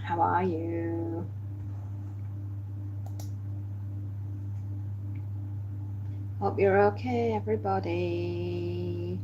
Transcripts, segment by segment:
How are you? Hope you're okay, everybody.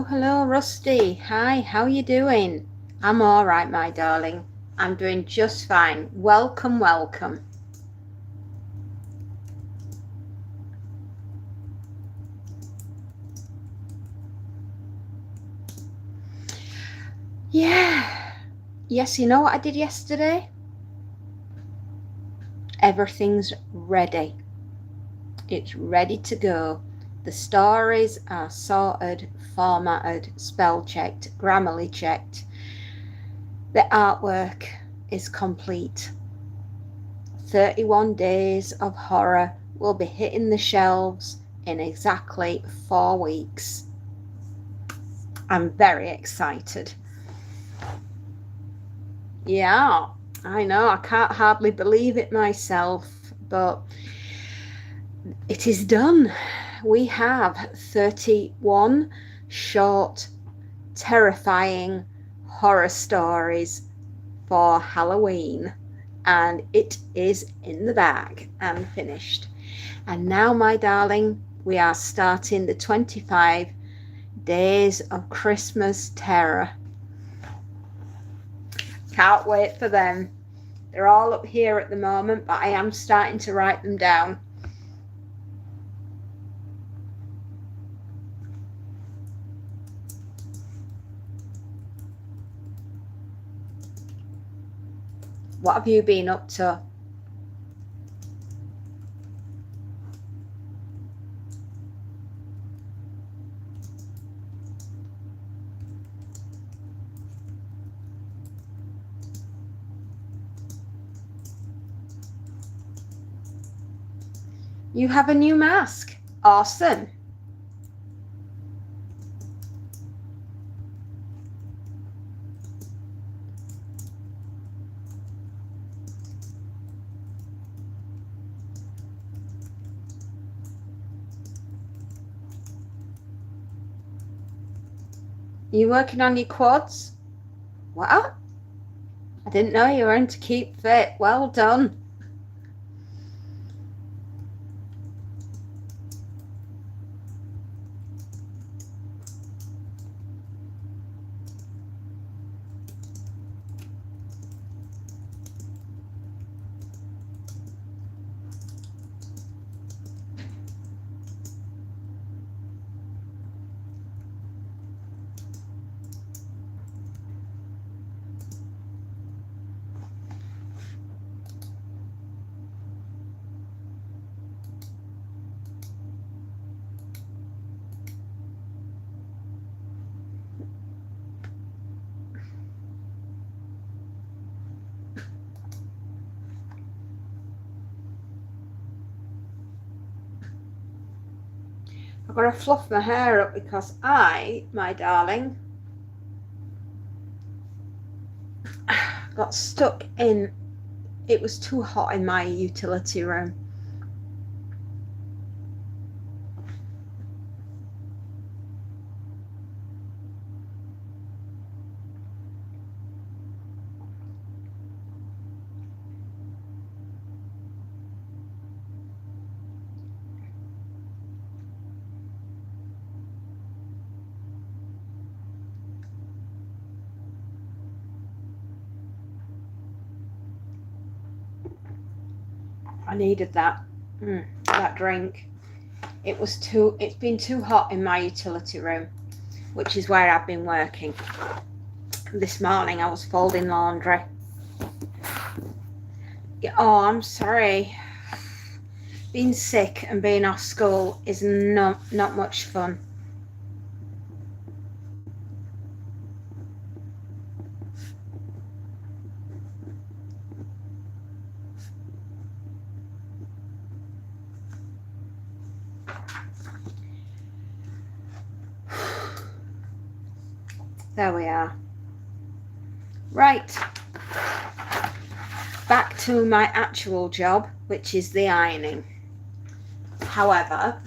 Hello, Rusty. Hi, how you doing? I'm all right, my darling. I'm doing just fine. Welcome. Yeah. Yes, you know what I did yesterday? Everything's ready. It's ready to go. The stories are sorted, formatted, spell checked, grammarly checked. The artwork is complete. 31 Days of Horror will be hitting the shelves in exactly 4 weeks. I'm very excited. Yeah, I know, I can't hardly believe it myself, but it is done. We have 31 short, terrifying horror stories for Halloween, and it is in the bag and finished. And now, my darling, we are starting the 25 Days of Christmas Terror. Can't wait for them. They're all up here at the moment, but I am starting to write them down. What have you been up to? You have a new mask. Awesome. You working on your quads? What? I didn't know you were into keep fit. Well done. I've got to fluff my hair up because my darling, got stuck in, it was too hot in my utility room. I needed that drink. It's been too hot in my utility room. which is where I've been working. This morning I was folding laundry. Oh, I'm sorry. Being sick and being off school is not much fun. There we are. Right. Back to my actual job, which is the ironing. However,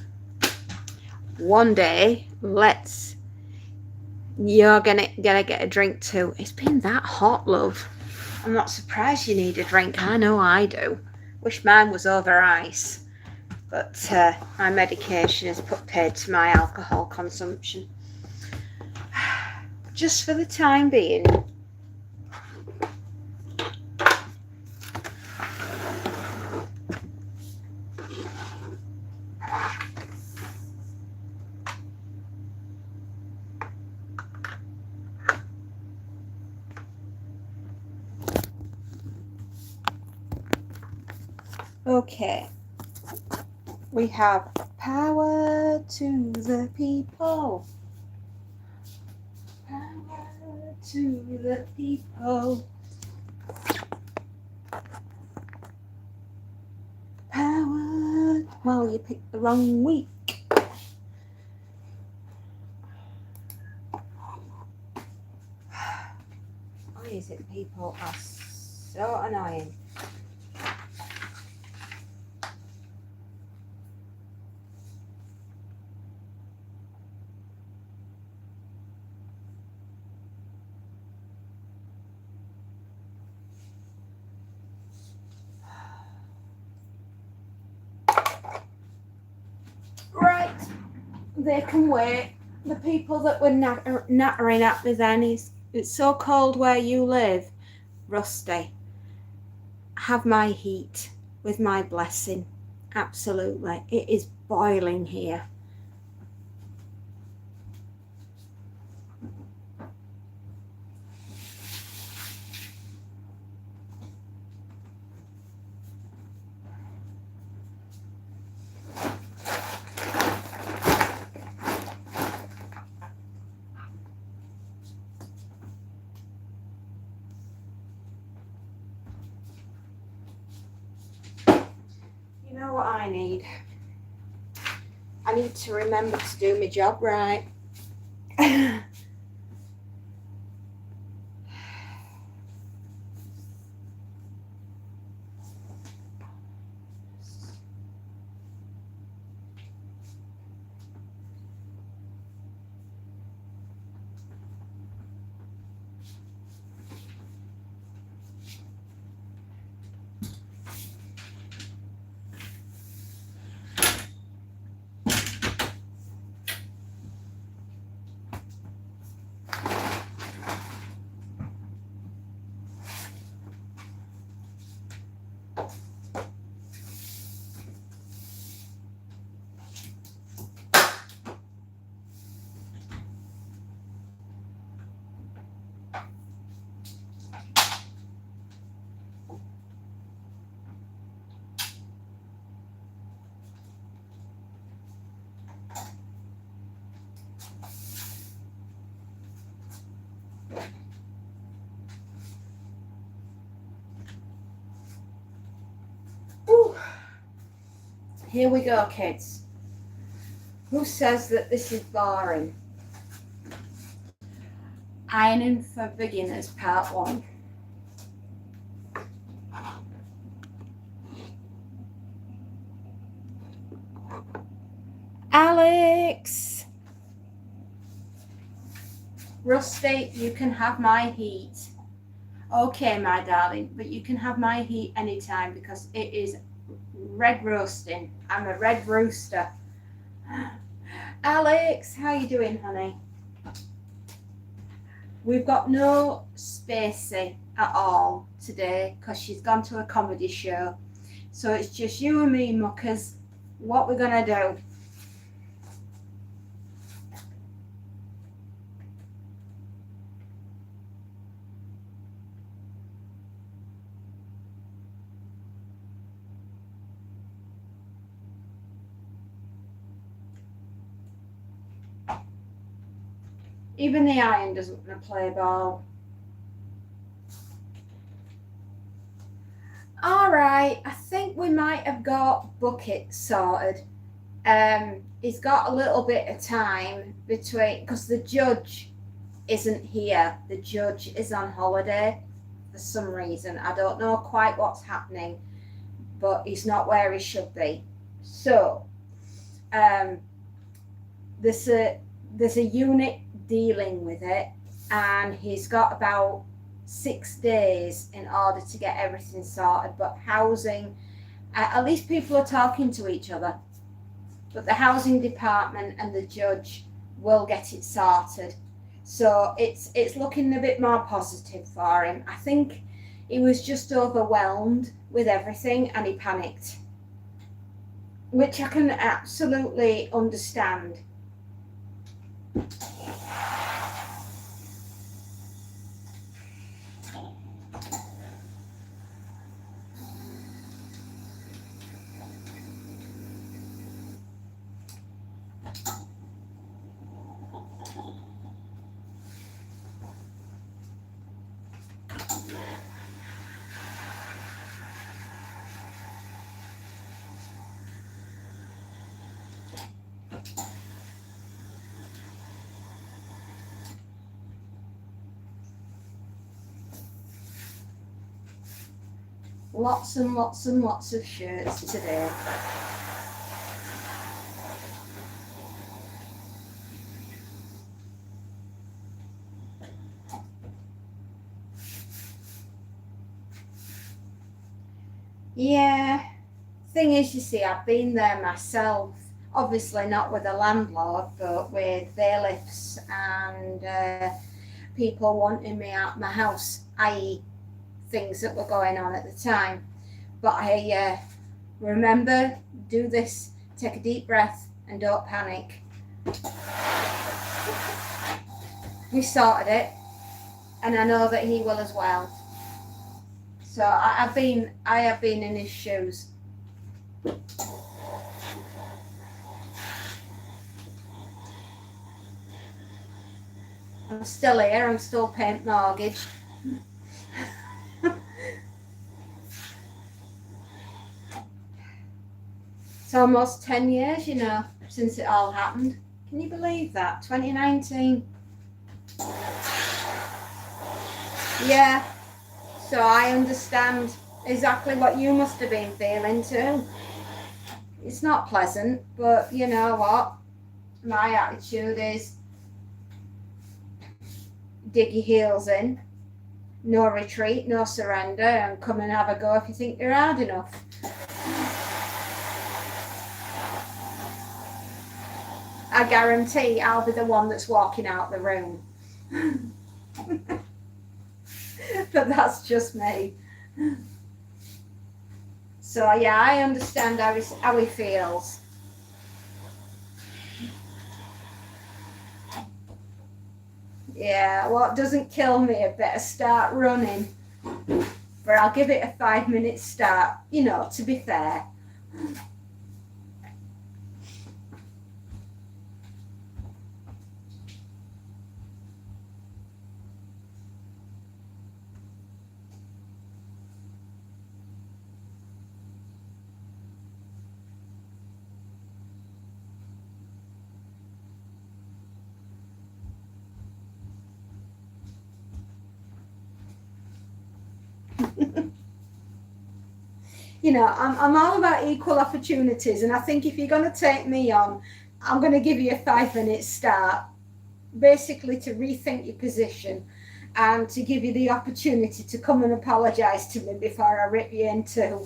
one day, you're gonna get a drink too. It's been that hot, love. I'm not surprised you need a drink. I know I do. Wish mine was over ice. But my medication has put paid to my alcohol consumption. Just for the time being. Okay, we have power to the people. Power to the people. Power. Well, you picked the wrong week. Why is it people are so annoying? Right, they can wait. The people that were nattering at me then, it's so cold where you live, Rusty. Have my heat with my blessing. Absolutely. It is boiling here. You know what I need? I need to remember to do my job right. Here we go, kids. Who says that this is boring? Ironing for Beginners, Part 1. Alex! Rusty, you can have my heat. Okay, my darling, but you can have my heat anytime because it is red roasting. I'm a red rooster. Alex, how you doing, honey? We've got no Spacey at all today because she's gone to a comedy show. So it's just you and me, muckers. What we're gonna do? Even the iron doesn't want to play ball. All right, I think we might have got Bucket sorted. He's got a little bit of time between, because the judge isn't here. The judge is on holiday for some reason. I don't know quite what's happening, but he's not where he should be. So there's a unit dealing with it, and he's got about 6 days in order to get everything sorted. But housing, at least people are talking to each other. But the housing department and the judge will get it sorted. So it's looking a bit more positive for him. I think he was just overwhelmed with everything and he panicked, which I can absolutely understand. Lots and lots and lots of shirts today. Yeah, thing is, you see, I've been there myself. Obviously not with the landlord, but with bailiffs and people wanting me out my house, i.e. things that were going on at the time. But I remember, do this, take a deep breath and don't panic. We sorted it, and I know that he will as well. So I have been in his shoes. I'm still here, I'm still paying mortgage. It's almost 10 years, you know, since it all happened. Can you believe that? 2019. Yeah, so I understand exactly what you must have been feeling too. It's not pleasant, but you know what? My attitude is dig your heels in, no retreat, no surrender, and come and have a go if you think you're hard enough. I guarantee I'll be the one that's walking out the room. But that's just me. So yeah, I understand how he feels. Yeah, what doesn't kill me, I better start running. But I'll give it a 5-minute start, you know, to be fair. You know, I'm all about equal opportunities, and I think if you're going to take me on, I'm going to give you a 5-minute start, basically to rethink your position and to give you the opportunity to come and apologise to me before I rip you in two.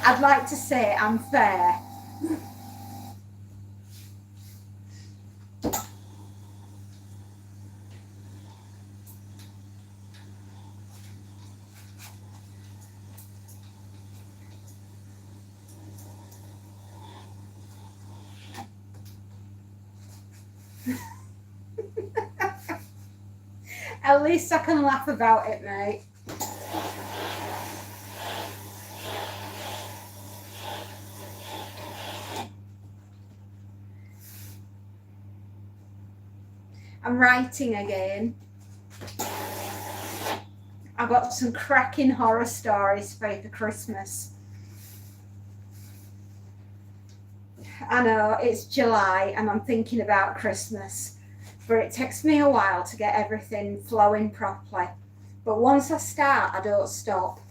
I'd like to say I'm fair. At least I can laugh about it, mate. I'm writing again. I've got some cracking horror stories for you for Christmas. I know it's July and I'm thinking about Christmas, but it takes me a while to get everything flowing properly. But once I start, I don't stop.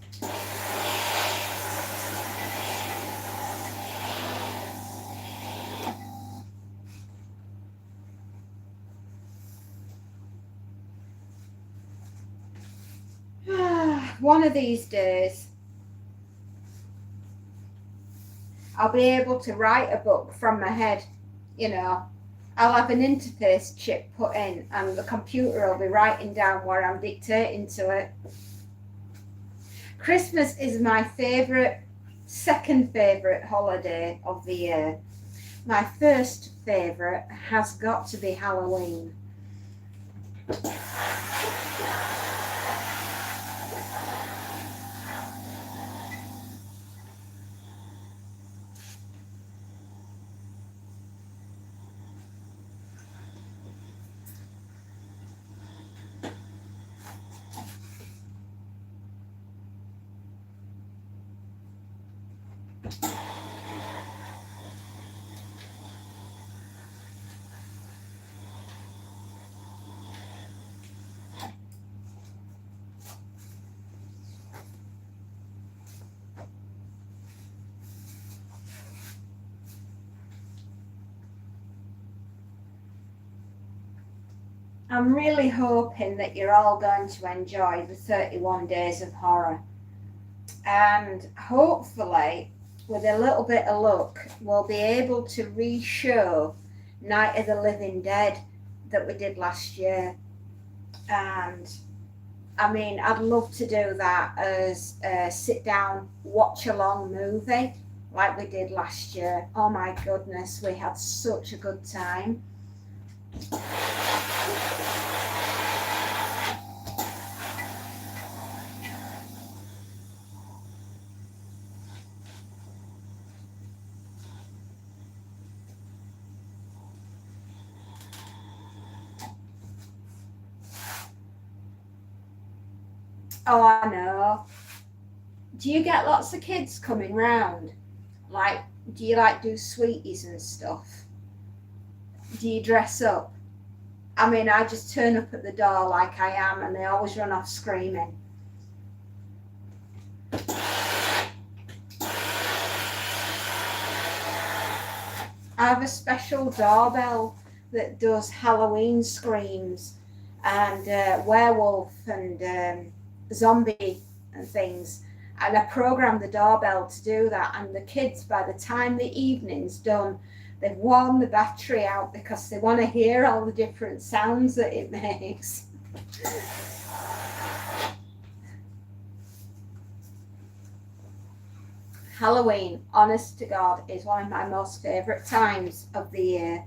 One of these days, I'll be able to write a book from my head, you know. I'll have an interface chip put in and the computer will be writing down what I'm dictating to it. Christmas is my second favourite holiday of the year. My first favourite has got to be Halloween. I'm really hoping that you're all going to enjoy the 31 Days of Horror. And hopefully, with a little bit of luck, we'll be able to re-show Night of the Living Dead that we did last year. And I mean, I'd love to do that as a sit-down, watch-along movie like we did last year. Oh my goodness, we had such a good time. Oh, I know. Do you get lots of kids coming round? Like, do you like do sweeties and stuff? Do you dress up? I mean, I just turn up at the door like I am and they always run off screaming. I have a special doorbell that does Halloween screams and werewolf and zombie and things. And I program the doorbell to do that. And the kids, by the time the evening's done, they've worn the battery out because they want to hear all the different sounds that it makes. Halloween, honest to God, is one of my most favourite times of the year.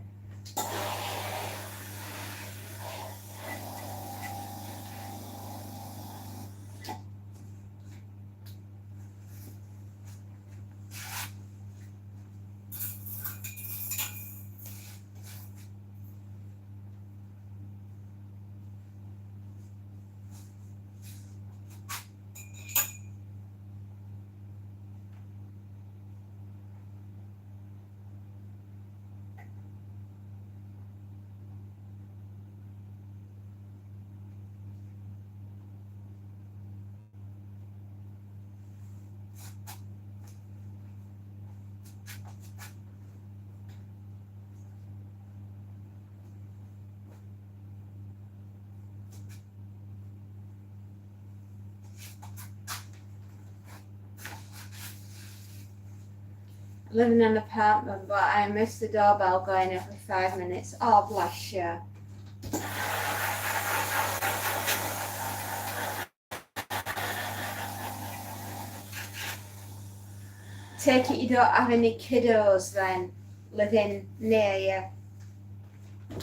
I live in an apartment, but I miss the doorbell going every 5 minutes. Oh, bless you. Take it you don't have any kiddos then living near you.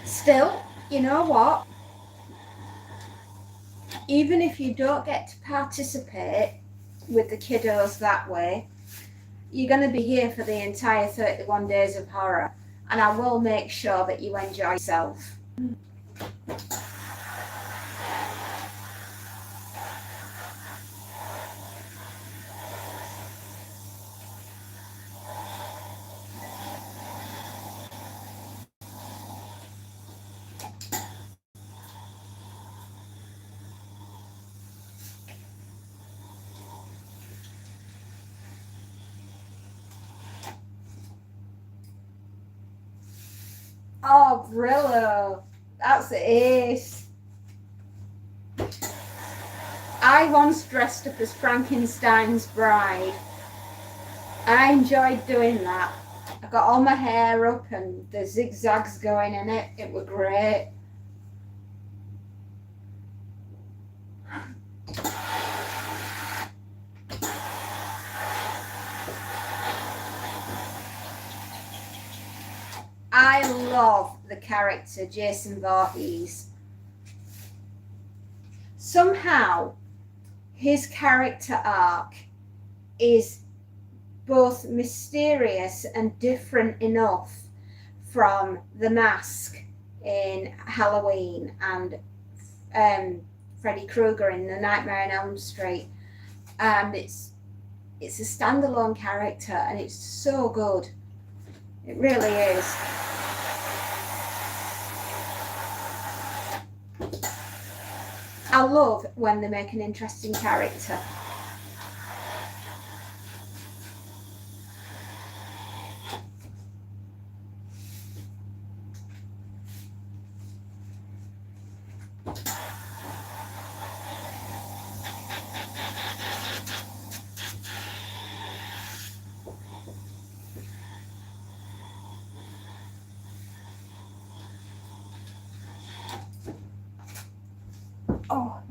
Still, you know what? Even if you don't get to participate with the kiddos that way, you're going to be here for the entire 31 Days of Horror, and I will make sure that you enjoy yourself. Oh, Brillo. That's the ace. I once dressed up as Frankenstein's bride. I enjoyed doing that. I got all my hair up and the zigzags going in it. It was great. I love the character Jason Voorhees. Somehow, his character arc is both mysterious and different enough from the Mask in Halloween and Freddy Krueger in The Nightmare on Elm Street. It's a standalone character and it's so good. It really is. I love when they make an interesting character. Oh.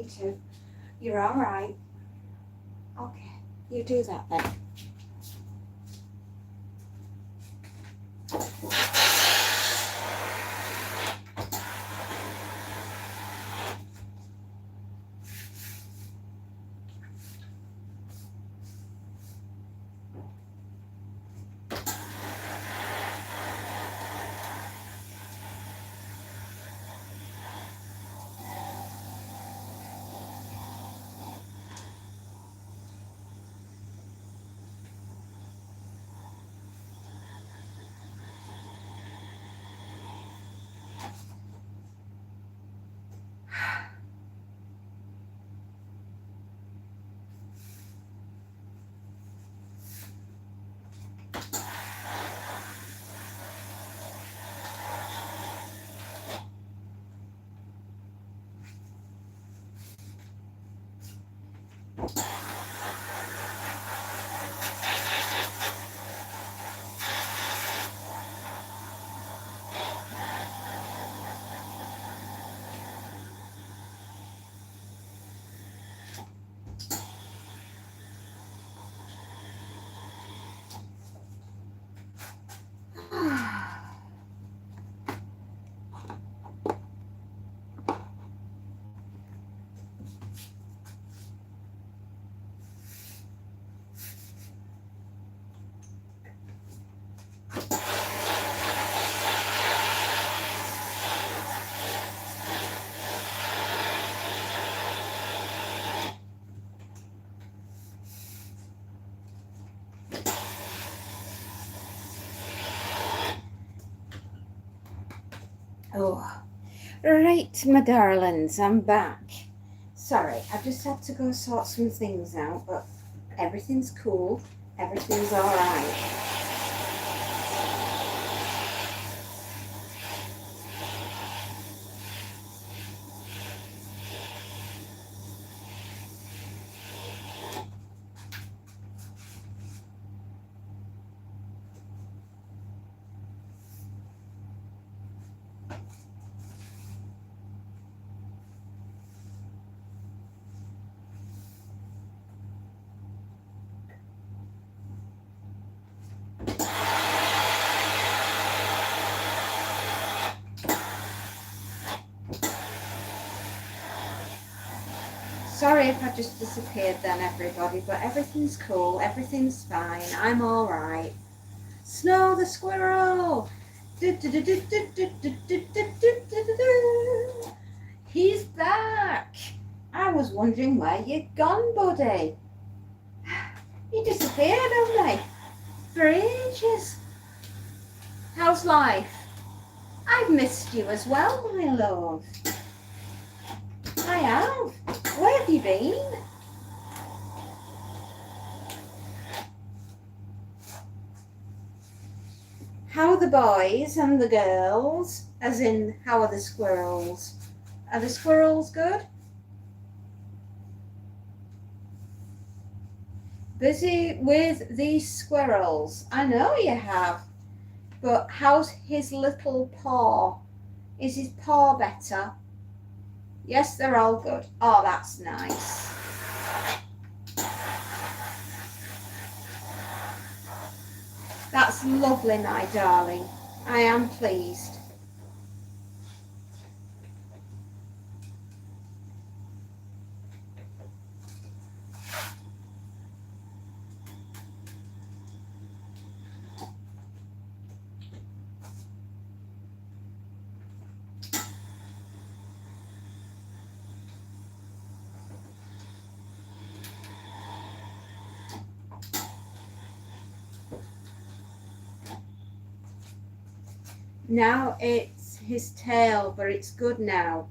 me to. You're all right. Okay, you do that then. Oh, right, my darlings, I'm back. Sorry, I've just had to go sort some things out, but everything's cool. Everything's all right. Sorry if I just disappeared then, everybody, but everything's cool, everything's fine, I'm all right. Snow the squirrel! He's back! I was wondering where you'd gone, buddy. You disappeared, haven't you? For ages. How's life? I've missed you as well, my love. I have. Where have you been? How are the boys and the girls? As in, how are the squirrels? Are the squirrels good? Busy with these squirrels. I know you have. But how's his little paw? Is his paw better? Yes, they're all good. Oh, that's nice. That's lovely, my darling. I am pleased. Now it's his tail, but it's good now.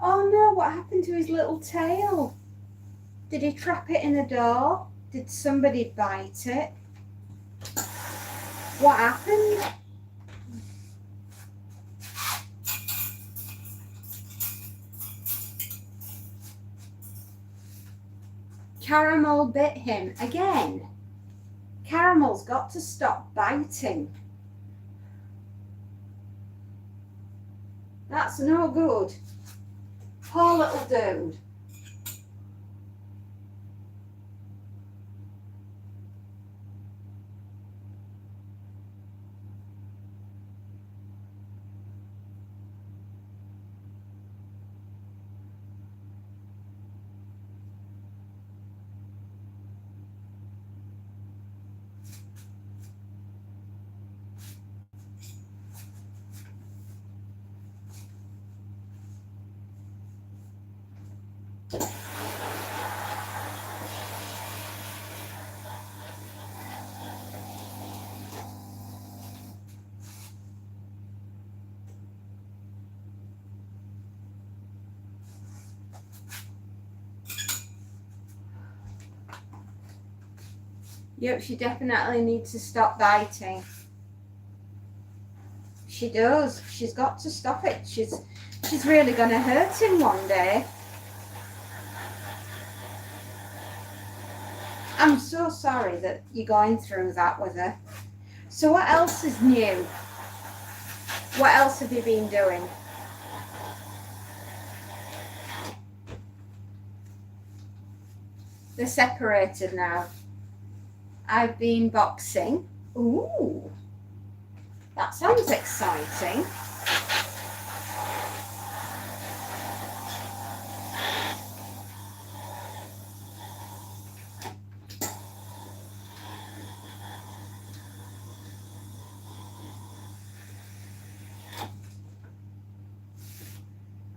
Oh no, what happened to his little tail? Did he trap it in a door? Did somebody bite it? What happened? Caramel bit him again. Caramel's got to stop biting. That's no good. Poor little dude. Yep, she definitely needs to stop biting. She does. She's got to stop it. She's really going to hurt him one day. I'm so sorry that you're going through that with her. So what else is new? What else have you been doing? They're separated now. I've been boxing. Ooh, that sounds exciting.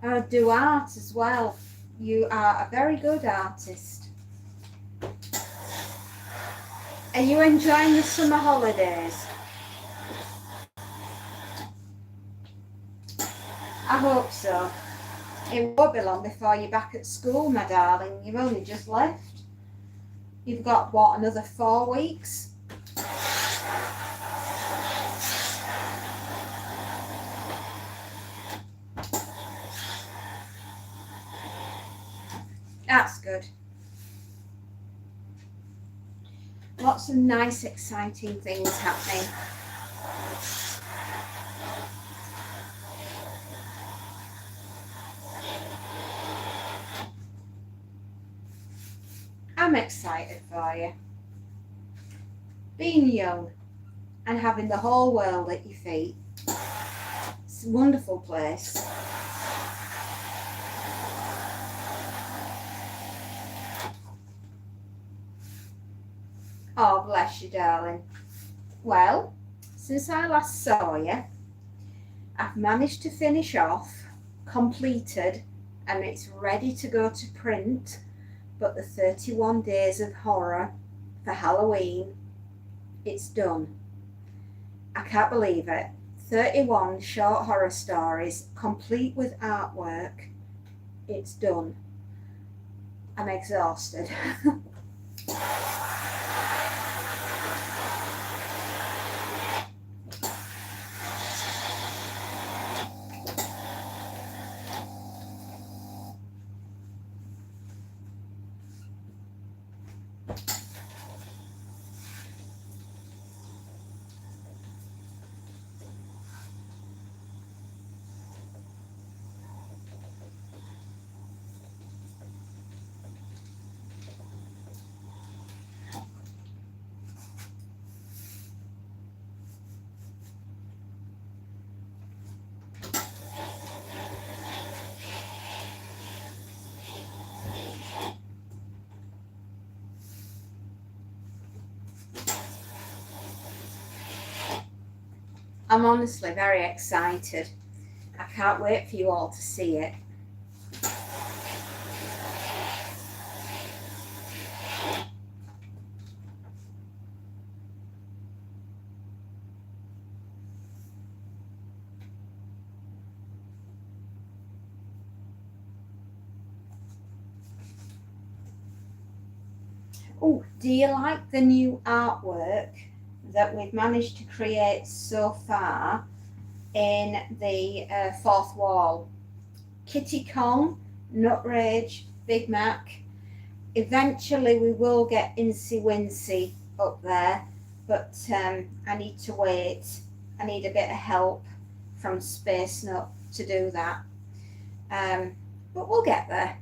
I do art as well. You are a very good artist. Are you enjoying the summer holidays? I hope so. It won't be long before you're back at school, my darling. You've only just left. You've got, what, another 4 weeks? That's good. Lots of nice, exciting things happening. I'm excited for you. Being young and having the whole world at your feet. It's a wonderful place. Oh, bless you, darling. Well, since I last saw you, I've managed to finish off, completed, and it's ready to go to print, but the 31 Days of Horror for Halloween, it's done. I can't believe it. 31 short horror stories, complete with artwork. It's done. I'm exhausted. I'm honestly very excited. I can't wait for you all to see it. Oh, do you like the new artwork that we've managed to create so far in the fourth wall? Kitty Kong, Nutrage, Big Mac. Eventually we will get Incy Wincy up there, but I need to wait. I need a bit of help from Space Nut to do that. But we'll get there.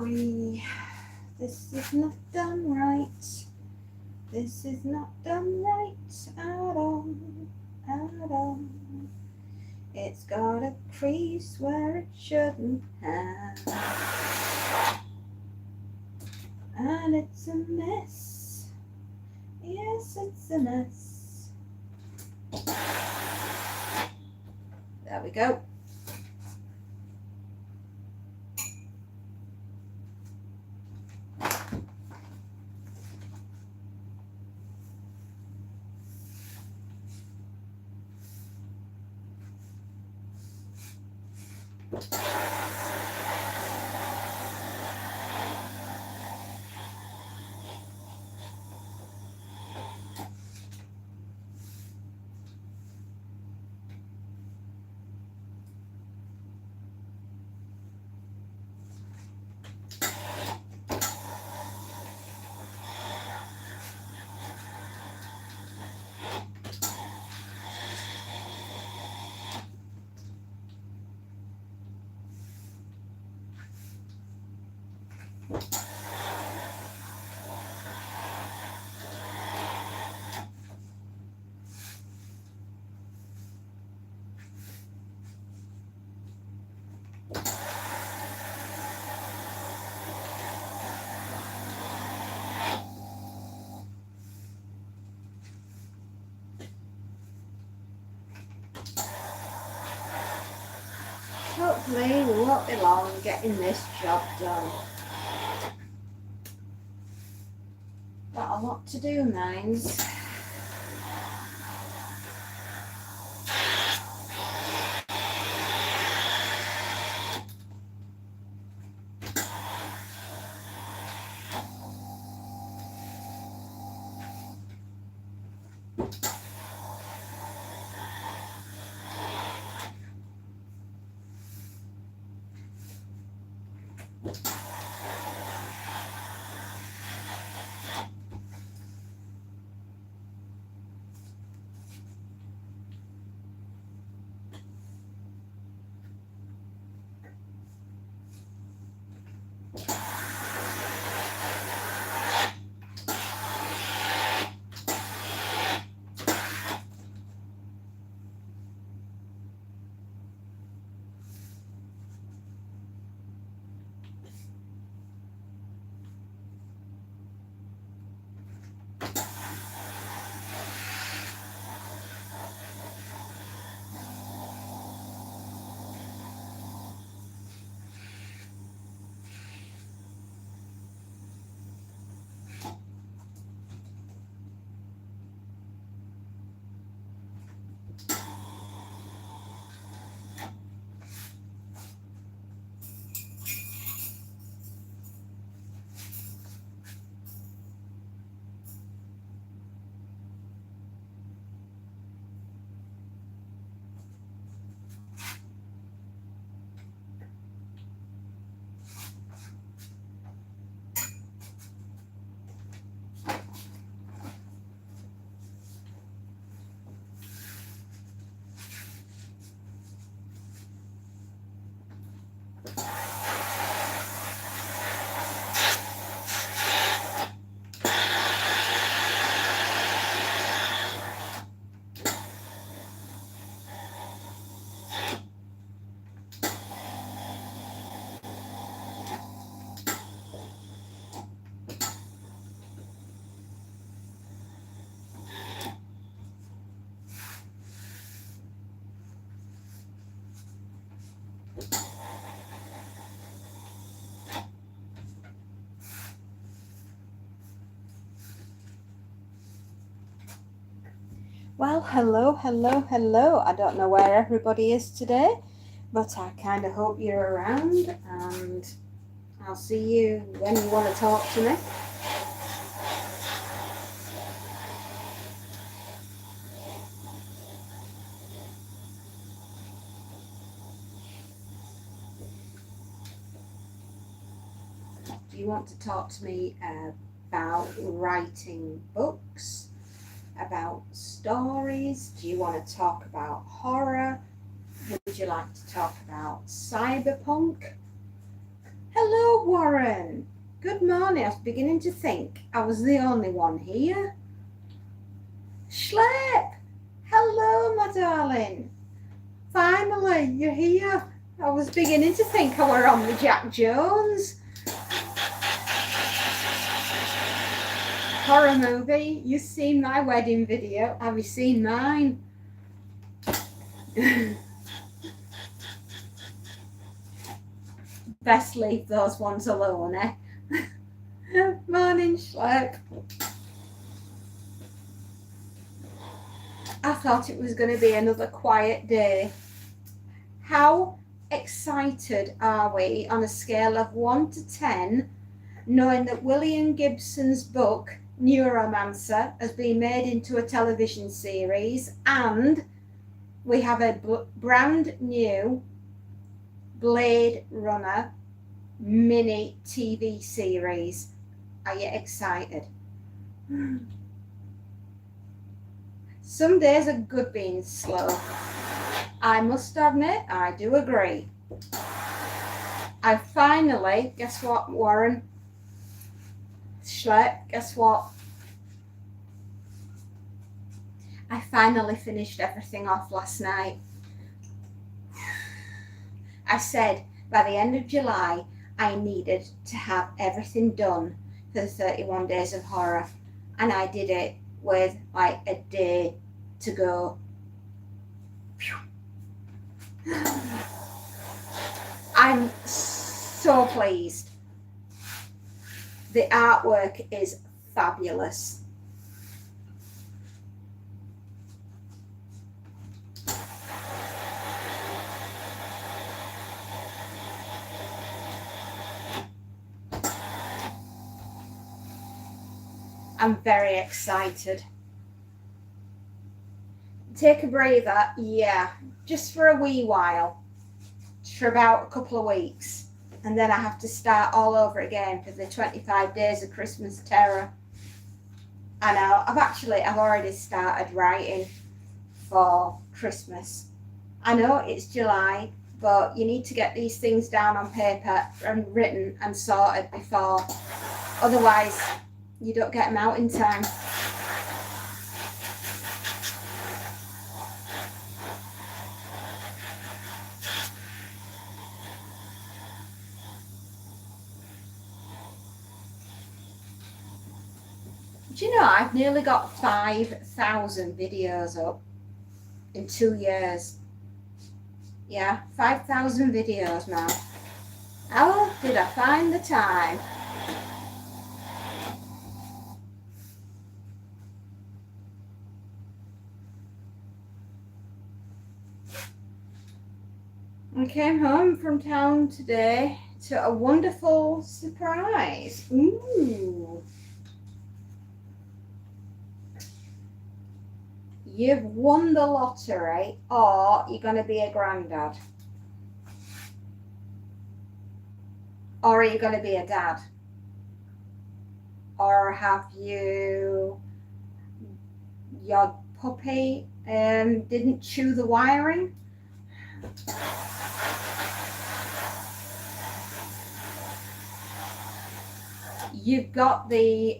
This is not done right. This is not done right at all, at all. It's got a crease where it shouldn't have. And it's a mess. Yes, it's a mess. There we go. Hopefully we won't be long getting this job done. Got a lot to do, Nines. Well, hello, hello, hello. I don't know where everybody is today, but I kind of hope you're around, and I'll see you when you want to talk to me. Do you want to talk to me about writing books? About stories? Do you want to talk about horror? Would you like to talk about cyberpunk? Hello, Warren. Good morning. I was beginning to think I was the only one here. Schlep. Hello, my darling. Finally, you're here. I was beginning to think I were on with Jack Jones. Horror movie. You've seen my wedding video. Have you seen mine? Best leave those ones alone, eh? Morning, Schlep. I thought it was going to be another quiet day. How excited are we on a scale of 1 to 10, knowing that William Gibson's book, Neuromancer, has been made into a television series, and we have a brand new Blade Runner mini TV series? Are you excited? Some days are good being slow. I must admit, I do agree. I finally, guess what, Warren? Schlep, guess what? I finally finished everything off last night. I said by the end of July, I needed to have everything done for the 31 Days of Horror. And I did it with like a day to go. I'm so pleased. The artwork is fabulous. I'm very excited. Take a breather, yeah, just for a wee while, for about a couple of weeks, and then I have to start all over again for the 25 Days of Christmas Terror. I know, I've already started writing for Christmas. I know it's July, but you need to get these things down on paper and written and sorted before, otherwise you don't get them out in time. Do you know, I've nearly got 5,000 videos up in 2 years. Yeah, 5,000 videos now. How did I find the time? I came home from town today to a wonderful surprise. Ooh. You've won the lottery, or you're going to be a granddad. Or are you going to be a dad? Or have you, your puppy didn't chew the wiring? You've got the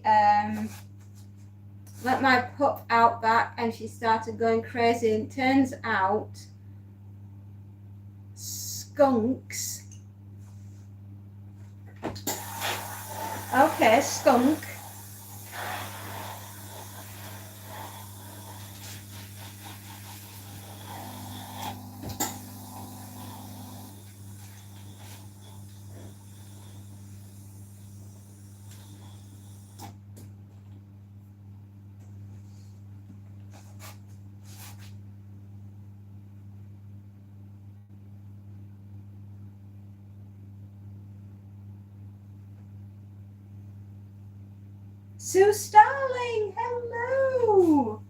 let my pup out back and she started going crazy, and turns out skunks. Okay, skunk. Sue Starling, hello.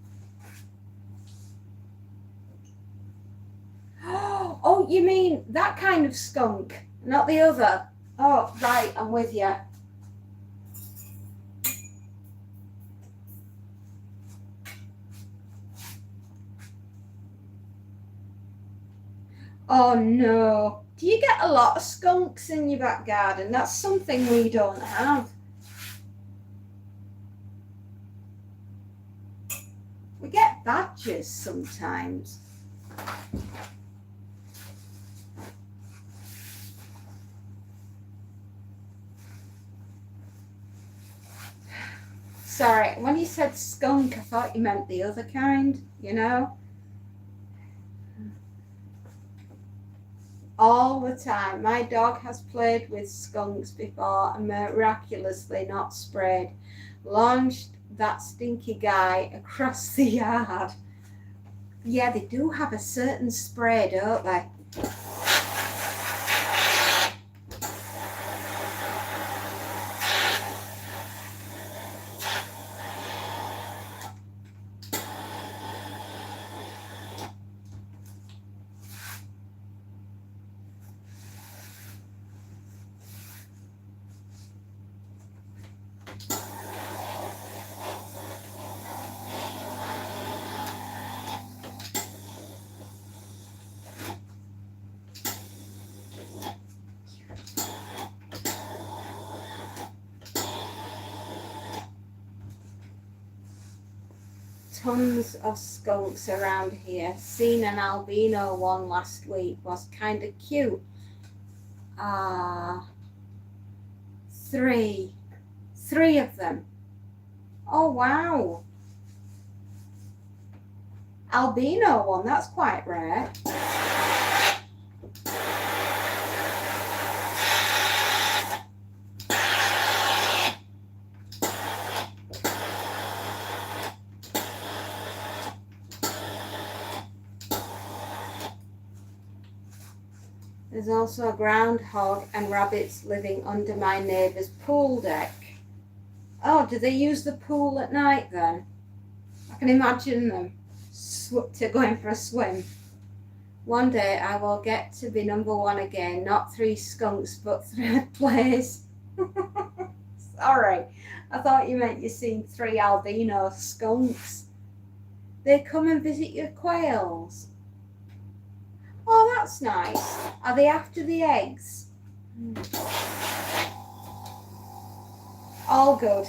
Oh, you mean that kind of skunk, not the other? Oh, right, I'm with you. Oh no. Do you get a lot of skunks in your back garden? That's something we don't have. We get badgers sometimes. Sorry, when you said skunk, I thought you meant the other kind, you know? All the time. My dog has played with skunks before and miraculously not sprayed. Launched that stinky guy across the yard. Yeah, they do have a certain spray, don't they? Tons of skunks around here. Seen an albino one last week, was kind of cute. Three of them. Oh wow. Albino one, that's quite rare. There's also a groundhog and rabbits living under my neighbour's pool deck. Oh, do they use the pool at night then? I can imagine them going for a swim. One day I will get to be number one again, not 3 skunks, but 3rd place. Sorry, I thought you meant you've seen 3 albino skunks. They come and visit your quails. Oh, that's nice. Are they after the eggs? All good.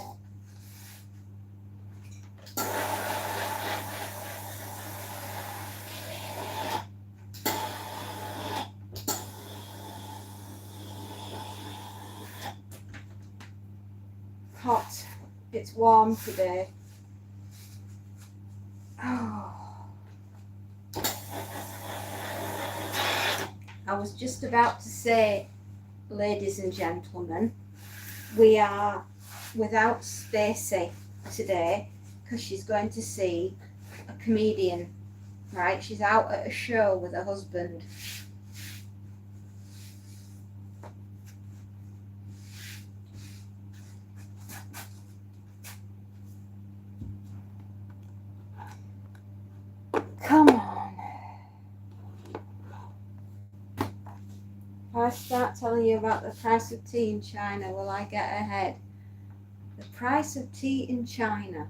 Hot. It's warm today. Oh. I was just about to say, ladies and gentlemen, we are without Stacey today because she's going to see a comedian, right? She's out at a show with her husband. Come on. If I start telling you about the price of tea in China, will I get ahead? The price of tea in China.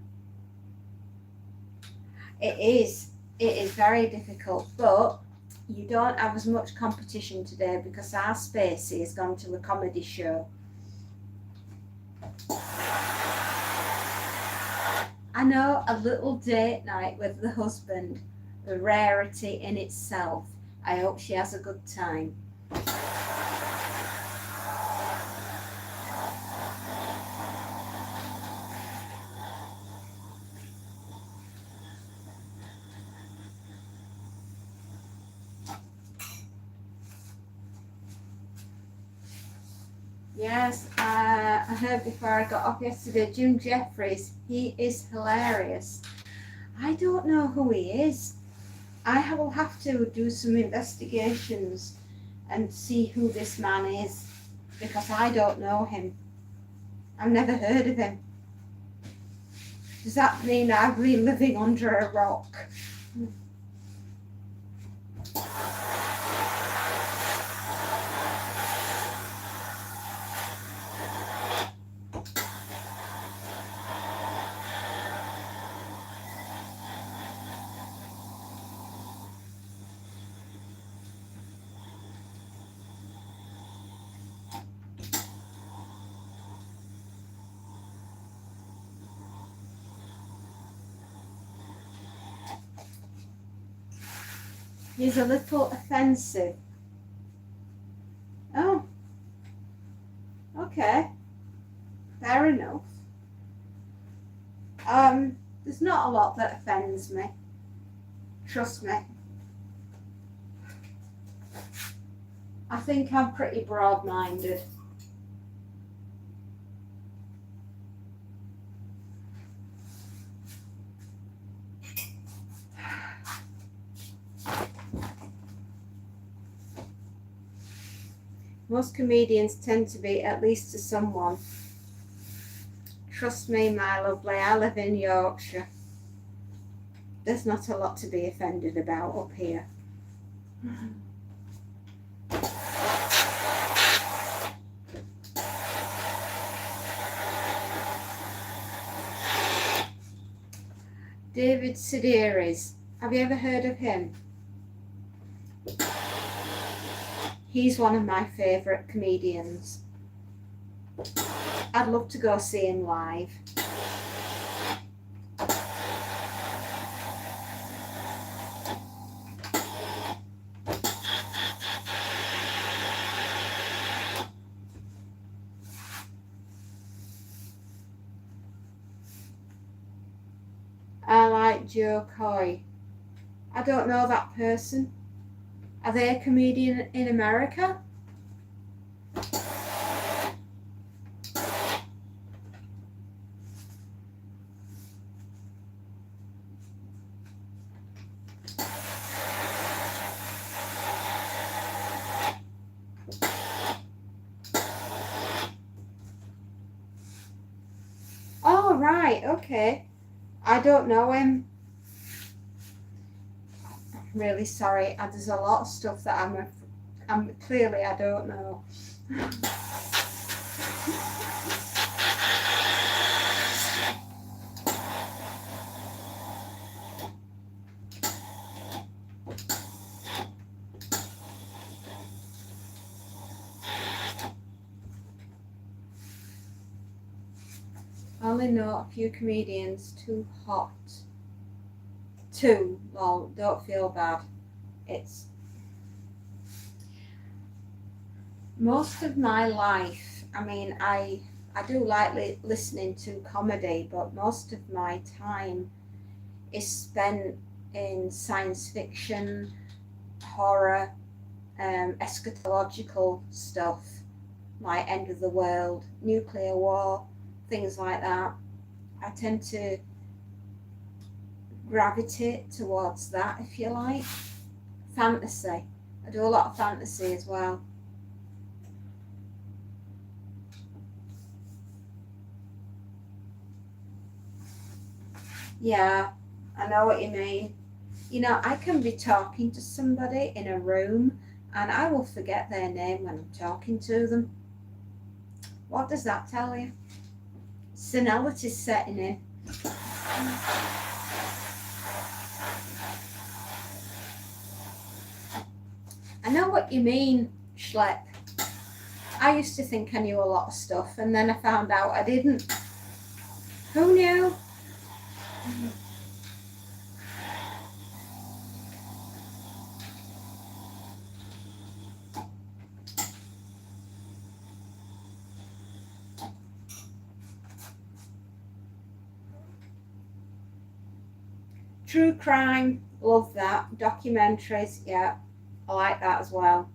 It is very difficult, but you don't have as much competition today because our Spacey has gone to a comedy show. I know, a little date night with the husband, a rarity in itself. I hope she has a good time. Yes, I heard before I got off yesterday, Jim Jeffries, he is hilarious. I don't know who he is. I will have to do some investigations and see who this man is because I don't know him. I've never heard of him. Does that mean I've been living under a rock? He's a little offensive. Oh, okay. Fair enough. There's not a lot that offends me. Trust me. I think I'm pretty broad-minded. Most comedians tend to be, at least to someone. Trust me, my lovely, I live in Yorkshire. There's not a lot to be offended about up here. David Sedaris. Have you ever heard of him? He's one of my favourite comedians. I'd love to go see him live. I like Joe Coy. I don't know that person. Are they a comedian in America? Oh, right, okay. I don't know him. I'm really sorry. There's a lot of stuff that I'm clearly I don't know. I only know a few comedians. Too hot. Two. Well, don't feel bad. It's most of my life. I mean, I do like listening to comedy, but most of my time is spent in science fiction, horror, eschatological stuff like end of the world, nuclear war, things like that. I tend to gravitate towards that, if you like. Fantasy. I do a lot of fantasy as well. Yeah, I know what you mean. You know, I can be talking to somebody in a room and I will forget their name when I'm talking to them. What does that tell you? Senility setting in. I know what you mean, Schlepp. I used to think I knew a lot of stuff and then I found out I didn't. Who knew? True crime, love that. Documentaries, yeah, I like that as well.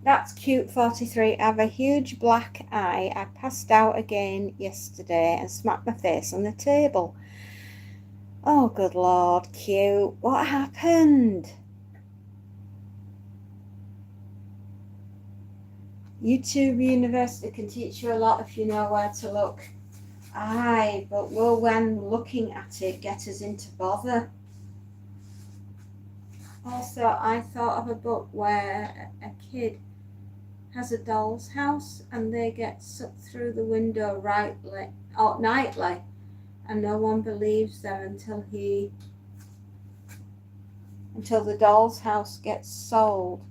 That's cute 43. I have a huge black eye. I passed out again yesterday and smacked my face on the table. Oh, good Lord, cute. What happened? YouTube University can teach you a lot if you know where to look. Aye, but will when looking at it get us into bother? Also, I thought of a book where a kid has a doll's house and they get sucked through the window nightly, and no one believes them until the doll's house gets sold.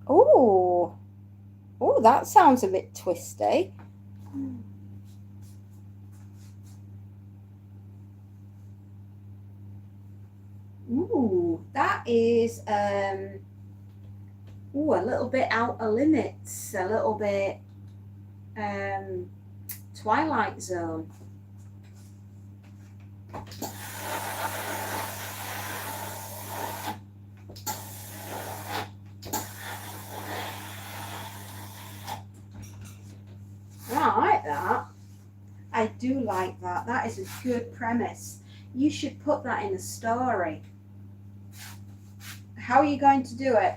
Oh, that sounds a bit twisty. Ooh, that is a little bit out of limits, a little bit Twilight Zone. I like that. I do like that. That is a good premise. You should put that in a story. How are you going to do it?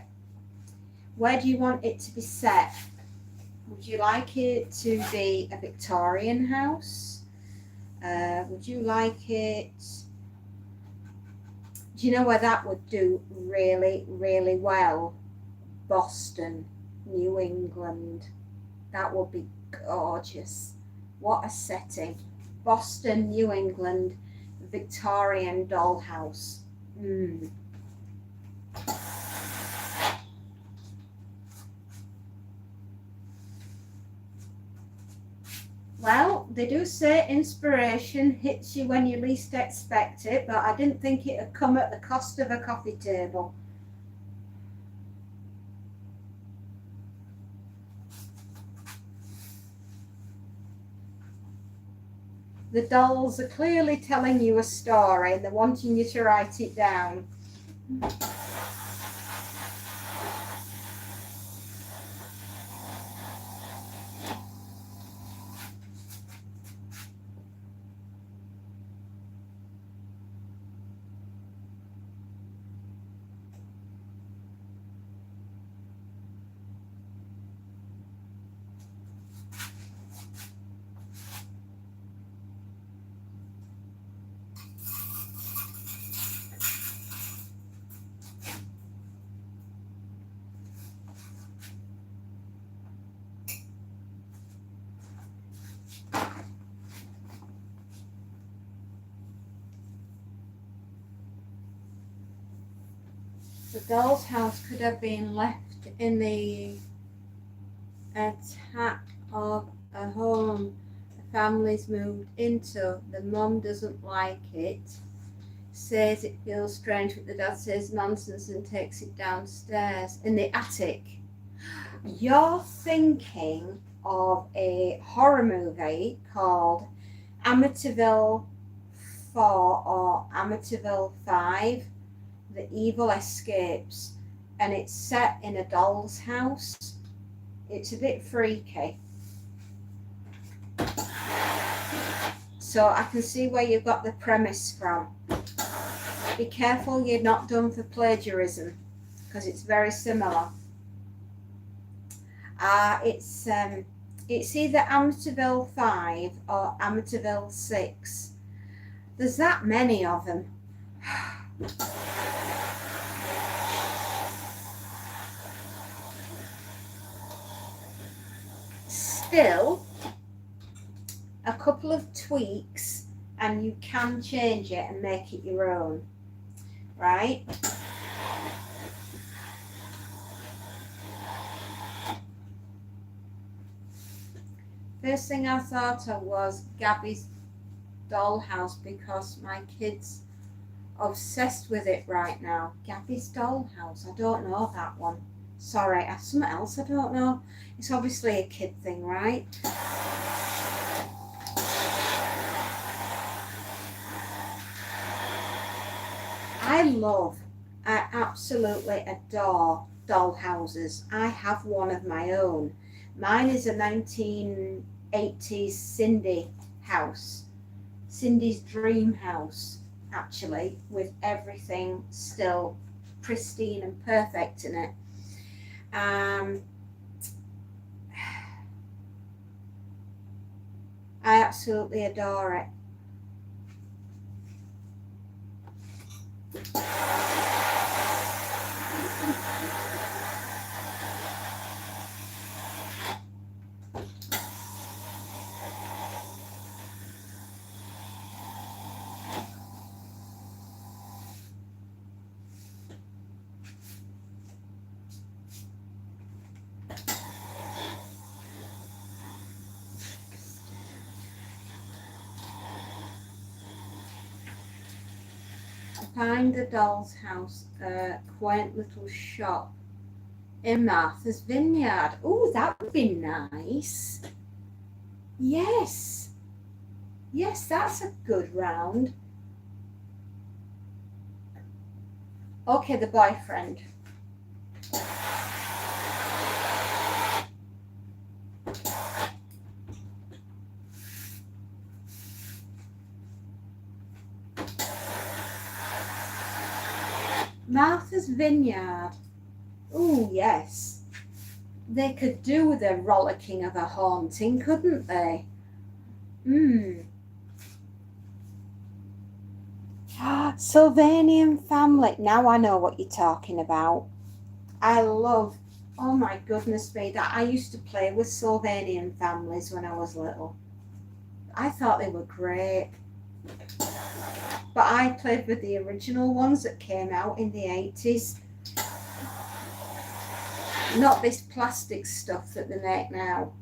Where do you want it to be set? Would you like it to be a Victorian house? Would you like it... Do you know where that would do really, really well? Boston, New England. That would be gorgeous. What a setting. Boston, New England, Victorian dollhouse. Well, they do say inspiration hits you when you least expect it, but I didn't think it would come at the cost of a coffee table. The dolls are clearly telling you a story and they're wanting you to write it down. The doll's house could have been left in the attack of a home the family's moved into. The mum doesn't like it, says it feels strange, but the dad says nonsense and takes it downstairs in the attic. You're thinking of a horror movie called Amityville 4 or Amityville 5. The Evil Escapes, and it's set in a doll's house. It's a bit freaky. So I can see where you've got the premise from. Be careful you're not done for plagiarism, because it's very similar. It's either Amityville 5 or Amityville 6. There's that many of them. Still, a couple of tweaks and you can change it and make it your own, right? First thing I thought of was Gabby's Dollhouse, because my kid's obsessed with it right now. Gabby's Dollhouse, I don't know that one. Sorry, I have something else I don't know. It's obviously a kid thing, right? I love I absolutely adore doll houses. I have one of my own. Mine is a 1980s Cindy house, Cindy's dream house, actually, with everything still pristine and perfect in it. Um, I absolutely adore it. Find the Doll's House, a quaint little shop in Martha's Vineyard. Oh, that would be nice. Yes. Yes, that's a good round. Okay, the boyfriend. Martha's Vineyard. Oh, yes. They could do the rollicking of a haunting, couldn't they? Sylvanian Family. Now I know what you're talking about. I love, oh my goodness me, that I used to play with Sylvanian Families when I was little. I thought they were great. But I played with the original ones that came out in the 80s. Not this plastic stuff that they make now.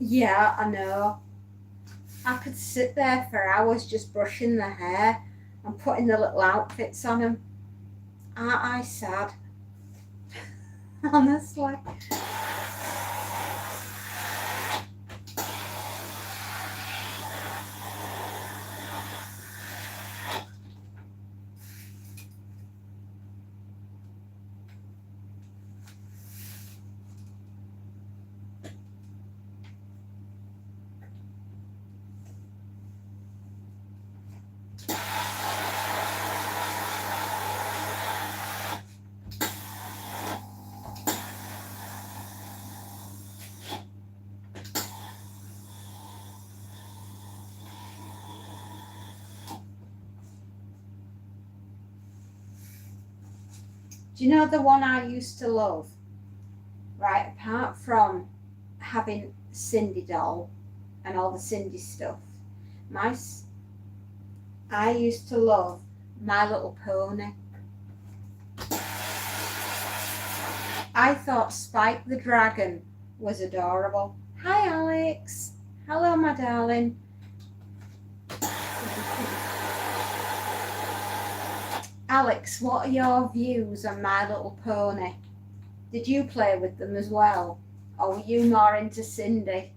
Yeah, I know. I could sit there for hours just brushing the hair and putting the little outfits on them. Aren't I sad? Honestly. Do you know the one I used to love? Right, apart from having Cindy doll and all the Cindy stuff, my I used to love My Little Pony. I thought Spike the Dragon was adorable. Hi, Alex. Hello, my darling. Alex, what are your views on My Little Pony? Did you play with them as well? Or were you more into Cindy?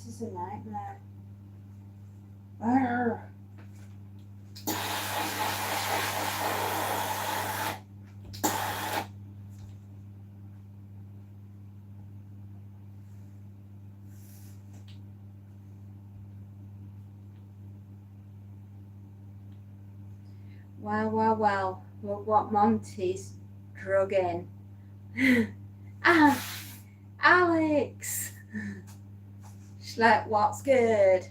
This is a nightmare. Arr. Well, look what Monty's drug in. Ah, Alex! Schlepp, what's good?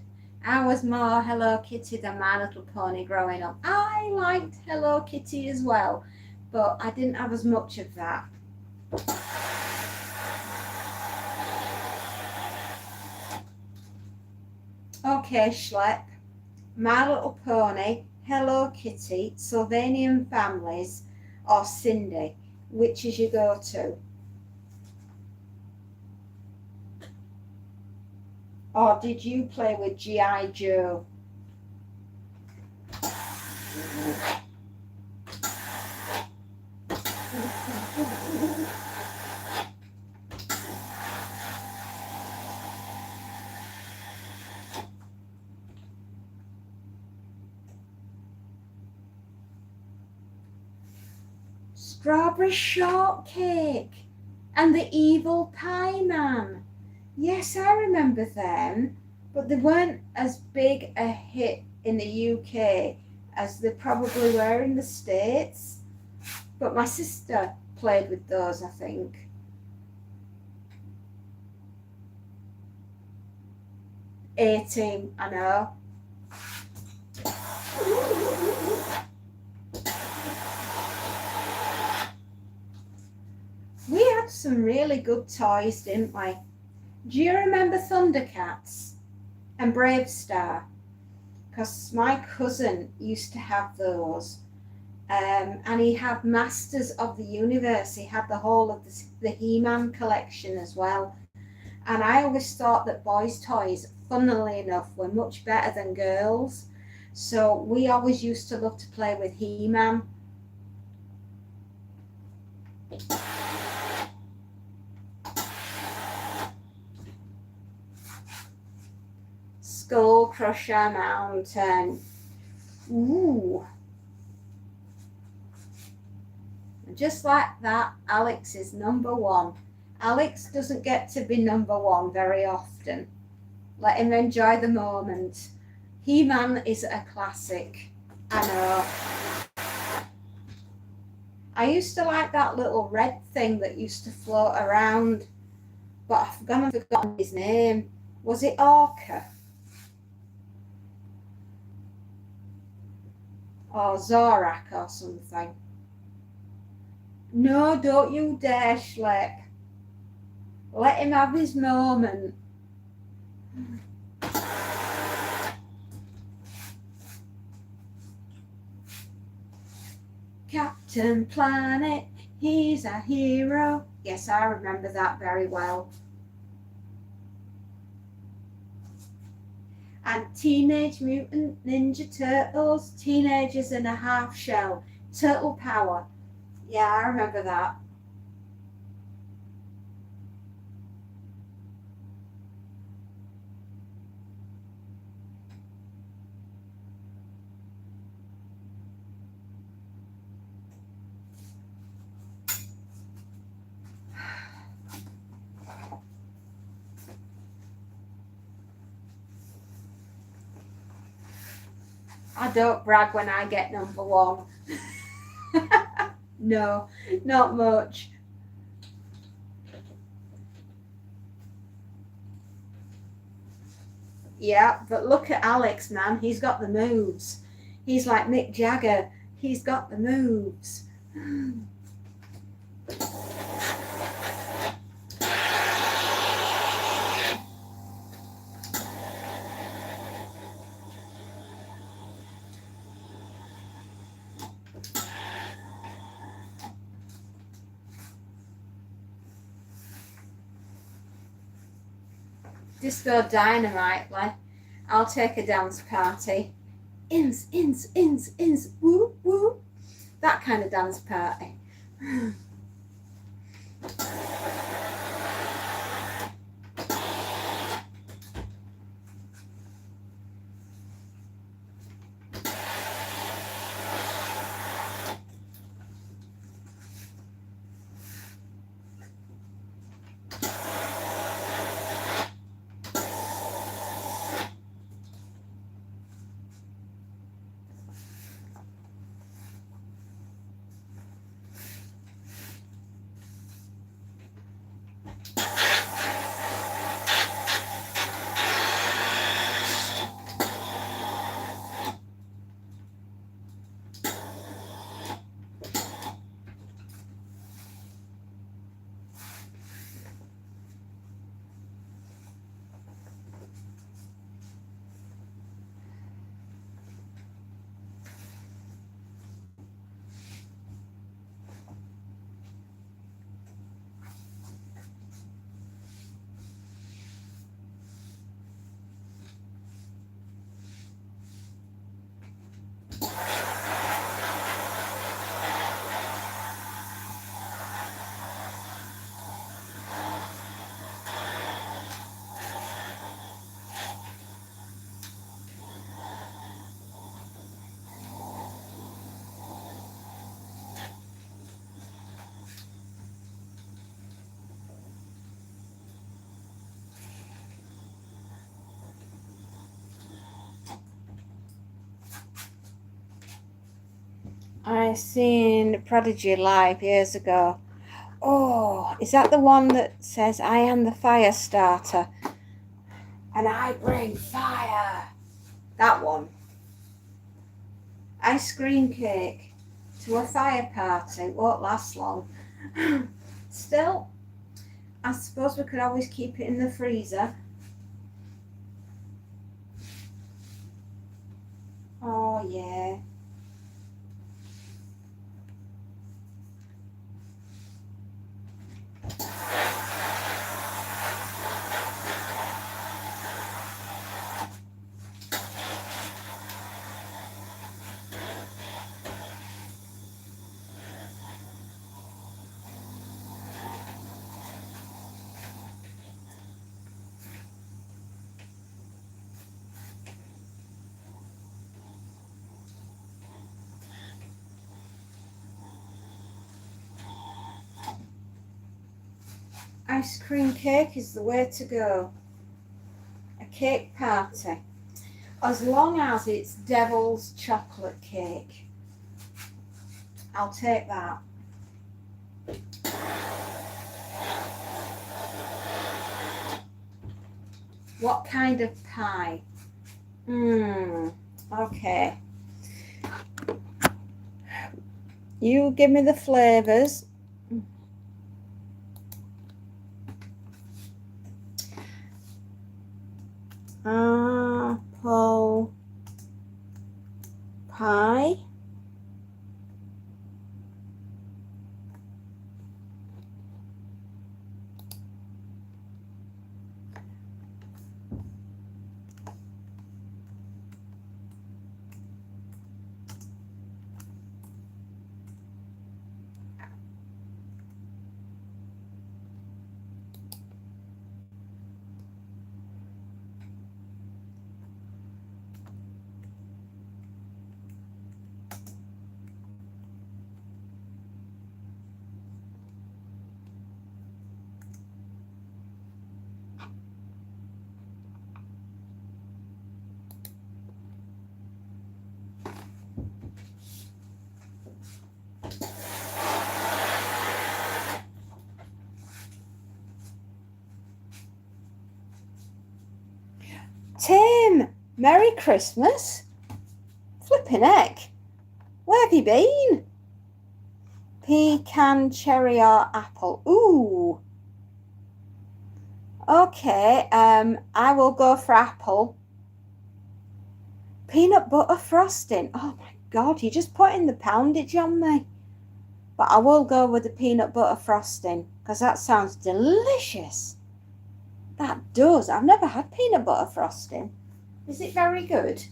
I was more Hello Kitty than My Little Pony growing up. I liked Hello Kitty as well, but I didn't have as much of that. Okay, Schlepp. My Little Pony, Hello Kitty, Sylvanian Families, or Cindy. Which is your go-to? Or did you play with G.I. Joe? Strawberry Shortcake and the Evil Pie Man. Yes, I remember them, but they weren't as big a hit in the UK as they probably were in the States. But my sister played with those, I think. A-Team, I know. We had some really good toys, didn't we? Do you remember Thundercats and Bravestar? Because my cousin used to have those. And he had Masters of the Universe. He had the whole of the He-Man collection as well. And I always thought that boys' toys, funnily enough, were much better than girls'. So we always used to love to play with He-Man. Skull Crusher Mountain. Ooh. Just like that, Alex is number one. Alex doesn't get to be number one very often. Let him enjoy the moment. He-Man is a classic. I know. I used to like that little red thing that used to float around, but I've forgotten his name. Was it Orca? Or Zorak or something? No, don't you dare, Schlepp. Let him have his moment. Captain Planet, he's a hero. Yes, I remember that very well. And Teenage Mutant Ninja Turtles, Teenagers in a Half Shell, Turtle Power. Yeah, I remember that. I don't brag when I get number one. No, not much. Yeah, but look at Alex, man. He's got the moves. He's like Mick Jagger. He's got the moves. Disco Dynamite, like, I'll take a dance party. Ins, woo, woo. That kind of dance party. I seen Prodigy live years ago. Oh, is that the one that says, I am the fire starter and I bring fire? That one. Ice cream cake to a fire party won't last long. Still, I suppose we could always keep it in the freezer. Oh yeah. Ice cream cake is the way to go. A cake party. As long as it's devil's chocolate cake. I'll take that. What kind of pie? Okay. You give me the flavours. Apple pie. Tim, Merry Christmas. Flipping heck. Where have you been? Pecan, cherry or apple? Ooh. Okay, I will go for apple. Peanut butter frosting. Oh my God, you're just putting the poundage on me. But I will go with the peanut butter frosting because that sounds delicious. That does. I've never had peanut butter frosting. Is it very good?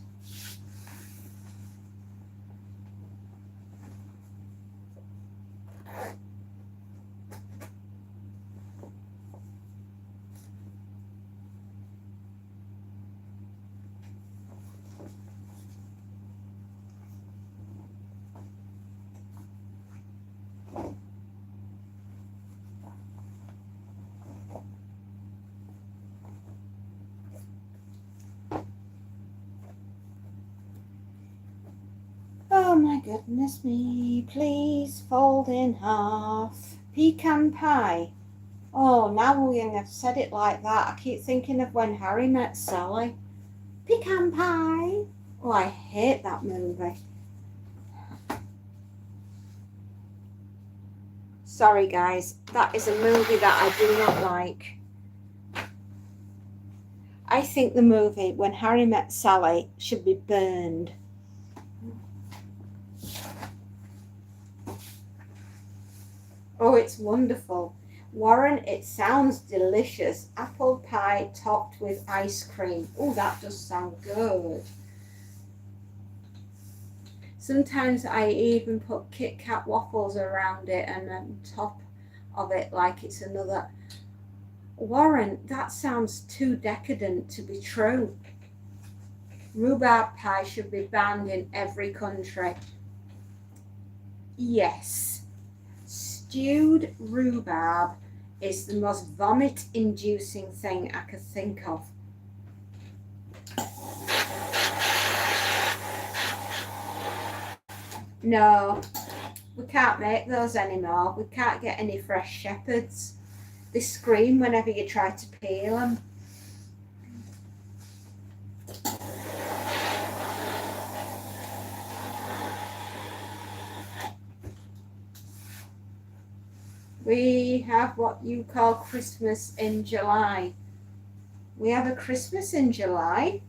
Oh my goodness me, please fold in half. Pecan pie. Oh, now we have said it like that, I keep thinking of When Harry Met Sally. Pecan pie. Oh, I hate that movie. Sorry guys, that is a movie that I do not like. I think the movie When Harry Met Sally should be burned. Oh, it's wonderful. Warren, it sounds delicious. Apple pie topped with ice cream. Oh, that does sound good. Sometimes I even put Kit Kat waffles around it and on top of it like it's another. Warren, that sounds too decadent to be true. Rhubarb pie should be banned in every country. Yes. Stewed rhubarb is the most vomit-inducing thing I could think of. No, we can't make those anymore. We can't get any fresh shepherds. They scream whenever you try to peel them. We have what you call Christmas in July. We have a Christmas in July.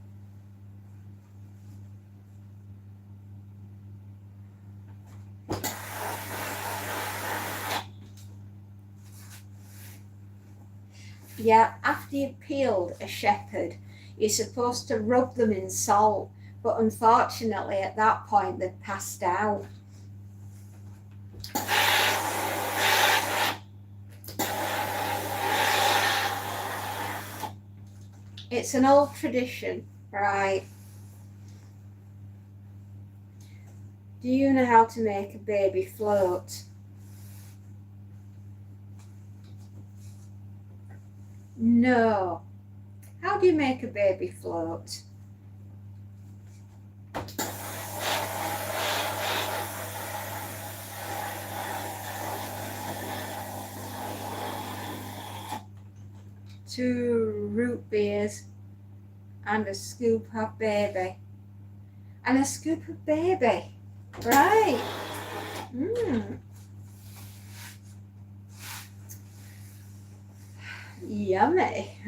Yeah, after you've peeled a shepherd, you're supposed to rub them in salt, but unfortunately at that point they've passed out. It's an old tradition, right? Do you know how to make a baby float? No. How do you make a baby float? Two root beers and a scoop of baby. And a scoop of baby. Right. Yummy.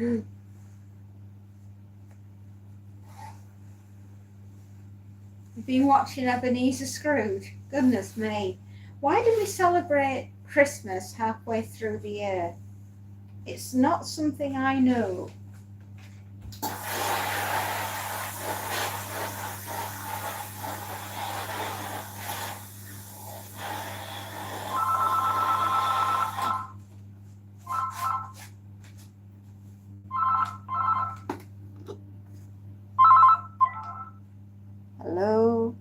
You've been watching Ebenezer Scrooge? Goodness me. Why do we celebrate Christmas halfway through the year? It's not something I know. Hello?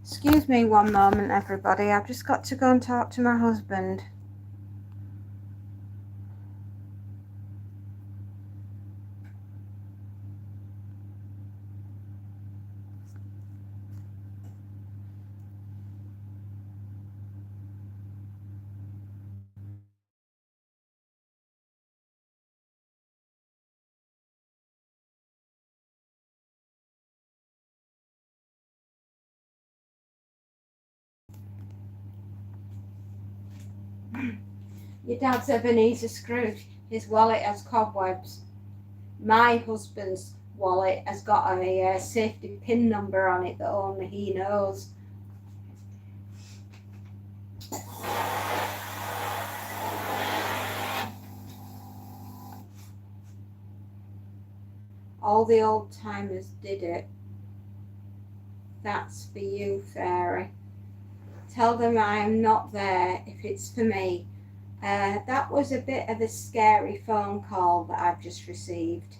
Excuse me one moment, everybody. I've just got to go and talk to my husband. Your dad's Ebenezer Scrooge. His wallet has cobwebs. My husband's wallet has got a safety pin number on it that only he knows. All the old timers did it. That's for you, fairy. Tell them I am not there if it's for me. That was a bit of a scary phone call that I've just received.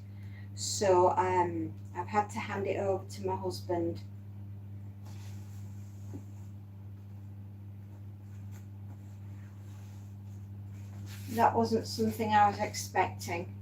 So I've had to hand it over to my husband. That wasn't something I was expecting.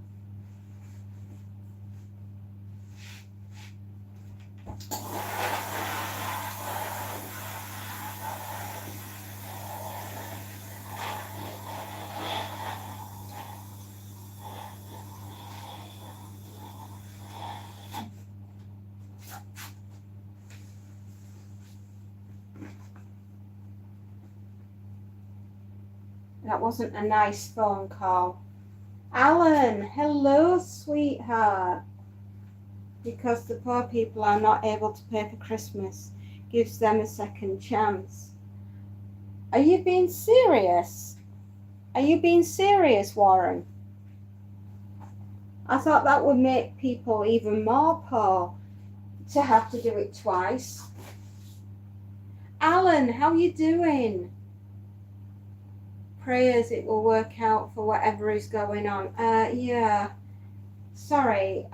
That wasn't a nice phone call. Alan, hello, sweetheart. Because the poor people are not able to pay for Christmas gives them a second chance. Are you being serious? Are you being serious, Warren? I thought that would make people even more poor to have to do it twice. Alan, how you doing? Prayers it will work out for whatever is going on. Yeah. Sorry.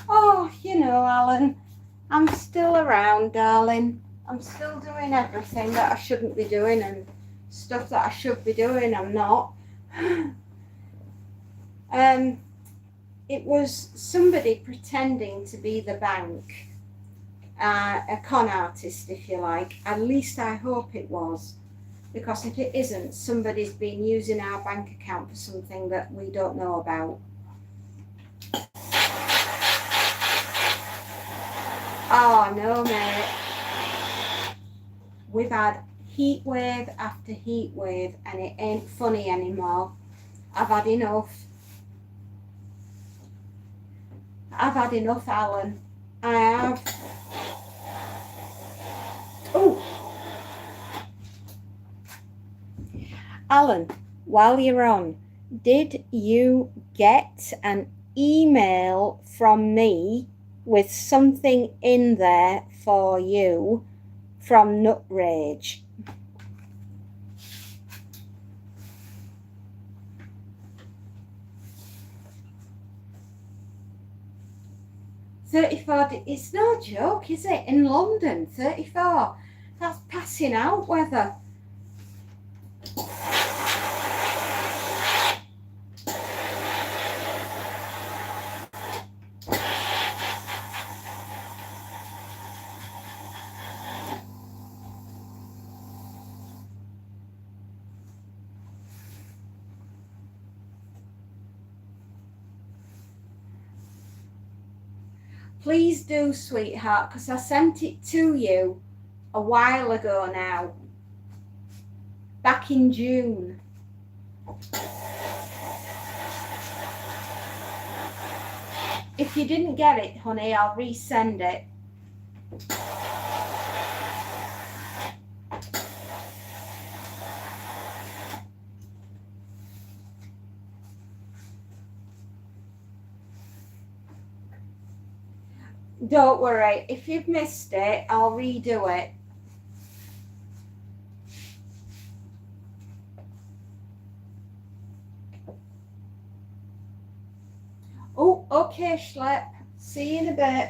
Oh, you know, Alan, I'm still around, darling. I'm still doing everything that I shouldn't be doing and stuff that I should be doing, I'm not. It was somebody pretending to be the bank, a con artist, if you like. At least I hope it was, because if it isn't, somebody's been using our bank account for something that we don't know about. Oh no, mate. We've had heat wave after heat wave and it ain't funny anymore. I've had enough. I've had enough, Alan. I have. Oh, Alan, while you're on, did you get an email from me with something in there for you from Nutrage? $34, it's no joke, is it? In London, 34. That's passing out weather. Please do, sweetheart, because I sent it to you a while ago now, back in June. If you didn't get it, honey, I'll resend it. Don't worry, if you've missed it, I'll redo it. Oh, okay, Schlep. See you in a bit.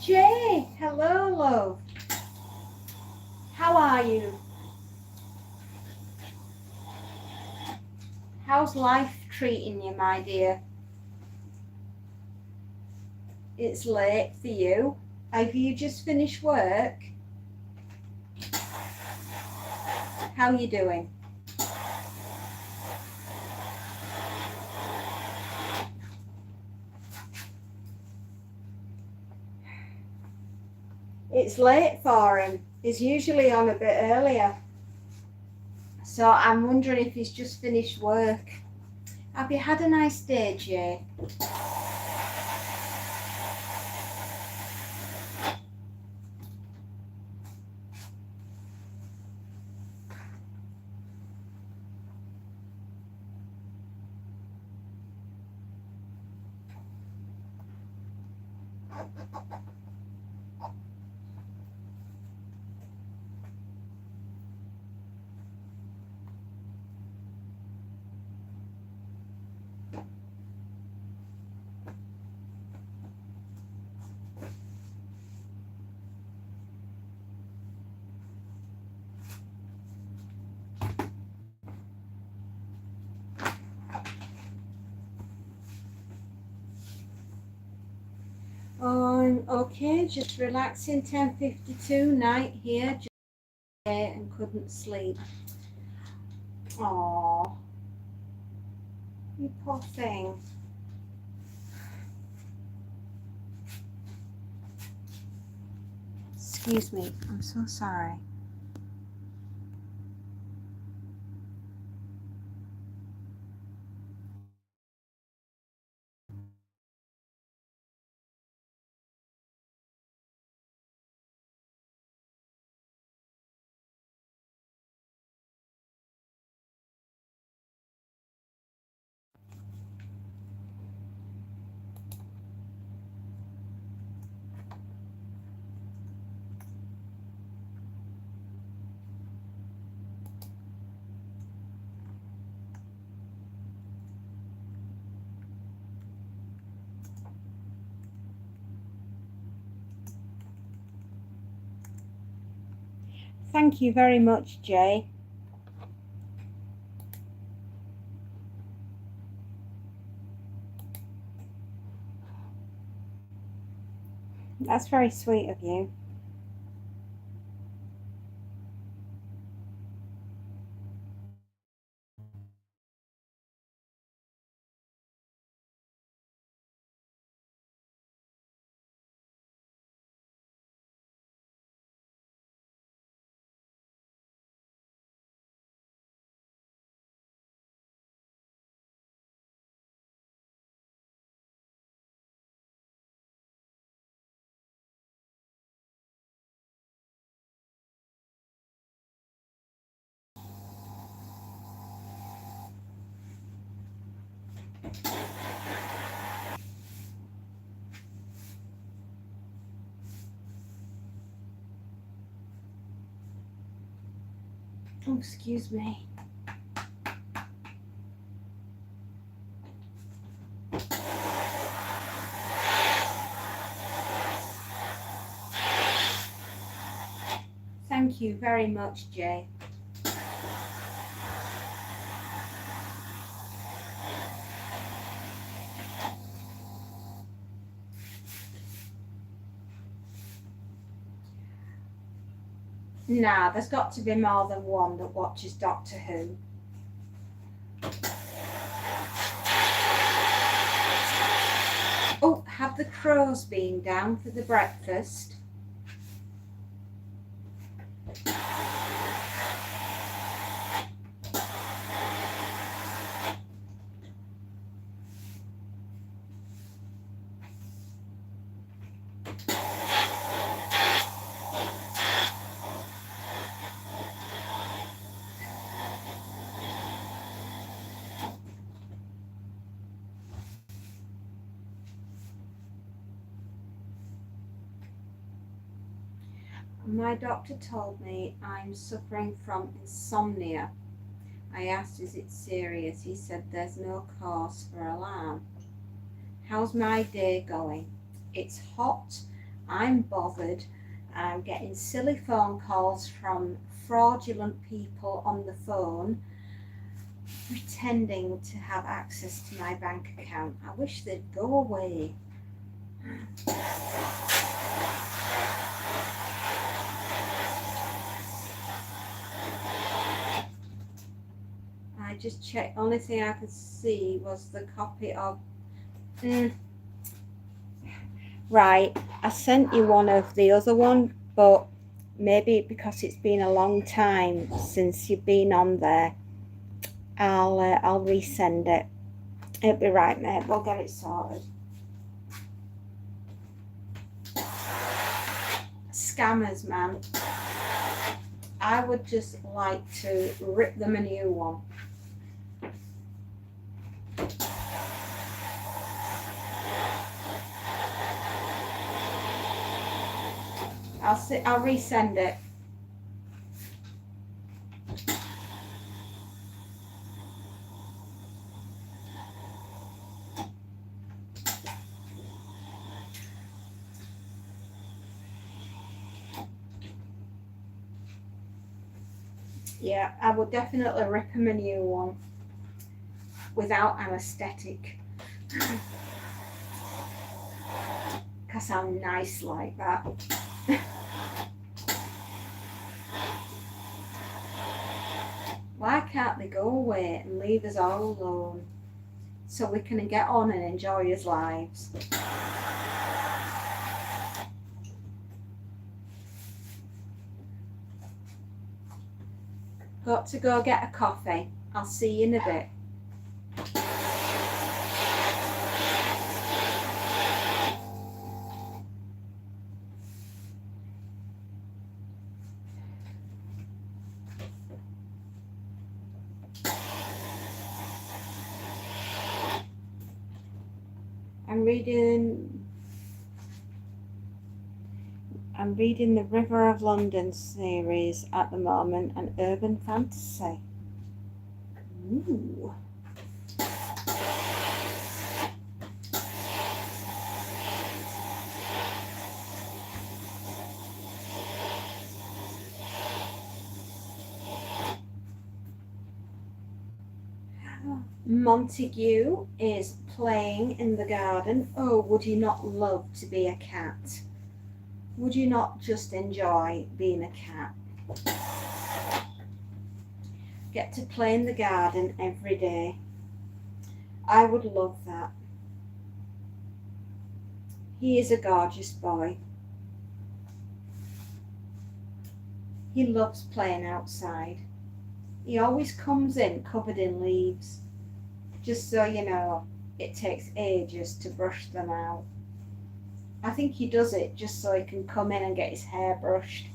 Jay, hello, love. How are you? How's life treating you, my dear? It's late for you. Have you just finished work? How are you doing? It's late for him. He's usually on a bit earlier. So I'm wondering if he's just finished work. Have you had a nice day, Jay? Okay, just relaxing. 10:52 night here, just and couldn't sleep. Oh, you poor thing. Excuse me, I'm so sorry. Thank you very much, Jay. That's very sweet of you. Oh, excuse me. Thank you very much, Jay. Nah, there's got to be more than one that watches Doctor Who. Oh, have the crows been down for the breakfast? My doctor told me I'm suffering from insomnia. I asked, is it serious? He said there's no cause for alarm. How's my day going? It's hot, I'm bothered, I'm getting silly phone calls from fraudulent people on the phone pretending to have access to my bank account. I wish they'd go away. I just checked, only thing I could see was the copy of right, I sent you one of the other one, but maybe because it's been a long time since you've been on there, I'll resend it. It'll be right, mate. We'll get it sorted. Scammers, man. I would just like to rip them a new one. I'll resend it. Yeah, I will definitely rip him a new one without anesthetic. I sound nice like that. Why can't they go away and leave us all alone so we can get on and enjoy our lives? Got to go get a coffee. I'll see you in a bit. I'm reading the River of London series at the moment, an urban fantasy. Ooh. Montague is playing in the garden. Oh, would you not love to be a cat? Would you not just enjoy being a cat? Get to play in the garden every day. I would love that. He is a gorgeous boy. He loves playing outside. He always comes in covered in leaves. Just so you know, it takes ages to brush them out. I think he does it just so he can come in and get his hair brushed.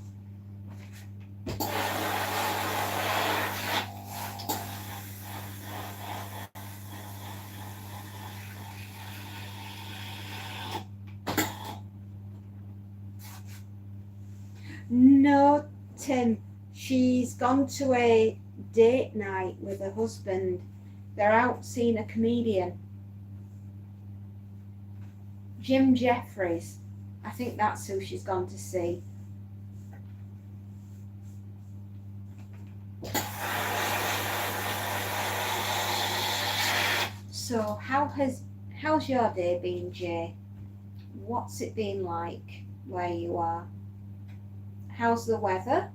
No, Tim, she's gone to a date night with her husband. They're out seeing a comedian. Jim Jeffries. I think that's who she's gone to see. So how's your day been, Jay? What's it been like where you are? How's the weather?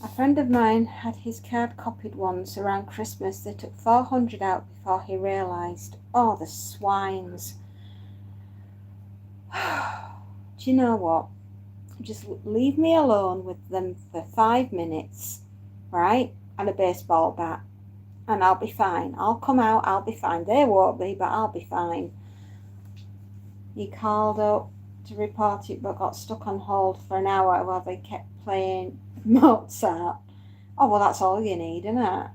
A friend of mine had his card copied once around Christmas. They took 400 out before he realised. Oh, the swines. Do you know what? Just leave me alone with them for 5 minutes, right? And a baseball bat. And I'll be fine. I'll come out, I'll be fine. They won't be, but I'll be fine. He called up to report it but got stuck on hold for an hour while they kept playing Mozart. Oh, well, that's all you need, isn't it?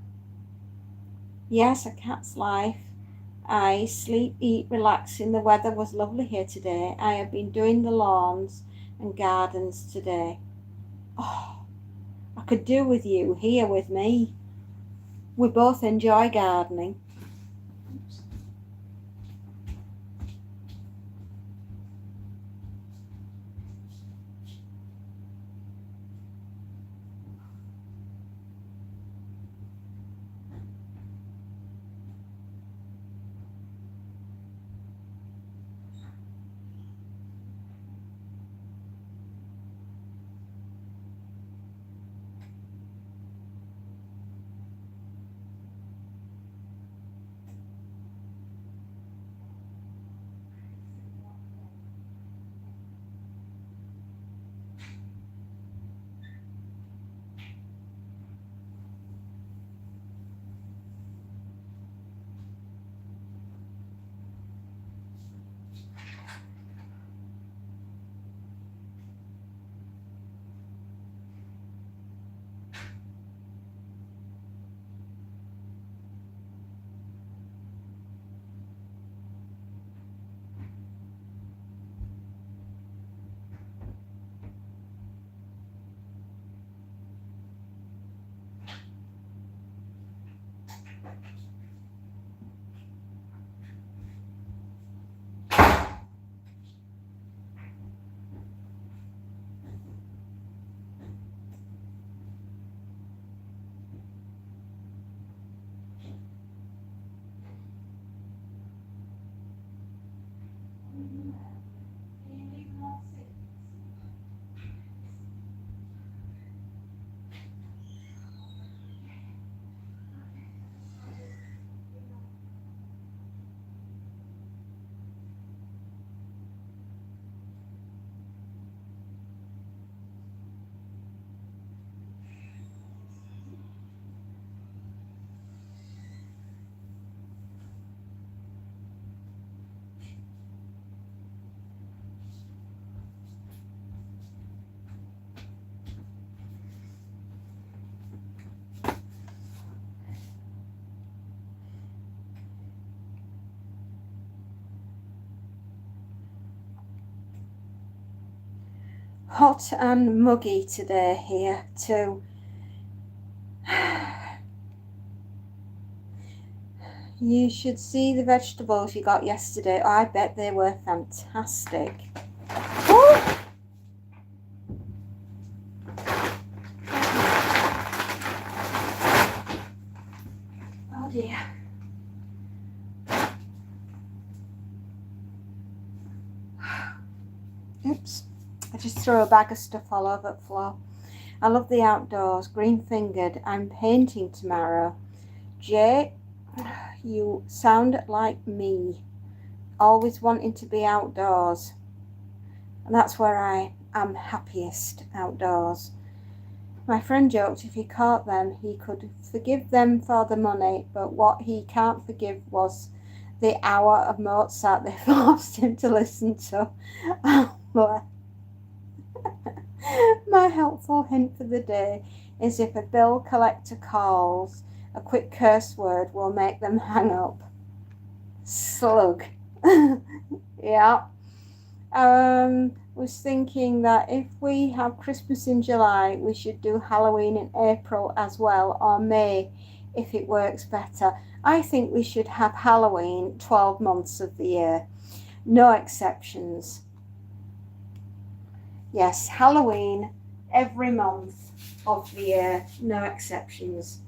Yes, a cat's life. I sleep, eat, relax. The weather was lovely here today. I have been doing the lawns and gardens today. Oh, I could do with you here with me. We both enjoy gardening. Hot and muggy today here too. You should see the vegetables you got yesterday. I bet they were fantastic. Oh, oh dear. Oops. I just threw a bag of stuff all over the floor. I love the outdoors. Green fingered. I'm painting tomorrow. Jay, you sound like me. Always wanting to be outdoors. And that's where I am happiest, outdoors. My friend joked if he caught them, he could forgive them for the money, but what he can't forgive was the hour of Mozart they forced him to listen to. My helpful hint for the day is if a bill collector calls, a quick curse word will make them hang up. Slug. Yeah. Was thinking that if we have Christmas in July, we should do Halloween in April as well, or May if it works better. I think we should have Halloween 12 months of the year. No exceptions. Yes, Halloween every month of the year, no exceptions.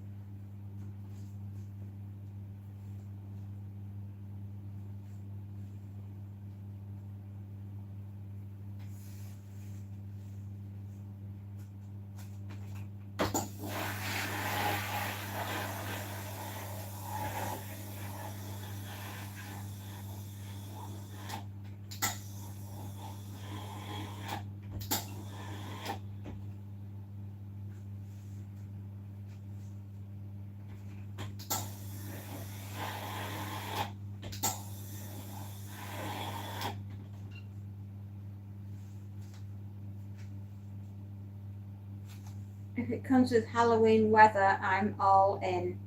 If it comes with Halloween weather, I'm all in.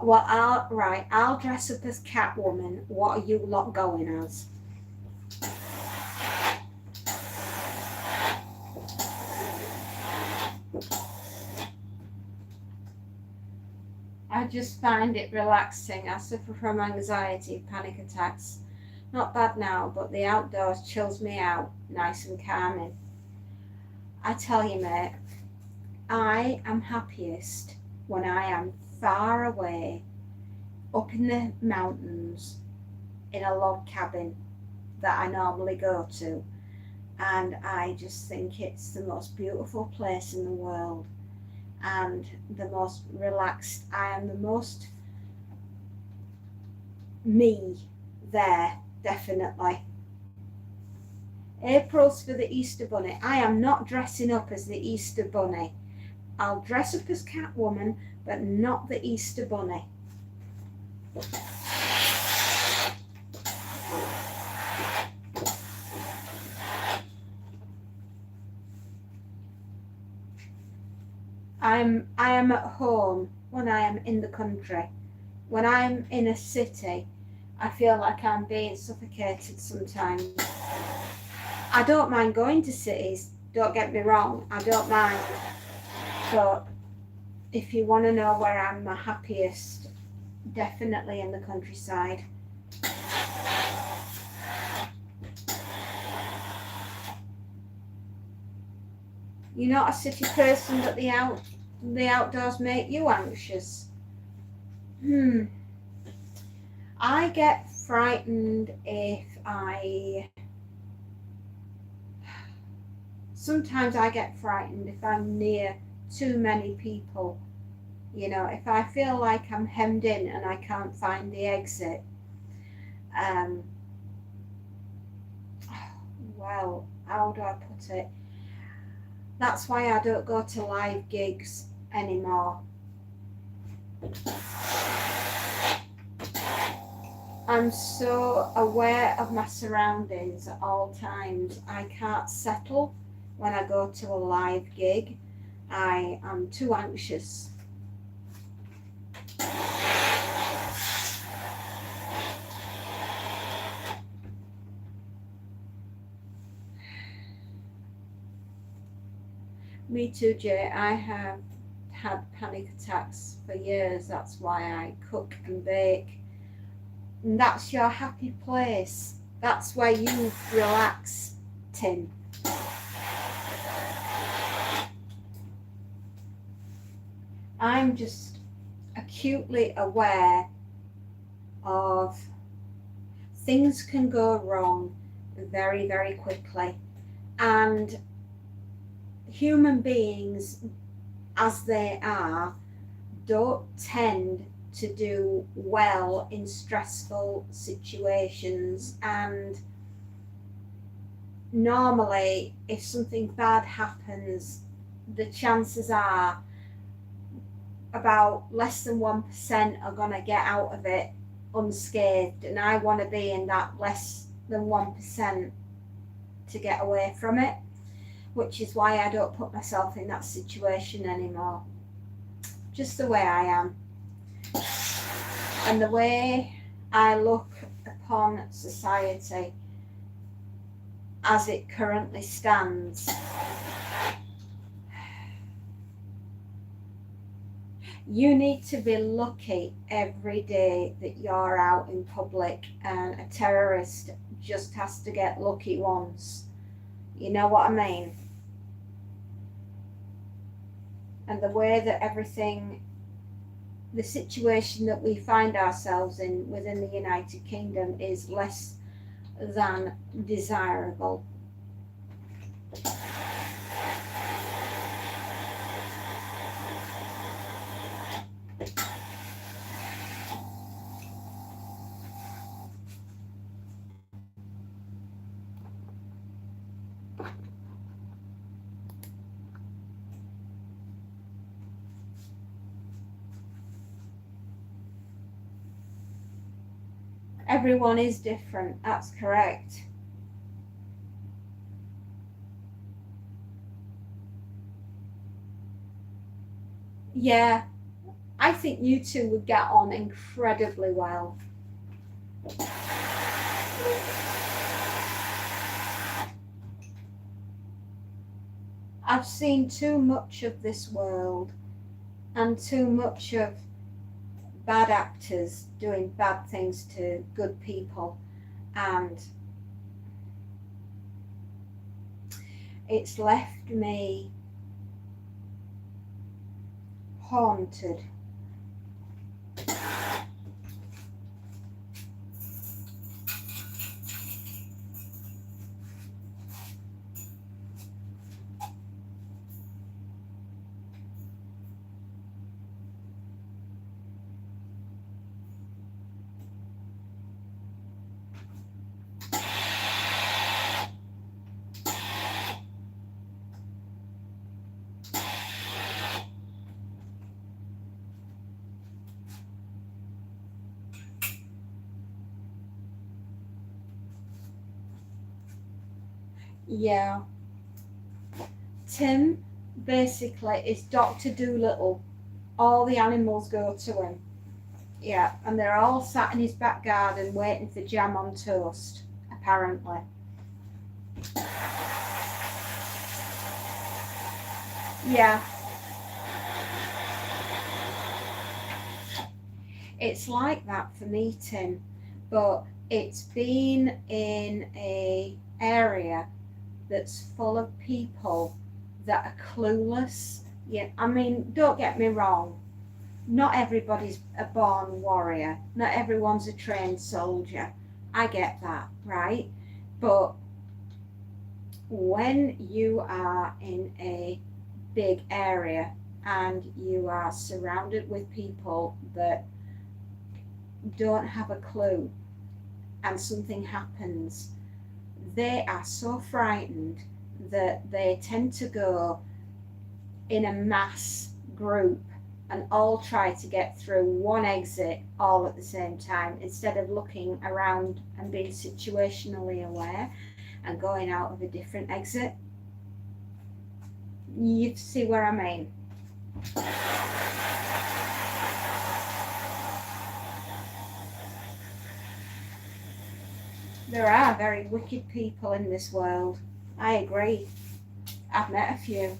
Well, I'll dress up as Catwoman. What are you lot going as? I just find it relaxing. I suffer from anxiety, panic attacks. Not bad now, but the outdoors chills me out, nice and calming. I tell you, mate, I am happiest when I am far away, up in the mountains, in a log cabin that I normally go to. And I just think it's the most beautiful place in the world and the most relaxed. I am the most me there, definitely. April's for the Easter Bunny. I am not dressing up as the Easter Bunny. I'll dress up as Catwoman, but not the Easter Bunny. I am at home when I am in the country. When I'm in a city, I feel like I'm being suffocated sometimes. I don't mind going to cities, don't get me wrong, I don't mind. But if you want to know where I'm my happiest, definitely in the countryside. You're not a city person, but the outdoors make you anxious. I get frightened sometimes I get frightened if I'm near too many people. You know, if I feel like I'm hemmed in and I can't find the exit. Um, well, how do I put it? That's why I don't go to live gigs anymore. I'm so aware of my surroundings at all times. I can't settle when I go to a live gig. I am too anxious. Me too, Jay. I have had panic attacks for years. That's why I cook and bake. And that's your happy place. That's where you relax, Tim. I'm just acutely aware of things can go wrong very, very quickly. And human beings, as they are, don't tend to do well in stressful situations. And normally, if something bad happens, the chances are about less than 1% are going to get out of it unscathed. And I want to be in that less than 1% to get away from it, which is why I don't put myself in that situation anymore. Just the way I am. And the way I look upon society as it currently stands. You need to be lucky every day that you're out in public, and a terrorist just has to get lucky once. You know what I mean? And the way that the situation that we find ourselves in within the United Kingdom is less than desirable. Everyone is different, that's correct. Yeah, I think you two would get on incredibly well. I've seen too much of this world and too much of bad actors doing bad things to good people, and it's left me haunted. Yeah. Tim basically is Dr. Dolittle. All the animals go to him. Yeah, and they're all sat in his back garden waiting for jam on toast, apparently. Yeah. It's like that for meeting, but it's been in a area that's full of people that are clueless. Yeah, I mean, don't get me wrong. Not everybody's a born warrior. Not everyone's a trained soldier. I get that, right? But when you are in a big area and you are surrounded with people that don't have a clue and something happens, they are so frightened that they tend to go in a mass group and all try to get through one exit all at the same time instead of looking around and being situationally aware and going out of a different exit. You see where I mean? There are very wicked people in this world. I agree. I've met a few.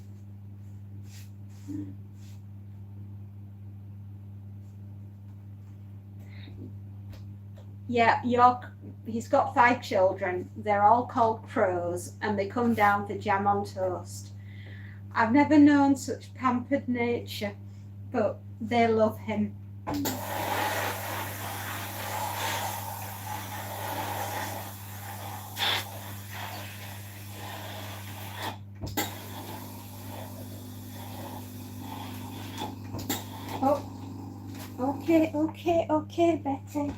Yeah, he's got 5 children. They're all called crows and they come down for jam on toast. I've never known such pampered nature, but they love him. Oh, okay, Betty.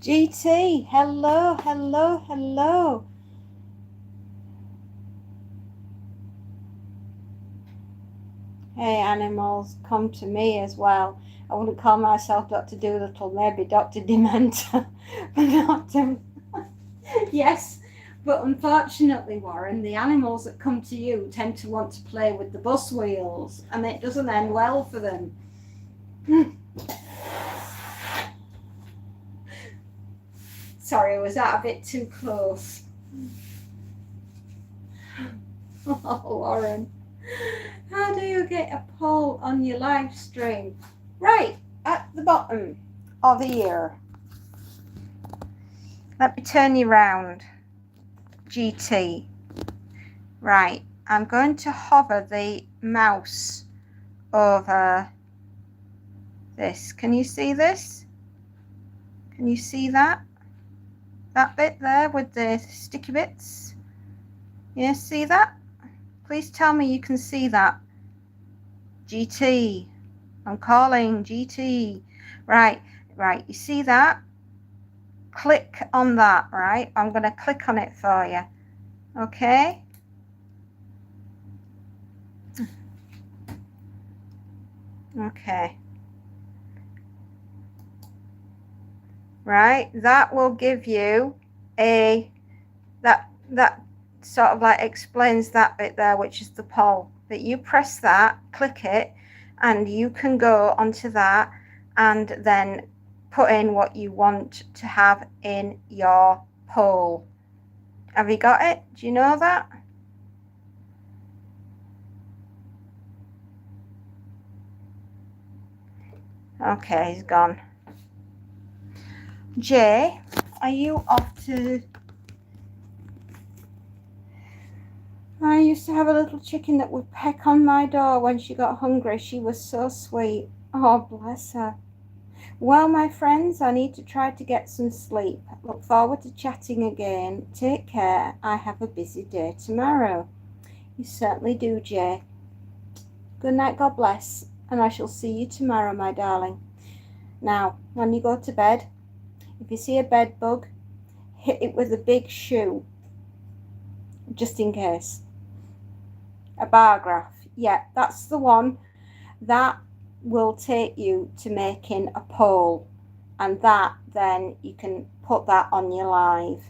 GT, hello. Hey, animals, come to me as well. I wouldn't call myself Dr. Doolittle, maybe Dr. Dementer, but not yes, but unfortunately, Warren, the animals that come to you tend to want to play with the bus wheels, and it doesn't end well for them. Sorry, was that a bit too close? Oh, Warren. How do you get a poll on your live stream? Right at the bottom of the ear. Let me turn you round. GT. Right, I'm going to hover the mouse over this. Can you see this? Can you see that? That bit there with the sticky bits? Yeah, see that? Please tell me you can see that. GT. I'm calling GT. Right. You see that? click on that, right? I'm going to click on it for you. Okay. Okay. Right. That will give you that sort of like explains that bit there, which is the poll. That you press that, click it, and you can go onto that and then put in what you want to have in your poll. Have you got it? Do you know that? Okay, he's gone. Jay, are you off to... I used to have a little chicken that would peck on my door when she got hungry. She was so sweet. Oh, bless her. Well, my friends, I need to try to get some sleep. Look forward to chatting again. Take care. I have a busy day tomorrow. You certainly do, Jay. Good night, God bless, and I shall see you tomorrow, my darling. Now, when you go to bed, if you see a bed bug, hit it with a big shoe, just in case. A bar graph. Yeah, that's the one. That will take you to making a poll, and that then you can put that on your live.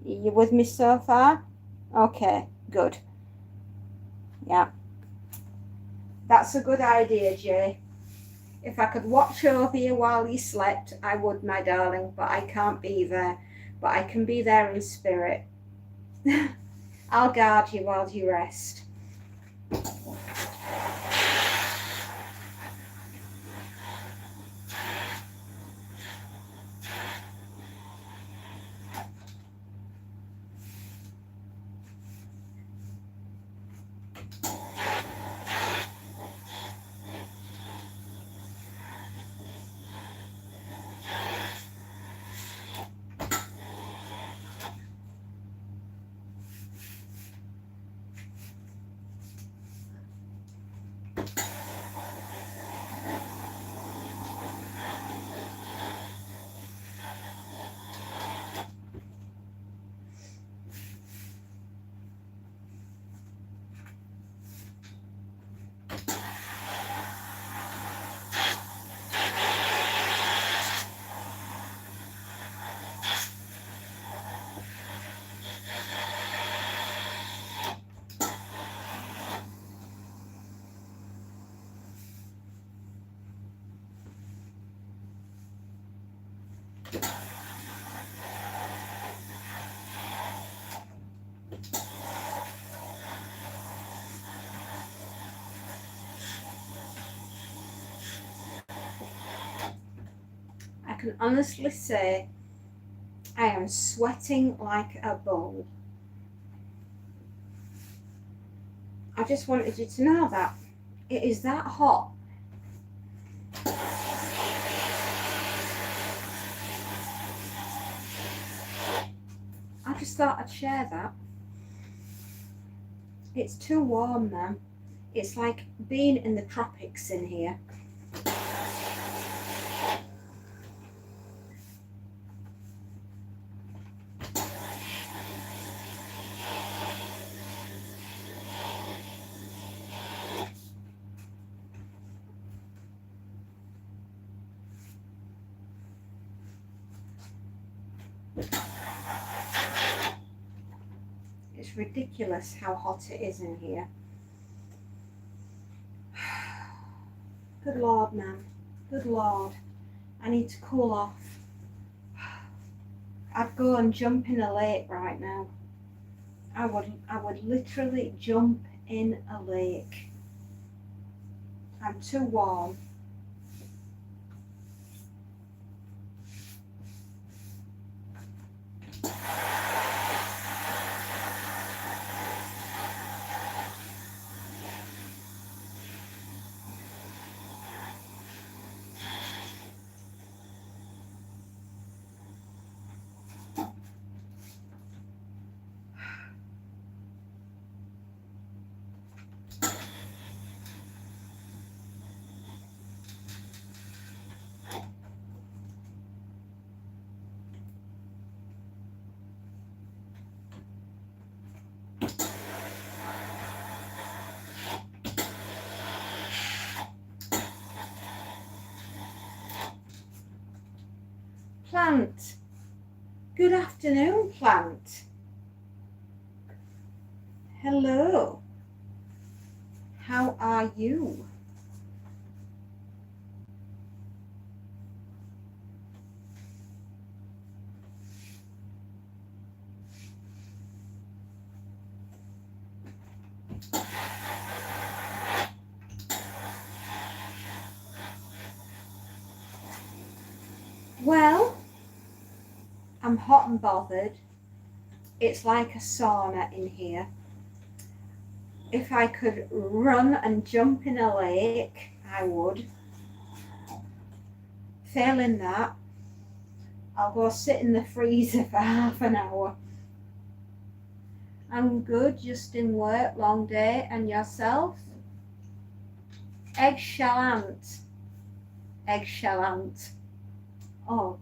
You with me so far? Okay, good. Yeah, that's a good idea, Jay. If I could watch over you while you slept, I would, my darling, but I can't be there. But I can be there in spirit. I'll guard you while you rest. I can honestly say I am sweating like a bull. I just wanted you to know that. It is that hot. I just thought I'd share that. It's too warm now. It's like being in the tropics in here. It's ridiculous how hot it is in here. Good Lord, man. Good Lord. I need to cool off. I'd go and jump in a lake right now. I would literally jump in a lake. I'm too warm. plant. Good afternoon, plant. Hello. How are you? Well, I'm hot and bothered. It's like a sauna in here. If I could run and jump in a lake, I would. Failing that, I'll go sit in the freezer for half an hour. I'm good, just in work, long day. And yourself? Eggshell ant. Eggshell ant. Oh,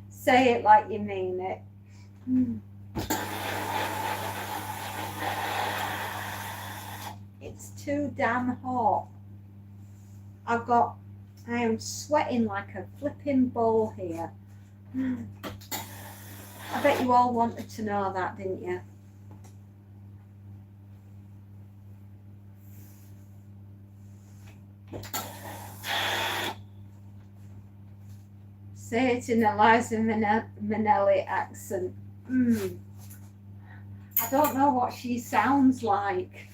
say it like you mean it. It's too damn hot. I am sweating like a flipping bull here. I bet you all wanted to know that, didn't you? Say it in Eliza Minnelli accent. I don't know what she sounds like.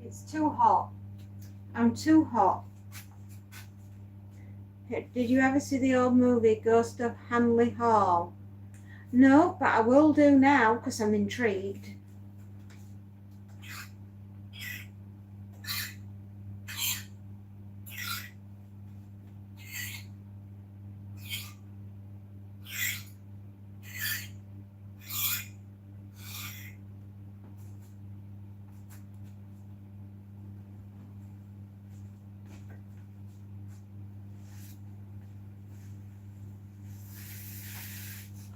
It's too hot. I'm too hot. Did you ever see the old movie Ghost of Hanley Hall? No, but I will do now because I'm intrigued.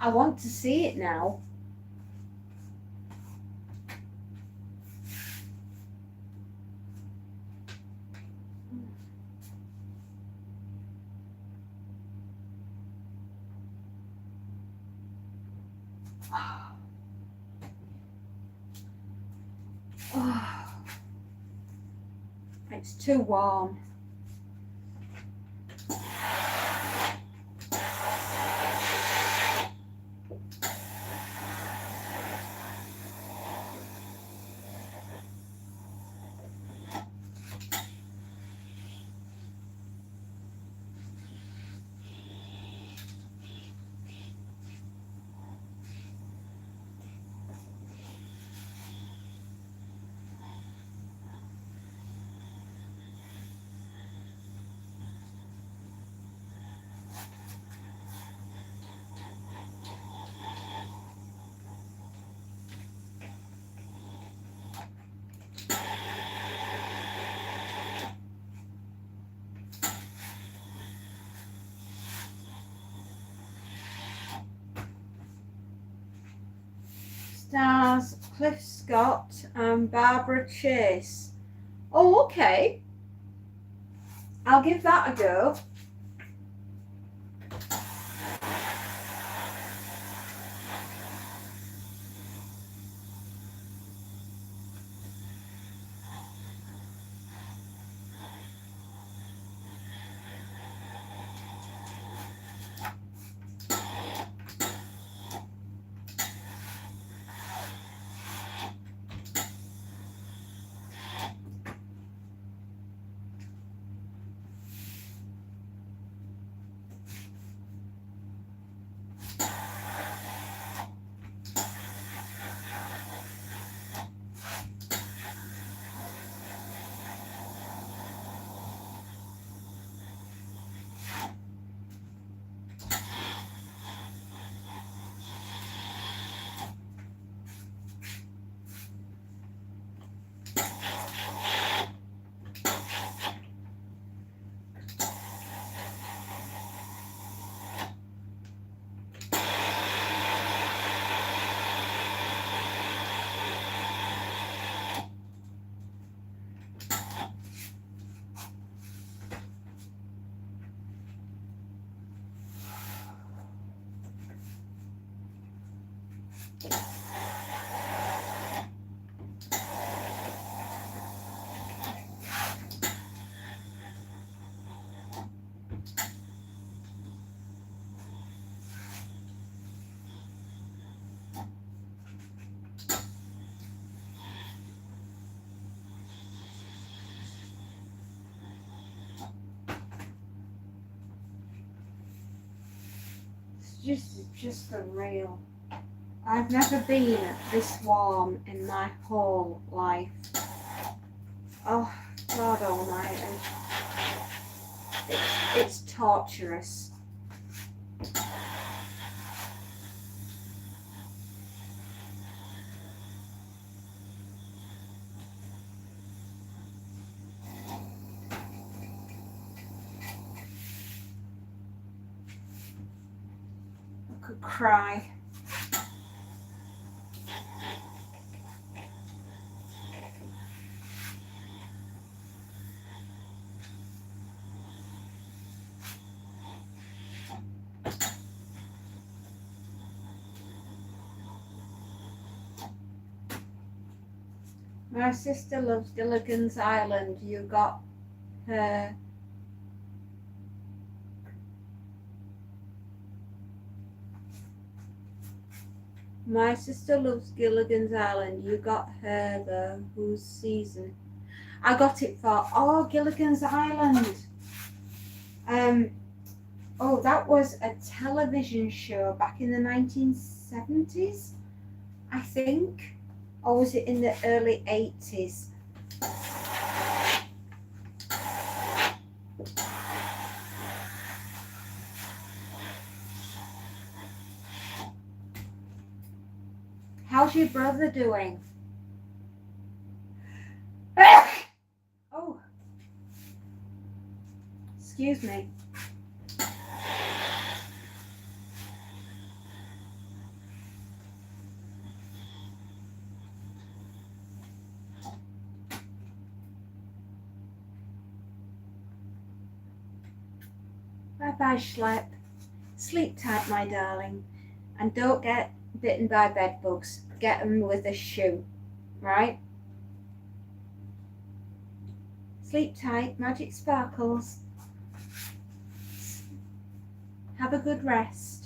I want to see it now. Oh, it's too warm. Stars, Cliff Scott and Barbara Chase. Oh, okay. I'll give that a go. Just unreal. I've never been this warm in my whole life. Oh, God almighty. It's torturous. I could cry. My sister loves Gilligan's Island. You got her. My sister loves Gilligan's Island. You got her the whose season? I got it for Gilligan's Island. Oh, that was a television show back in the 1970s, I think. Or was it in the early 80s? How's your brother doing? Oh, excuse me. Bye-bye, Schlep. Sleep tight, my darling. And don't get bitten by bed bugs. Get them with a shoe, right? Sleep tight, magic sparkles. Have a good rest.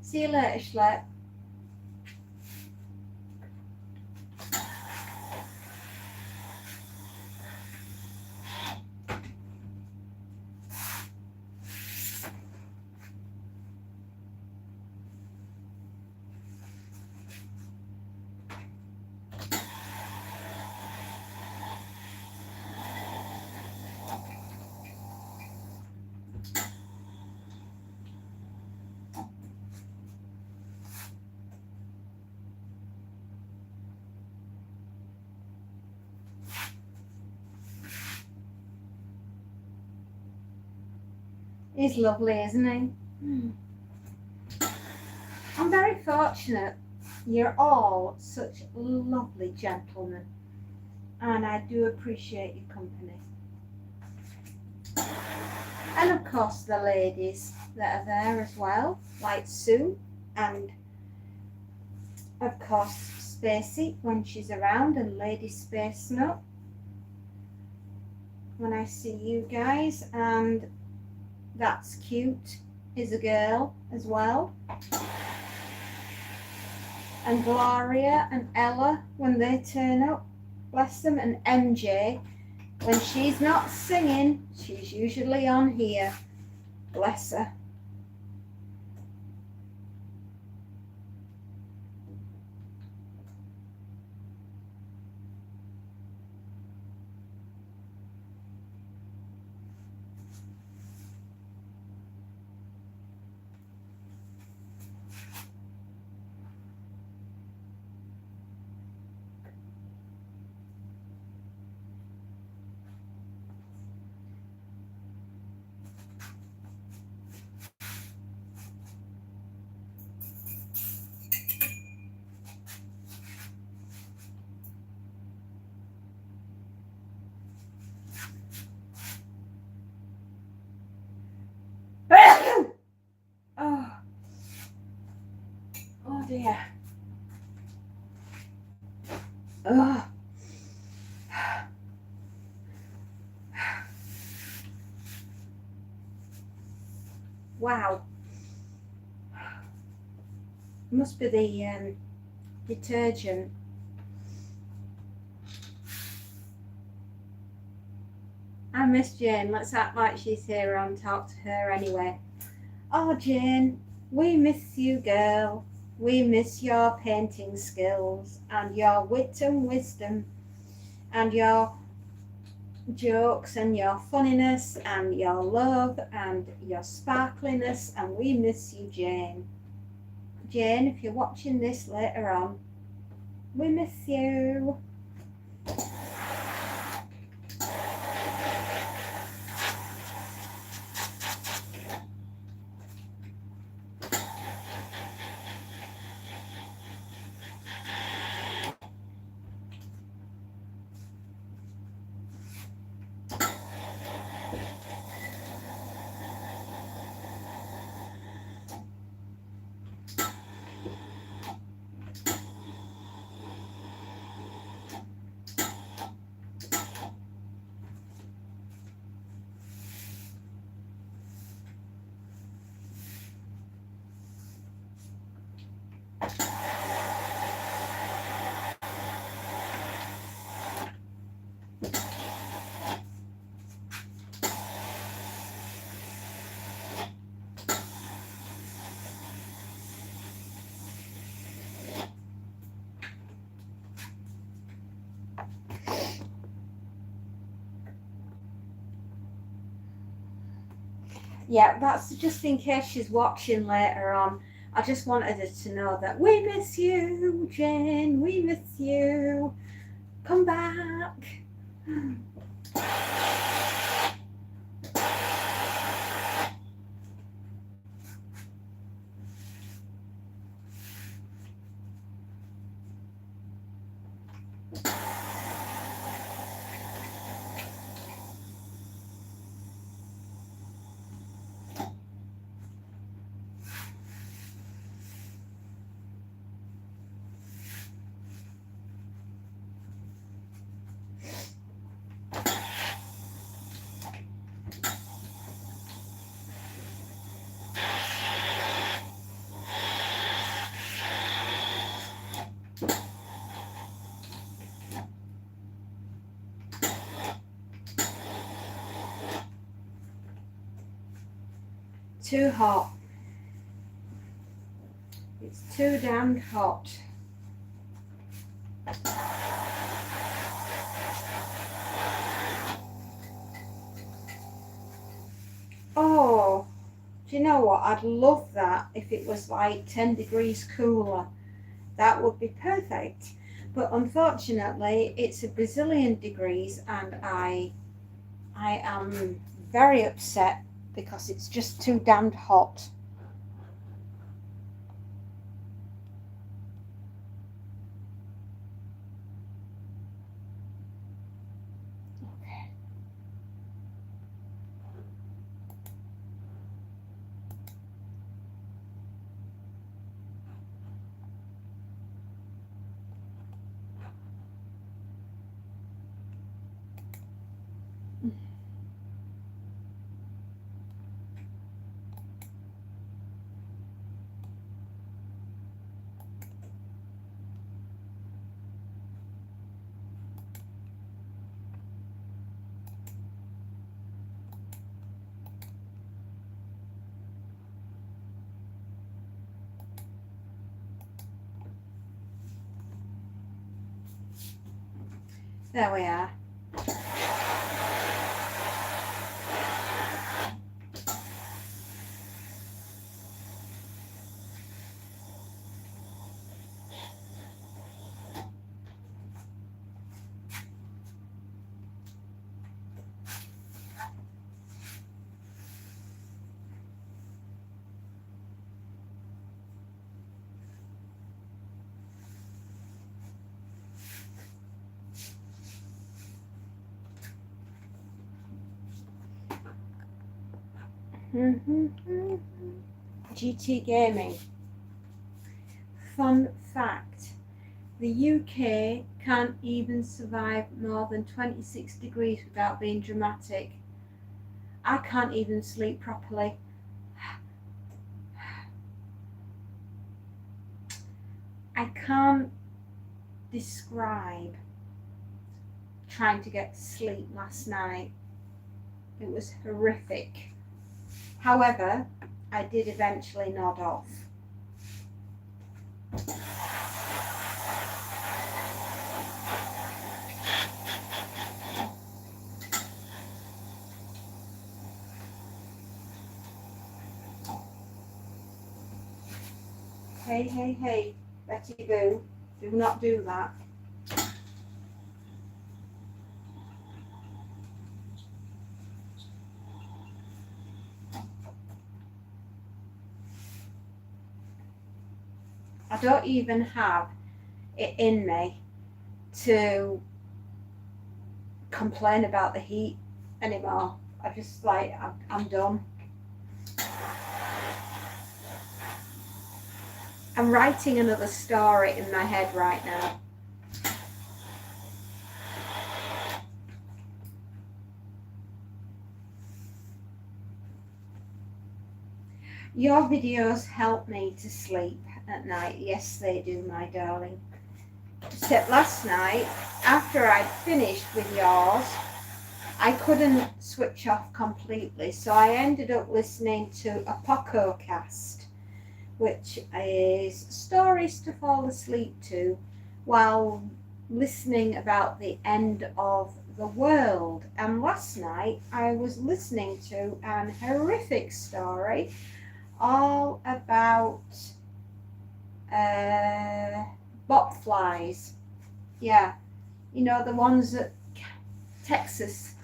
See you later, Schlep. He's lovely, isn't he? I'm very fortunate. You're all such lovely gentlemen, and I do appreciate your company. And of course the ladies that are there as well, like Sue, and of course Spacey when she's around, and Lady Space Nut when I see you guys, and That's Cute is a girl as well. And Gloria and Ella when they turn up, bless them, and MJ when she's not singing, she's usually on here, bless her. dear. Oh. Wow. Must be the detergent. I miss Jane. Let's act like she's here and talk to her anyway. Oh, Jane, we miss you, girl. We miss your painting skills and your wit and wisdom and your jokes and your funniness and your love and your sparkliness, and we miss you, Jane. Jane, if you're watching this later on, we miss you. Yeah, that's just in case she's watching later on. I just wanted her to know that we miss you, Jane. We miss you. Come back. Too hot. It's too damned hot. Oh, do you know what? I'd love that if it was like 10 degrees cooler. That would be perfect. But unfortunately, it's a Brazilian degrees, and I am very upset because it's just too damned hot. There we are. GT Gaming. fun fact, the UK can't even survive more than 26 degrees without being dramatic. I can't even sleep properly. I can't describe trying to get to sleep last night. It was horrific. However, I did eventually nod off. Hey, hey, hey, Betty Boo, do not do that. I don't even have it in me to complain about the heat anymore. I just like, I'm done. I'm writing another story in my head right now. Your videos help me to sleep at night. Yes, they do, my darling. Except last night, after I'd finished with yours, I couldn't switch off completely, so I ended up listening to a PocoCast, which is stories to fall asleep to while listening about the end of the world. And last night I was listening to an horrific story all about botflies. Yeah, you know, the ones that Texas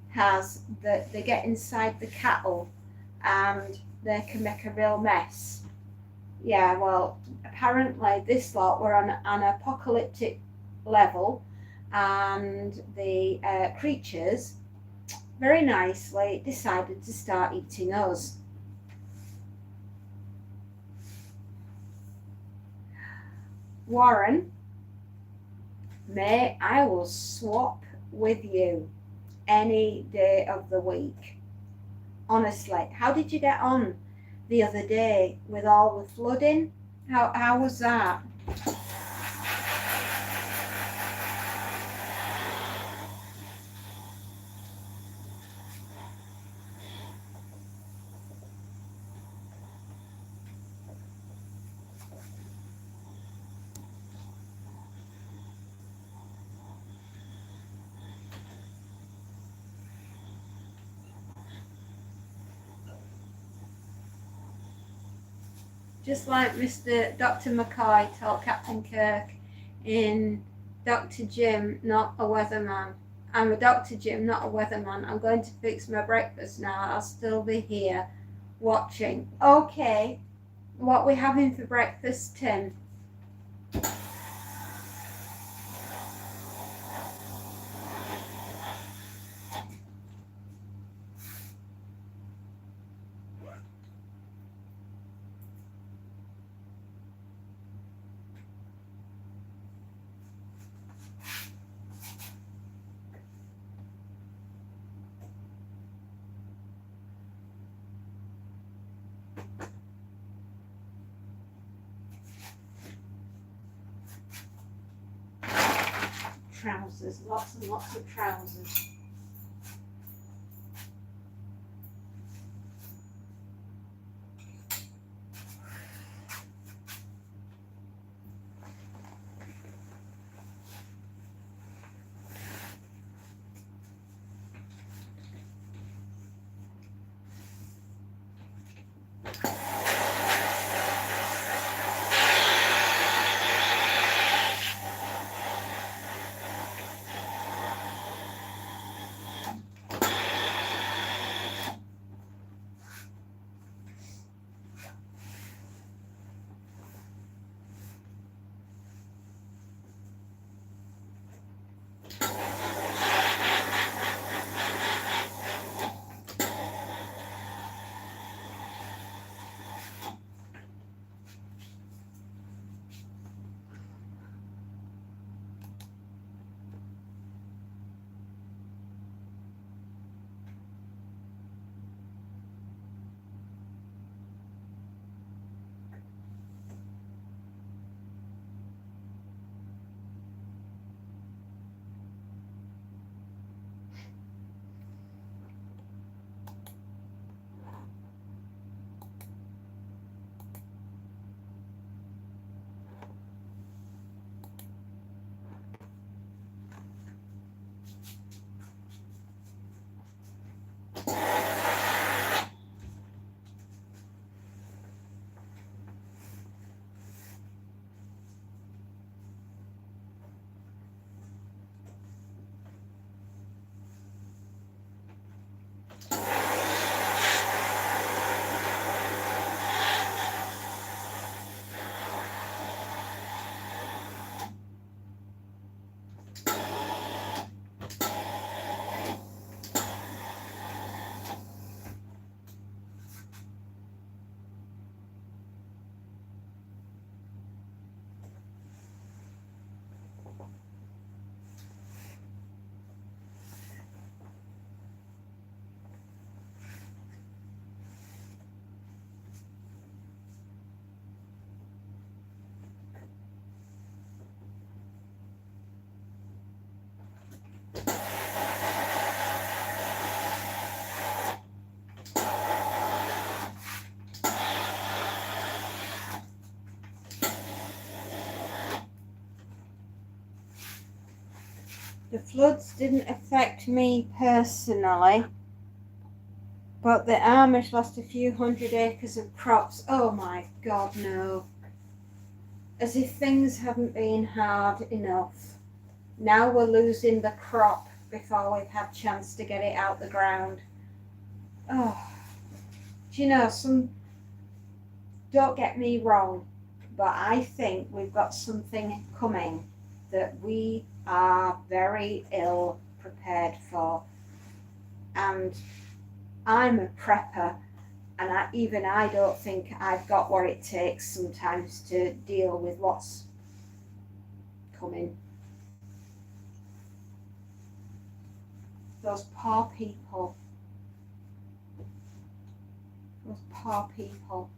has, that they get inside the cattle and they can make a real mess. Yeah, well, apparently this lot were on an apocalyptic level, and the creatures very nicely decided to start eating us. Warren, mate, I will swap with you any day of the week. Honestly, how did you get on the other day with all the flooding? How was that? Just like Dr. McCoy told Captain Kirk in Dr. Jim, not a weatherman. I'm a Dr. Jim, not a weatherman. I'm going to fix my breakfast now. I'll still be here watching. Okay, what we having for breakfast, Tim? Trousers, lots and lots of trousers. The floods didn't affect me personally, but the Amish lost a few hundred acres of crops. Oh my God, no. As if things haven't been hard enough. Now we're losing the crop before we've had a chance to get it out the ground. Oh, do you know, don't get me wrong, but I think we've got something coming that we are very ill prepared for. And I'm a prepper, and even I don't think I've got what it takes sometimes to deal with what's coming. Those poor people. Those poor people.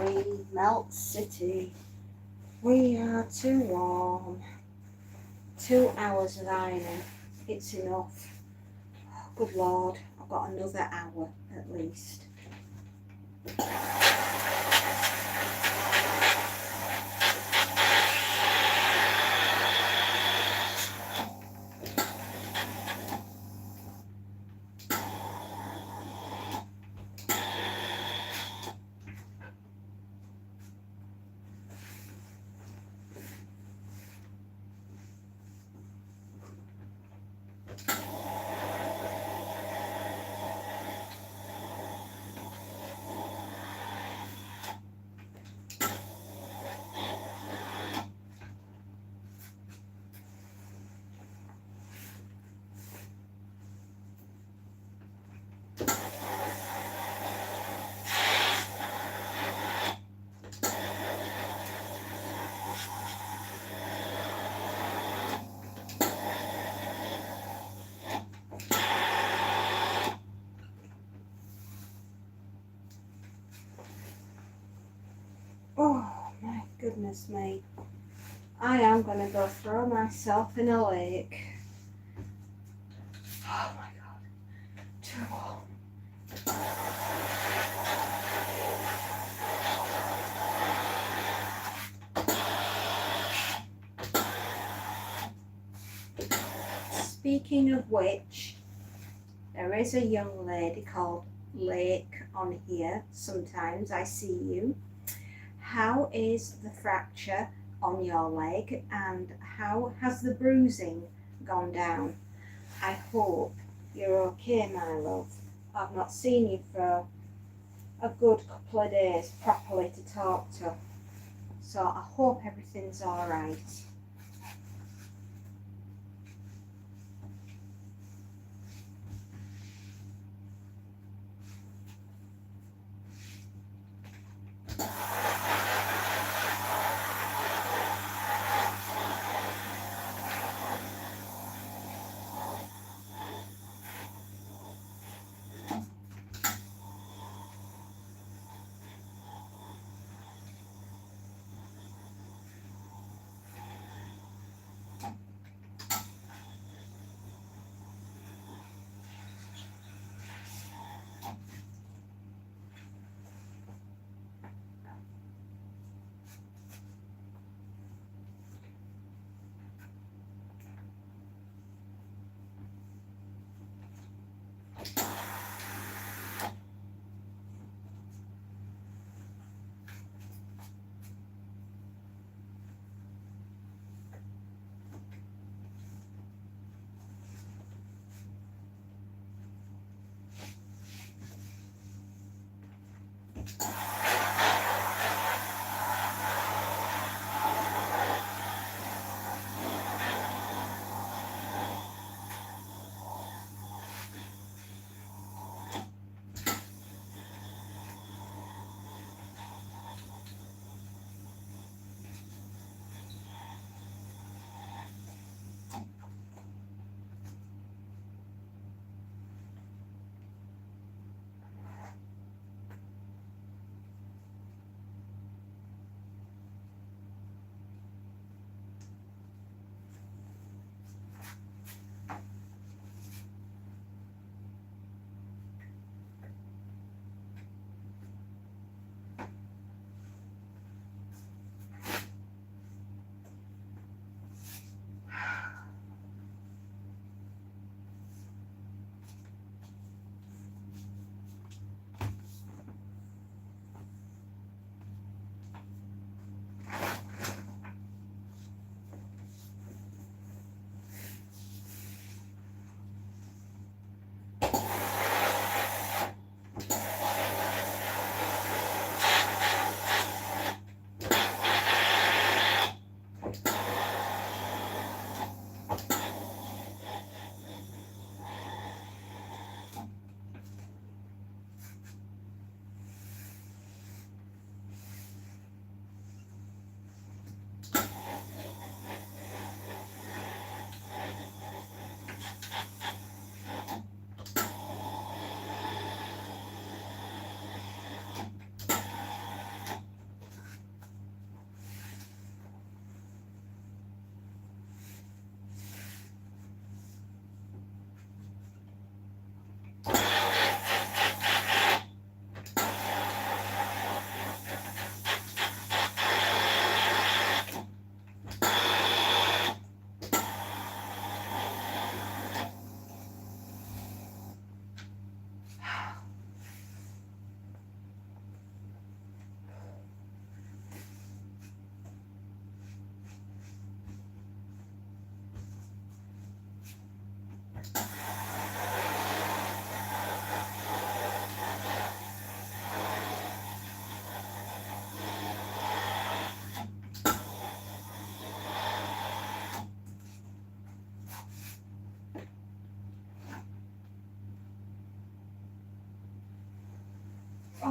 We melt city. We are too warm. 2 hours of ironing. It's enough. Oh, good Lord, I've got another hour at least. goodness me. I am going to go throw myself in a lake. Oh my God. Too warm. Speaking of which, there is a young lady called Lake on here. Sometimes I see you. How is the fracture on your leg and how has the bruising gone down? I hope you're okay, my love. I've not seen you for a good couple of days properly to talk to, so I hope everything's all right.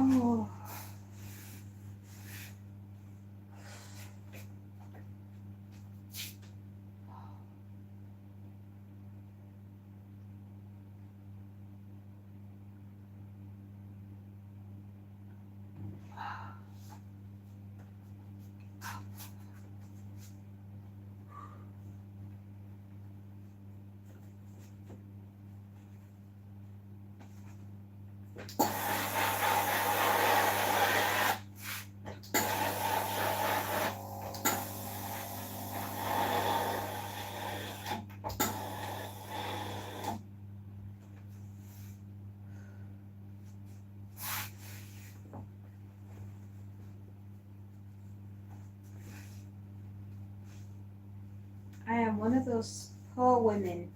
Oh. I am one of those poor women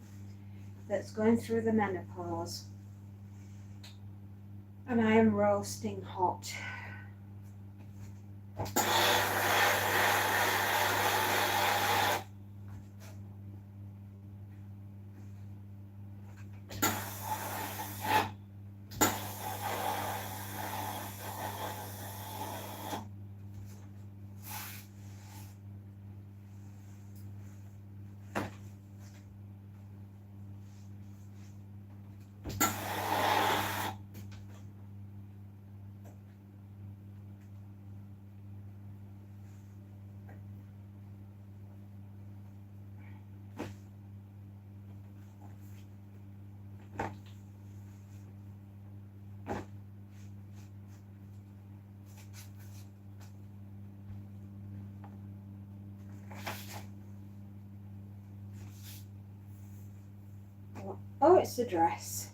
that's going through the menopause, and I am roasting hot. Oh, it's the dress.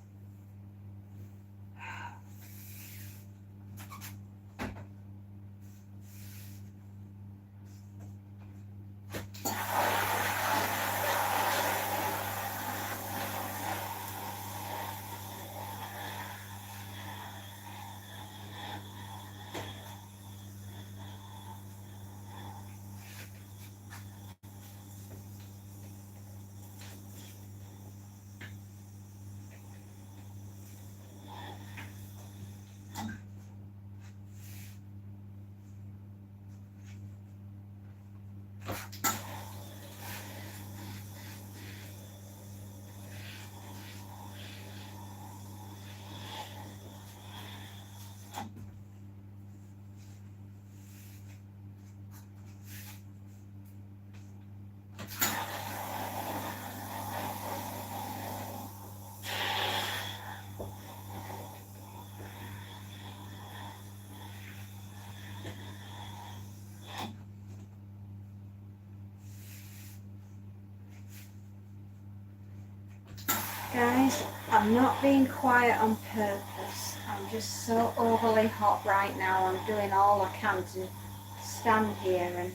Guys, I'm not being quiet on purpose. I'm just so overly hot right now. I'm doing all I can to stand here and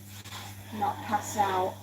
not pass out.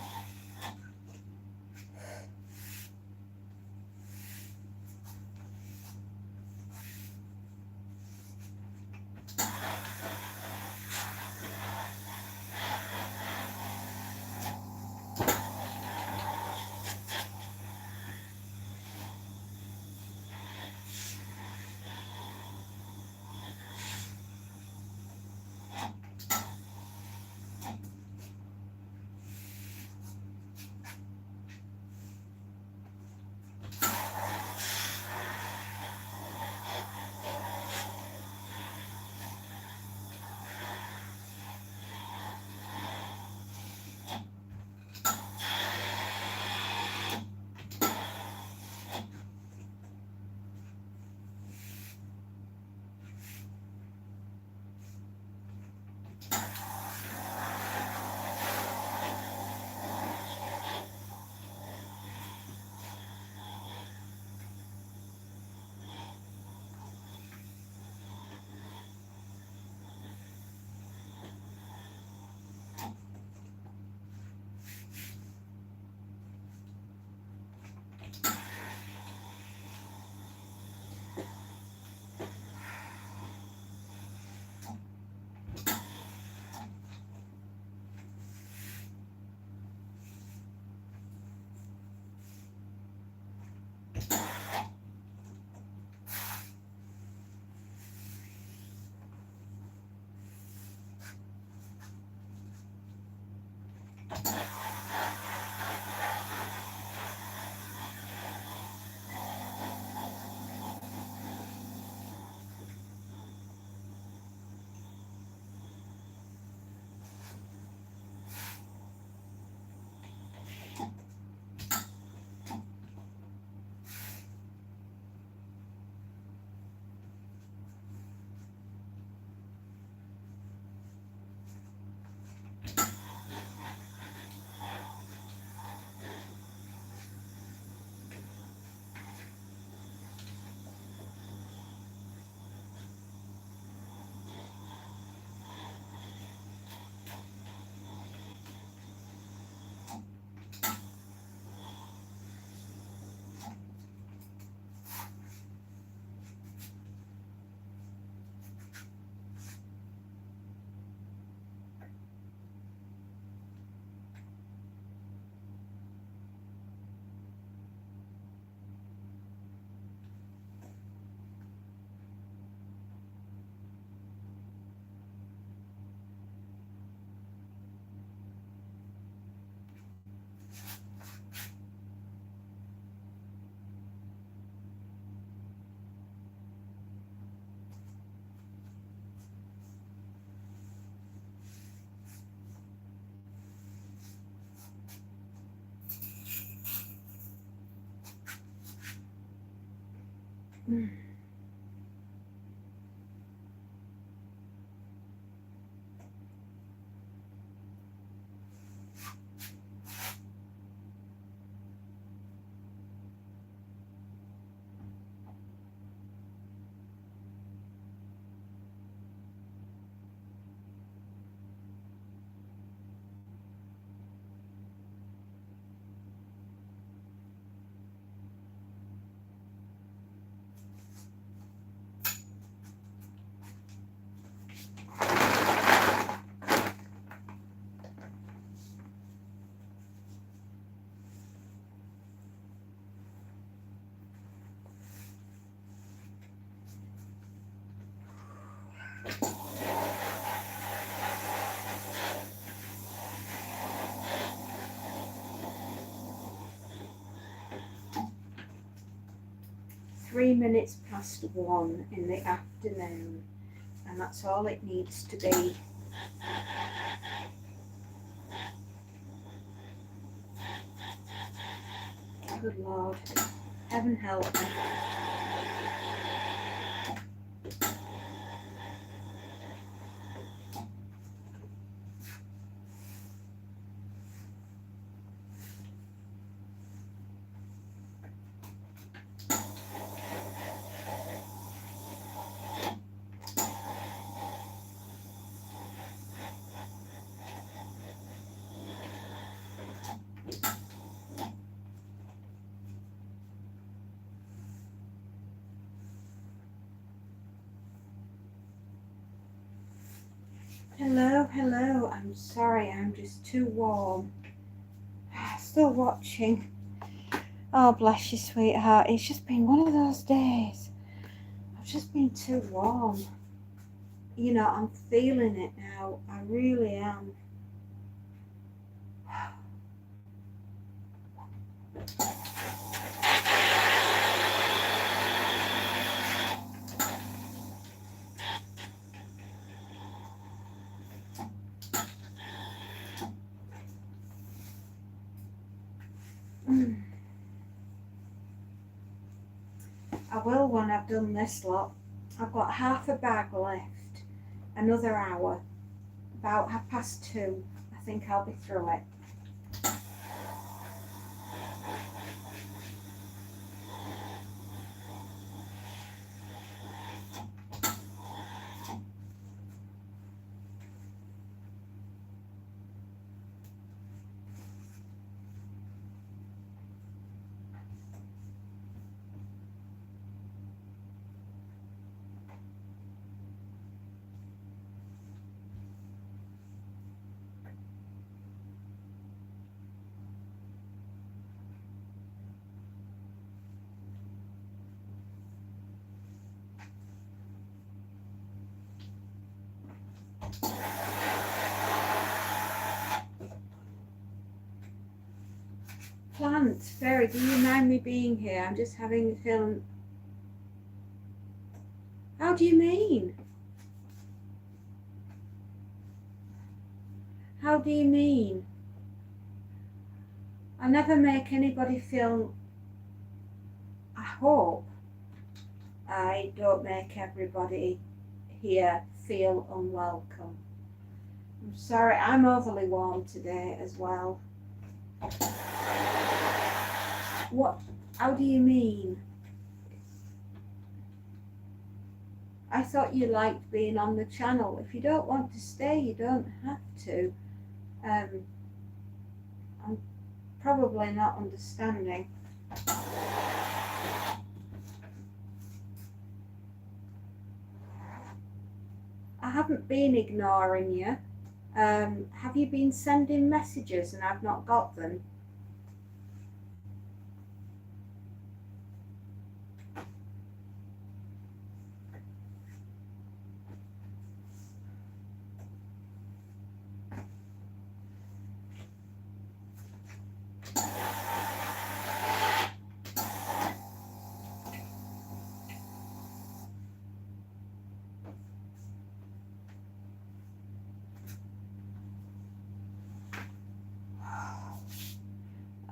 1 in the afternoon, and that's all it needs to be. Good Lord, heaven help me. Hello, hello. I'm sorry, I'm just too warm. Still watching. Oh, bless you, sweetheart. It's just been one of those days. I've just been too warm. You know, I'm feeling it now. I really am. I will when I've done this lot. I've got half a bag left. Another hour. About 2:30. I think I'll be through it. Plant, Fairy, do you mind me being here? I'm just having a feeling. How do you mean? How do you mean? I never make anybody feel. I hope I don't make everybody here feel unwelcome. I'm sorry, I'm overly warm today as well. What? How do you mean? I thought you liked being on the channel. If you don't want to stay, you don't have to. I'm probably not understanding. I haven't been ignoring you. Have you been sending messages and I've not got them?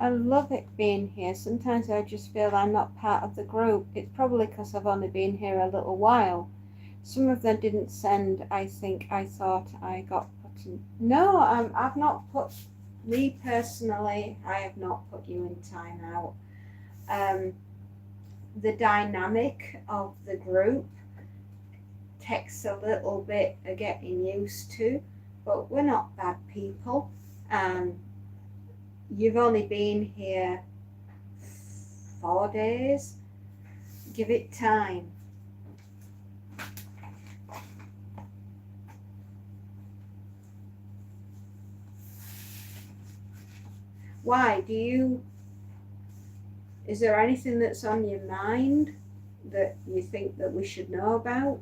I love it being here. Sometimes I just feel I'm not part of the group. It's probably because I've only been here a little while. Some of them didn't send. I thought I got put in. No, I've not put, me personally, I have not put you in timeout. The dynamic of the group takes a little bit of getting used to, but we're not bad people. You've only been here 4 days. Give it time. Why do you, is there anything that's on your mind that you think that we should know about?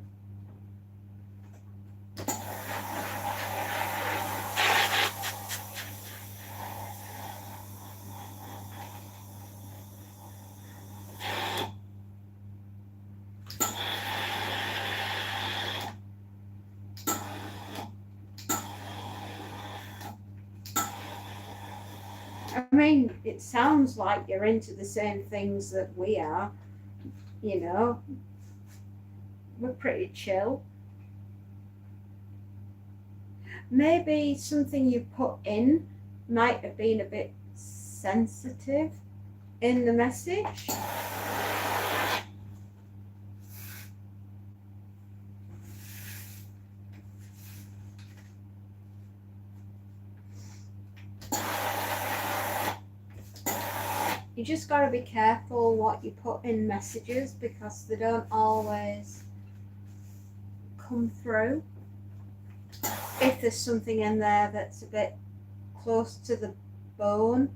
I mean, it sounds like you're into the same things that we are, you know. We're pretty chill. Maybe something you put in might have been a bit sensitive in the message. You just got to be careful what you put in messages because they don't always come through. If there's something in there that's a bit close to the bone,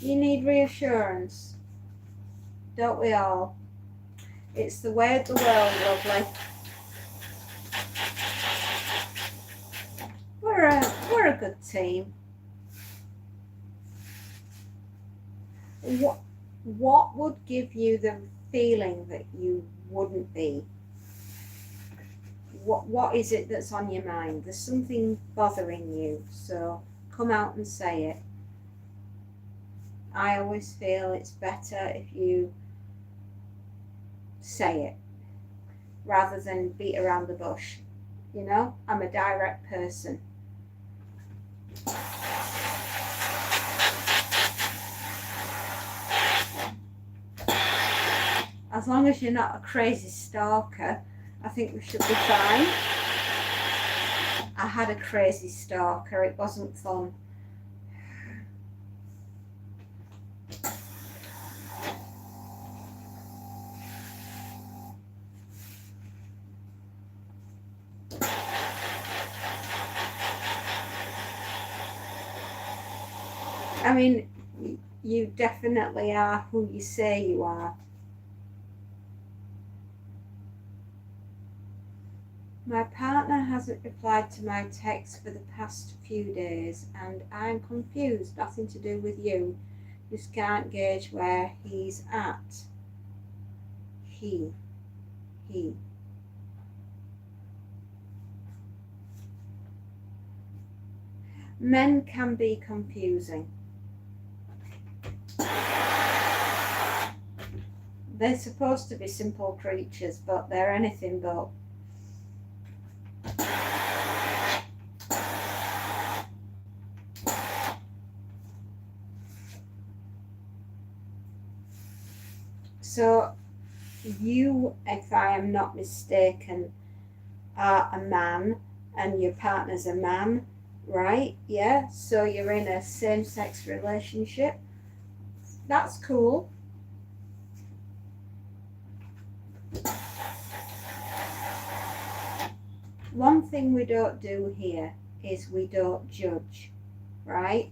you need reassurance, don't we all? It's the way of the world, lovely. We're a good team. What would give you the feeling that you wouldn't be? What is it that's on your mind? There's something bothering you, so come out and say it. I always feel it's better if you say it rather than beat around the bush. You know, I'm a direct person. As long as you're not a crazy stalker, I think we should be fine. I had a crazy stalker, it wasn't fun. I mean, you definitely are who you say you are. My partner hasn't replied to my text for the past few days and I'm confused, nothing to do with you. Just can't gauge where he's at. He. Men can be confusing. They're supposed to be simple creatures, but they're anything but. So you, if I am not mistaken, are a man and your partner's a man, right? Yeah, so you're in a same-sex relationship. That's cool. One thing we don't do here is we don't judge, right?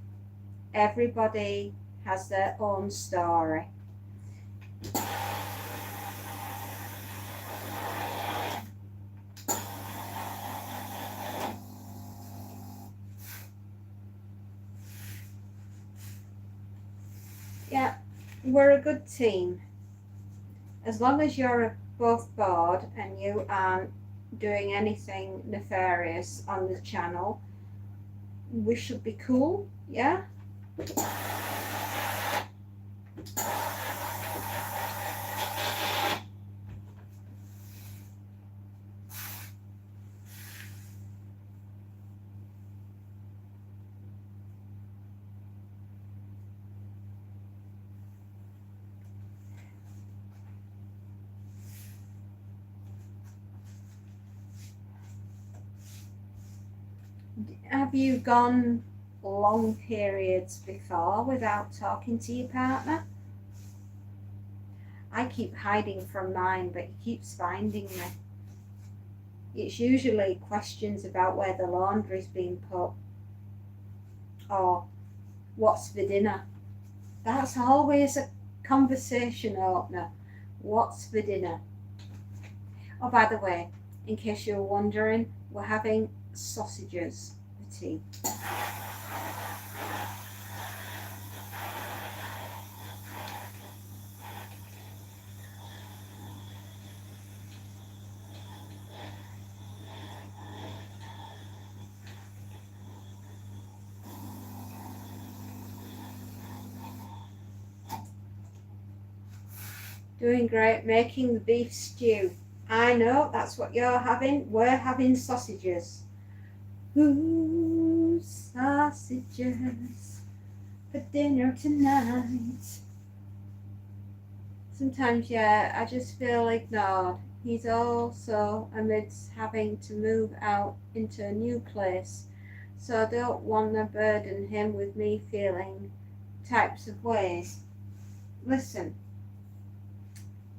Everybody has their own story. we're a good team. As long as you're above board and you aren't doing anything nefarious on the channel, we should be cool, yeah? Have you gone long periods before without talking to your partner? I keep hiding from mine, but he keeps finding me. It's usually questions about where the laundry's been put or what's for dinner. That's always a conversation opener. What's for dinner? Oh, by the way, in case you're wondering, we're having sausages for tea. Doing great, making the beef stew. I know, that's what you're having. We're having sausages. Ooh, sausages for dinner tonight. Sometimes, yeah, I just feel ignored. He's also amidst having to move out into a new place, so I don't want to burden him with me feeling types of ways. Listen,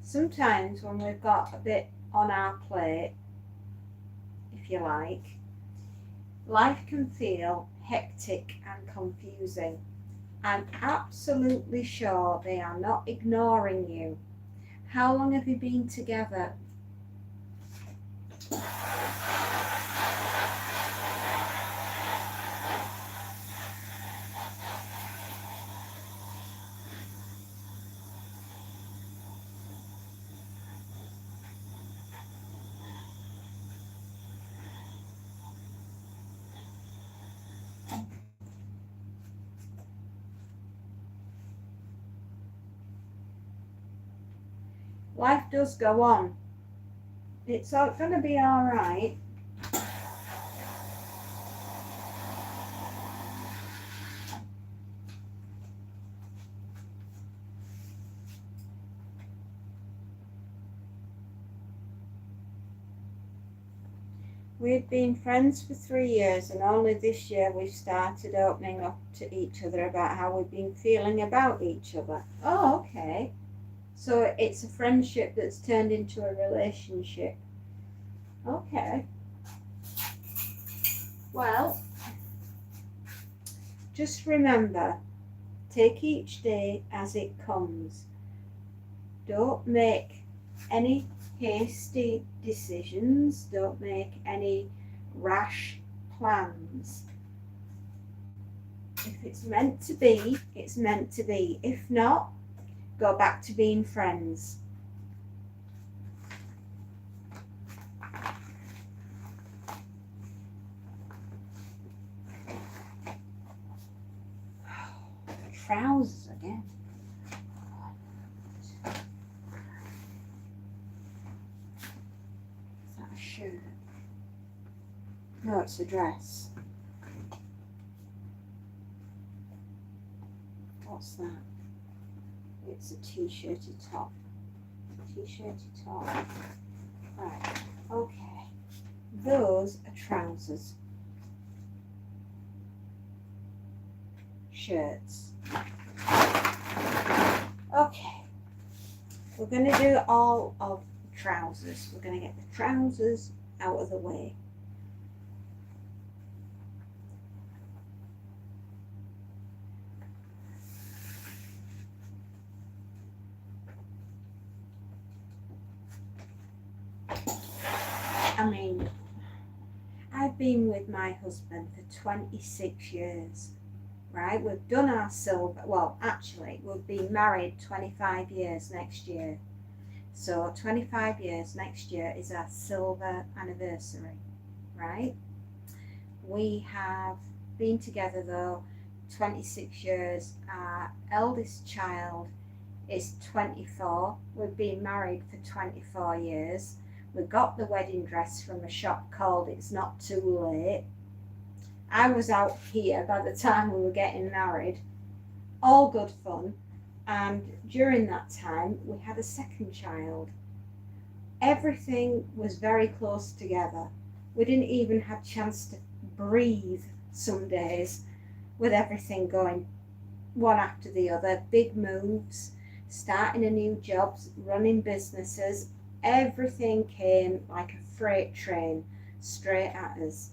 sometimes when we've got a bit on our plate, if you like, life can feel hectic and confusing. I'm absolutely sure they are not ignoring you. How long have you been together? Life does go on. It's going to be all right. We've been friends for 3 years, and only this year we've started opening up to each other about how we've been feeling about each other. Oh, okay. So it's a friendship that's turned into a relationship. Okay. Well, just remember, take each day as it comes. Don't make any hasty decisions. Don't make any rash plans. If it's meant to be, it's meant to be. If not, go back to being friends. Trousers again. Is that a shirt? No, it's a dress. What's that? It's a t-shirty top. T-shirty top. Right, okay. Those are trousers. Shirts. Okay. We're going to do all of the trousers. We're going to get the trousers out of the way. I mean, I've been with my husband for 26 years. right? We've done our silver, well, actually, we've been married 25 years next year. So 25 years next year is our silver anniversary, right? We have been together though 26 years. Our eldest child is 24. We've been married for 24 years. We got the wedding dress from a shop called It's Not Too Late. I was out here by the time we were getting married. All good fun. And during that time, we had a second child. Everything was very close together. We didn't even have a chance to breathe some days with everything going one after the other. Big moves, starting a new job, running businesses. Everything came like a freight train straight at us.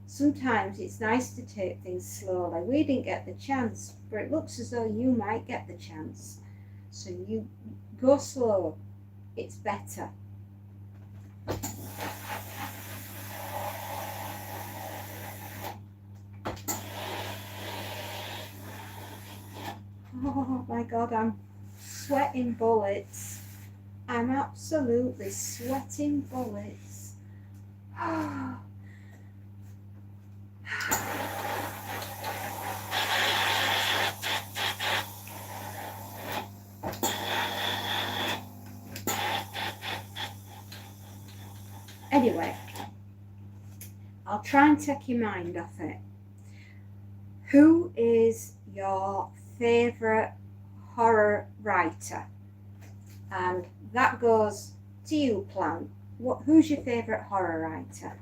Sometimes it's nice to take things slowly. We didn't get the chance, but it looks as though you might get the chance. So you go slow. It's better. Oh my God, I'm sweating bullets. I'm absolutely sweating bullets. Anyway, I'll try and take your mind off it. Who is your favourite horror writer? And that goes to you, Plant. Who's your favourite horror writer?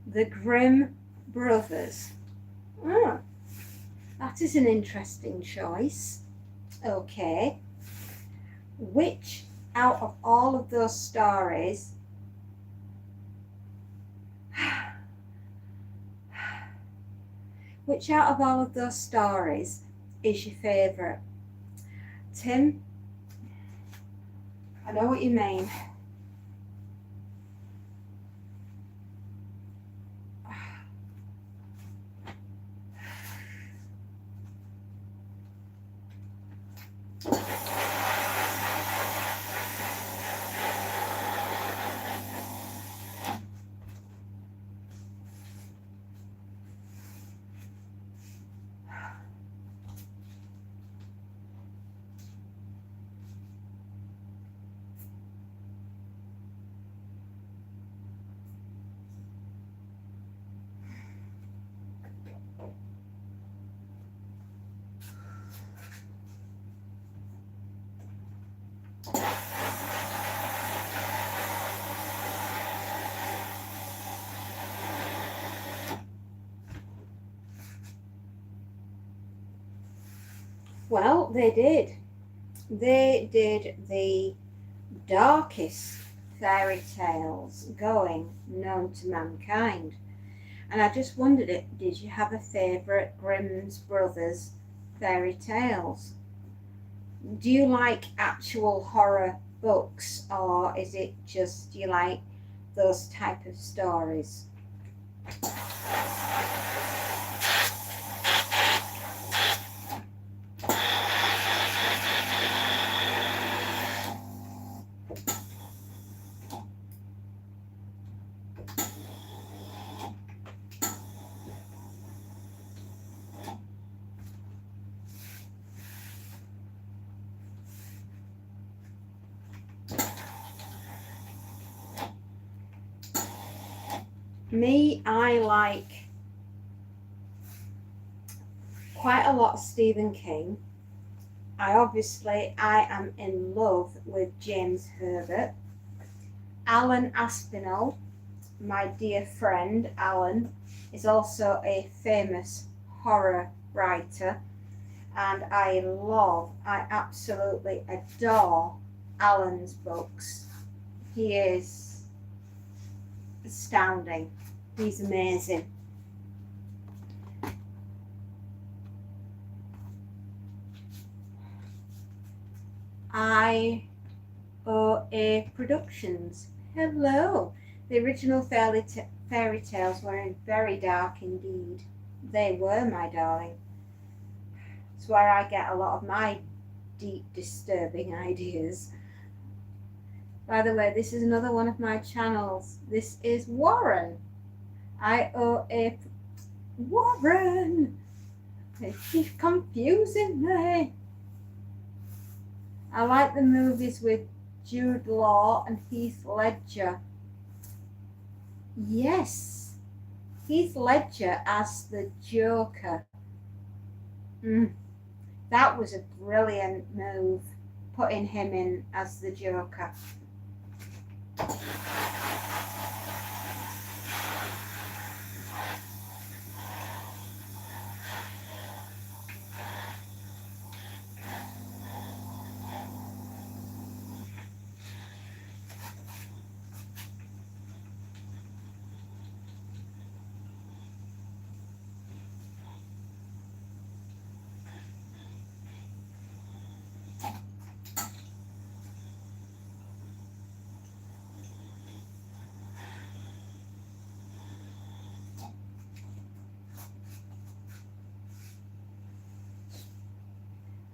The Grimm Brothers. Oh, that is an interesting choice. Okay. Which out of all of those stories is your favourite? Tim, I know what you mean. Well, they did. They did the darkest fairy tales going known to mankind. And I just wondered, did you have a favourite Grimm's Brothers fairy tales? Do you like actual horror books, or is it just you like those type of stories? Me, I like quite a lot of Stephen King. I am in love with James Herbert. Alan Aspinall, my dear friend Alan, is also a famous horror writer, and I absolutely adore Alan's books. He is astounding. He's amazing. IOA Productions. Hello. The original fairy tales were very dark indeed. They were, my darling. It's where I get a lot of my deep, disturbing ideas. By the way, this is another one of my channels. This is Warren. IOA. Warren! They keep confusing me. I like the movies with Jude Law and Heath Ledger. Yes, Heath Ledger as the Joker. That was a brilliant move, putting him in as the Joker.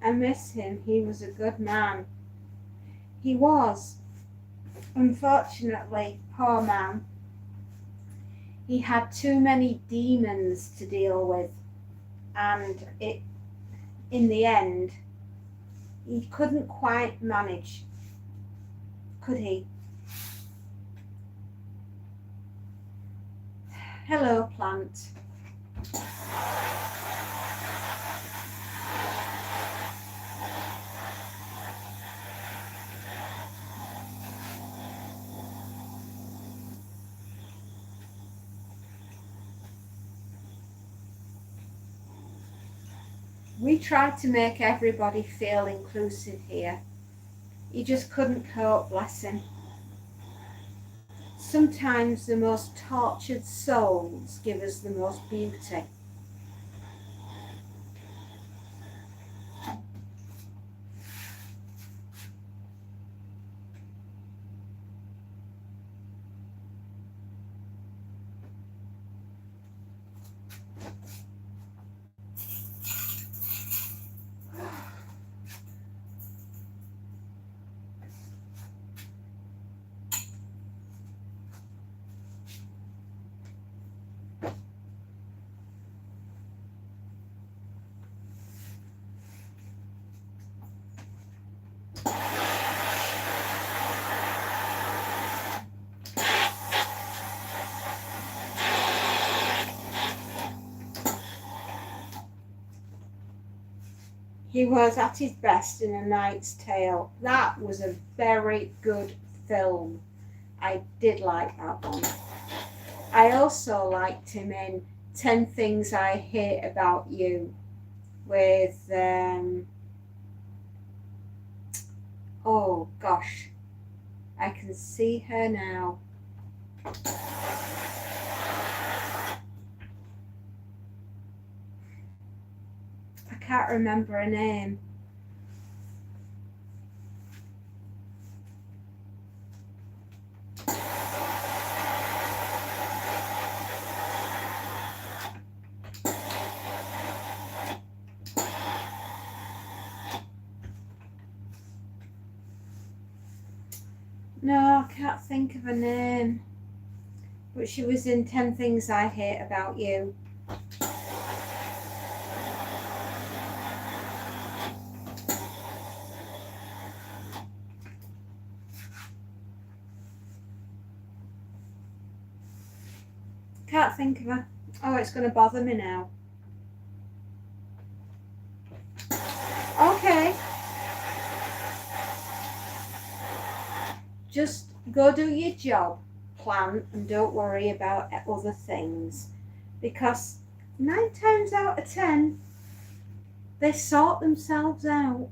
I miss him. He was a good man. He was. Unfortunately, poor man. He had too many demons to deal with, and in the end, he couldn't quite manage, could he? Hello, plant. We tried to make everybody feel inclusive here. He just couldn't cope, bless him. Sometimes the most tortured souls give us the most beauty. He was at his best in A Knight's Tale. That was a very good film. I did like that one. I also liked him in 10 Things I Hate About You with, oh gosh, I can see her now. I can't remember her name. No, I can't think of her name. But she was in 10 Things I Hate About You. Can't think of her. Oh, it's going to bother me now. Okay. Just go do your job, plan, and don't worry about other things. Because 9 times out of 10, they sort themselves out.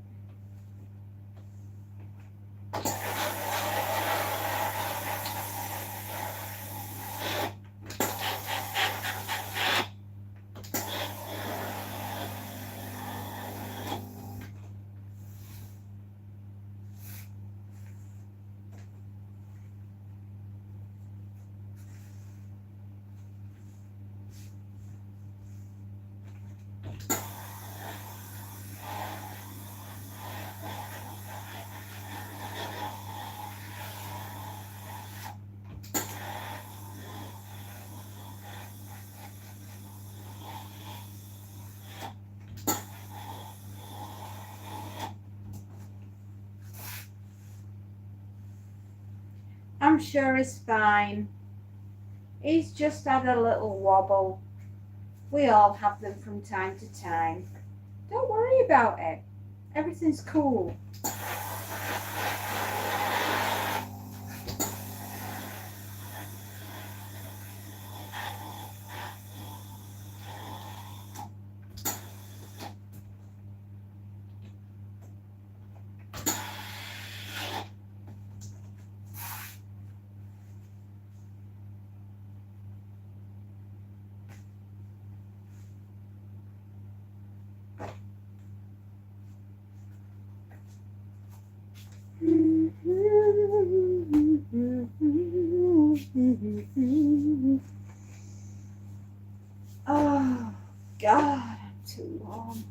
I'm sure he's fine. He's just had a little wobble. We all have them from time to time. Don't worry about it. Everything's cool. Oh, God, I'm too warm.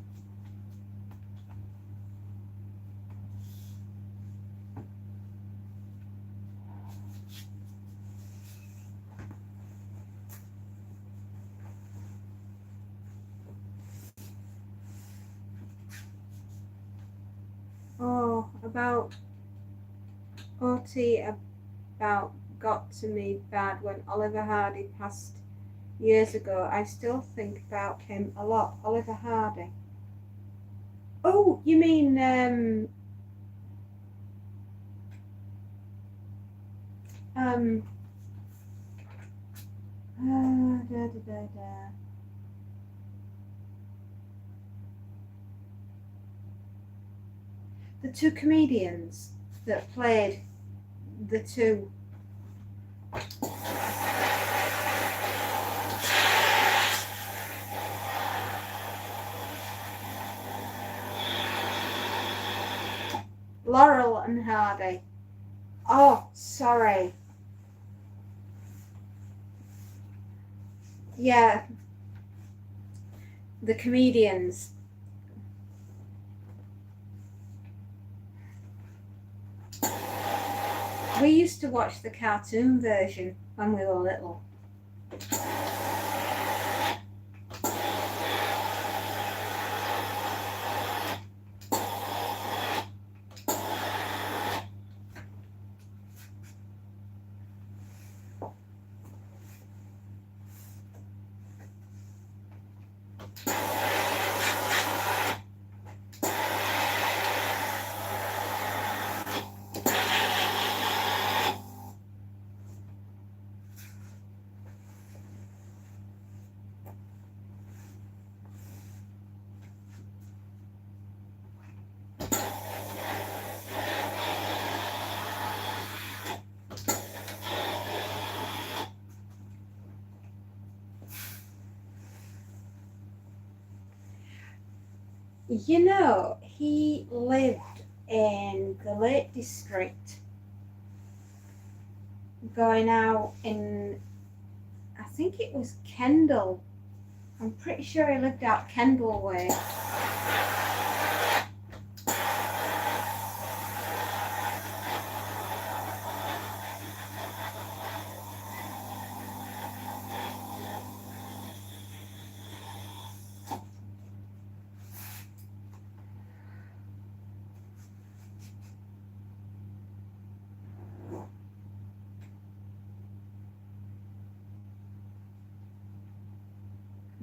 Oh, about OT about got to me bad when Oliver Hardy passed years ago. I still think about him a lot. Oliver Hardy. Oh, you mean da, da, da, da. The two comedians that played the two. Laurel and Hardy. Oh, sorry. Yeah, the comedians. We used to watch the cartoon version when we were little. You know, he lived in the Lake District, going out in, I think it was Kendall. I'm pretty sure he lived out Kendall way.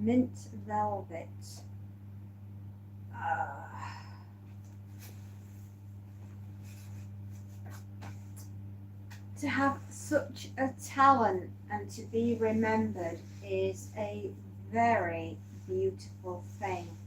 Mint velvet. To have such a talent and to be remembered is a very beautiful thing.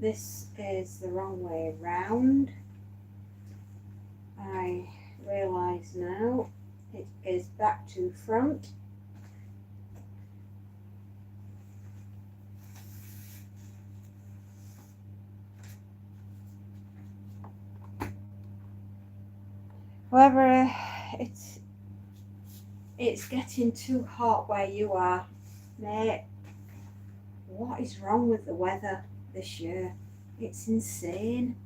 this is the wrong way round. I realise now it is back to front. However, it's getting too hot where you are, mate. What is wrong with the weather this year? It's insane.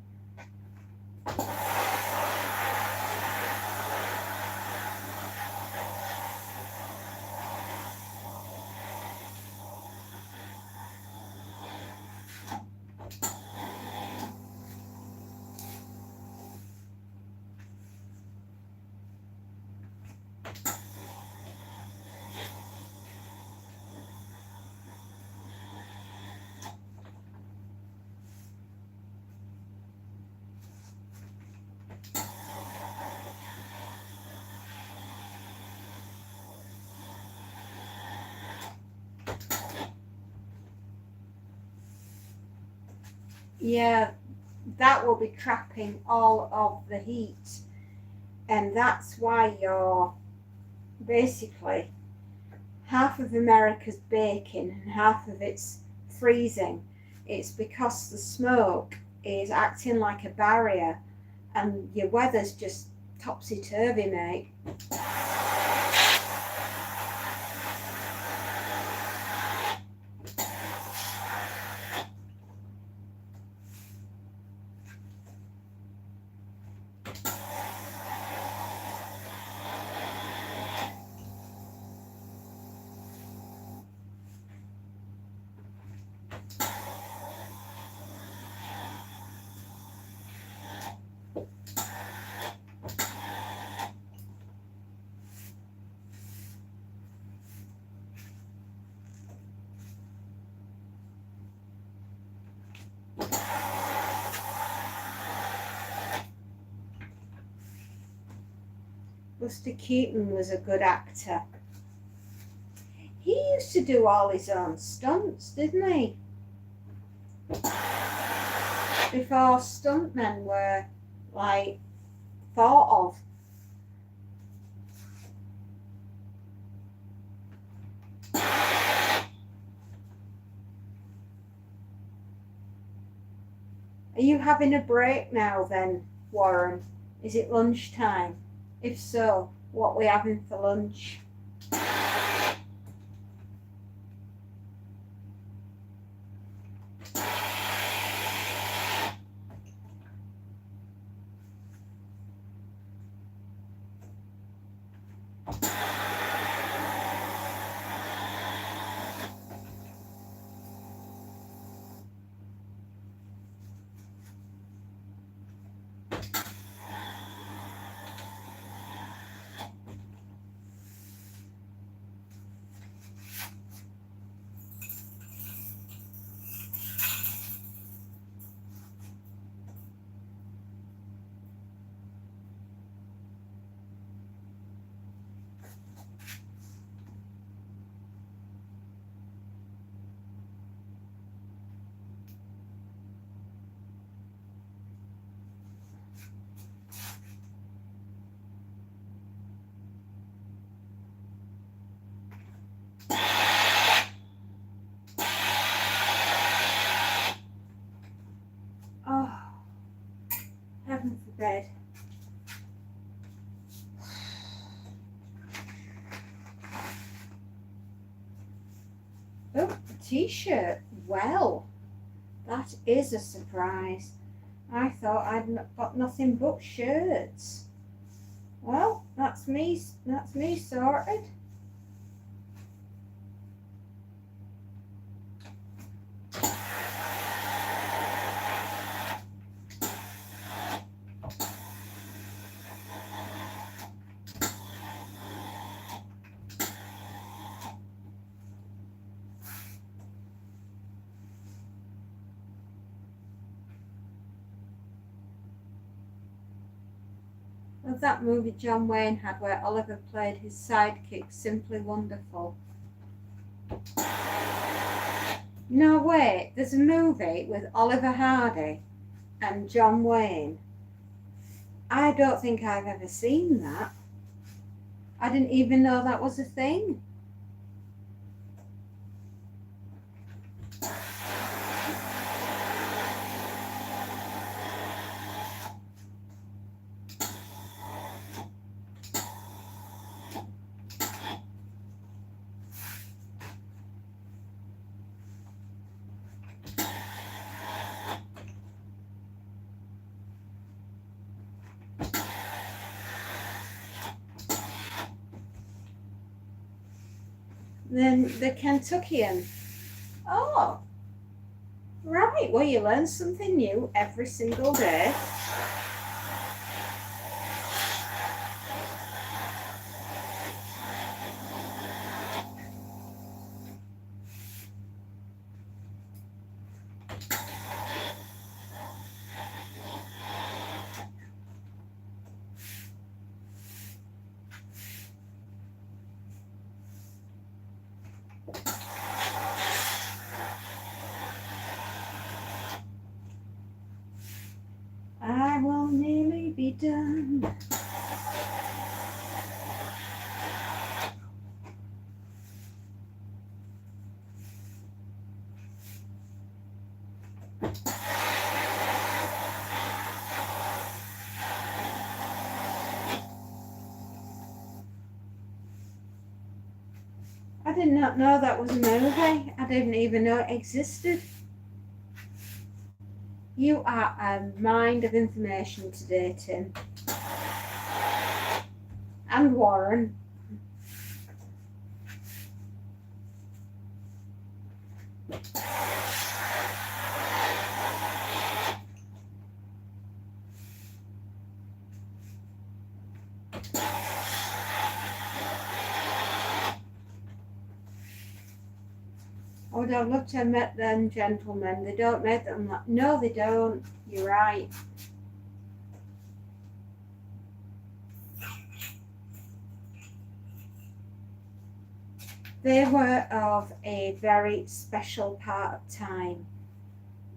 Yeah, that will be trapping all of the heat, and that's why you're basically half of America's baking and half of it's freezing. It's because the smoke is acting like a barrier and your weather's just topsy-turvy, mate. Buster Keaton was a good actor. He used to do all his own stunts, didn't he? Before stuntmen were like thought of. Are you having a break now then, Warren? Is it lunchtime? If so, what are we having for lunch? Oh, heaven forbid. Oh, a t-shirt. Well, that is a surprise. I thought I'd got nothing but shirts. Well, that's me sorted. Of that movie John Wayne had where Oliver played his sidekick, Simply Wonderful. No, wait, there's a movie with Oliver Hardy and John Wayne. I don't think I've ever seen that. I didn't even know that was a thing. Then the Kentuckian. Oh, right. Well, you learn something new every single day. I will nearly be done. I did not know that was a movie. I didn't even know it existed. You are a mind of information today, Tim. And Warren. Oh, don't look to met them gentlemen. They don't make them like, no, they don't. You're right. They were of a very special part of time.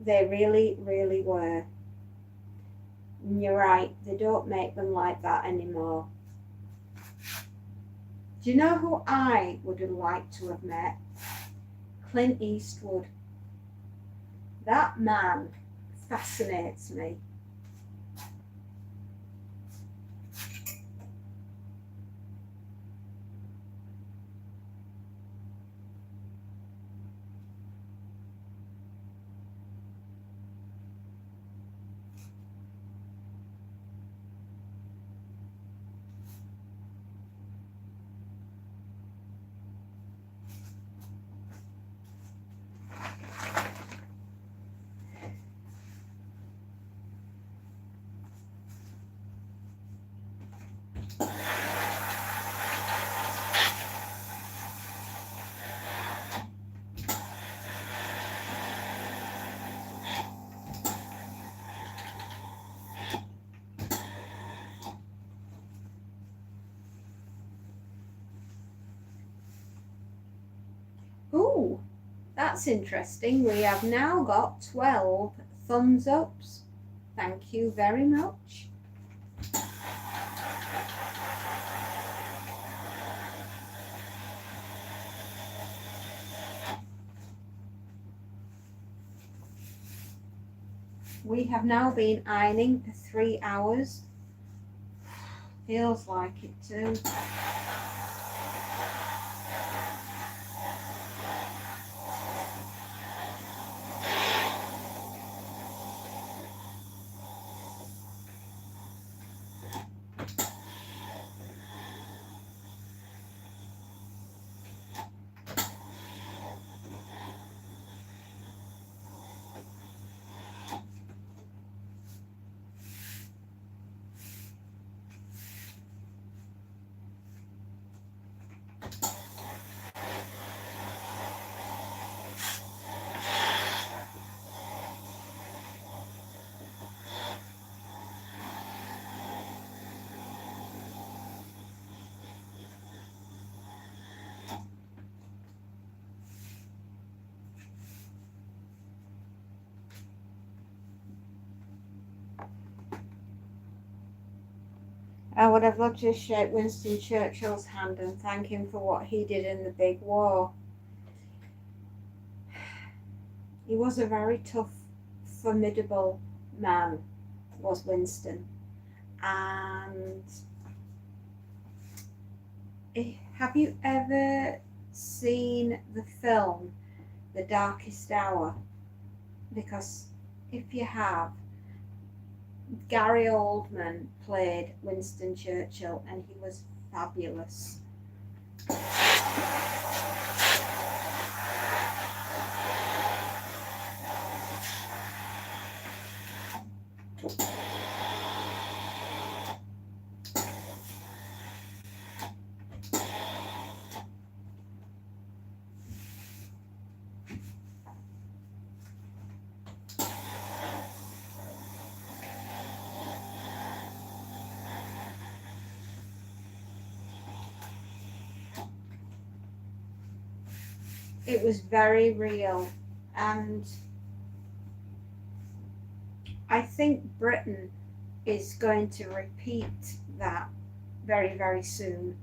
They really, really were. And you're right, they don't make them like that anymore. Do you know who I would have liked to have met? Clint Eastwood. That man fascinates me. Ooh, that's interesting. We have now got 12 thumbs ups. Thank you very much. We have now been ironing for 3 hours. Feels like it too. I would have loved to shake Winston Churchill's hand and thank him for what he did in the big war. He was a very tough, formidable man, was Winston. And have you ever seen the film The Darkest Hour? Because if you have, Gary Oldman played Winston Churchill and he was fabulous. It was very real, and I think Britain is going to repeat that very, very soon.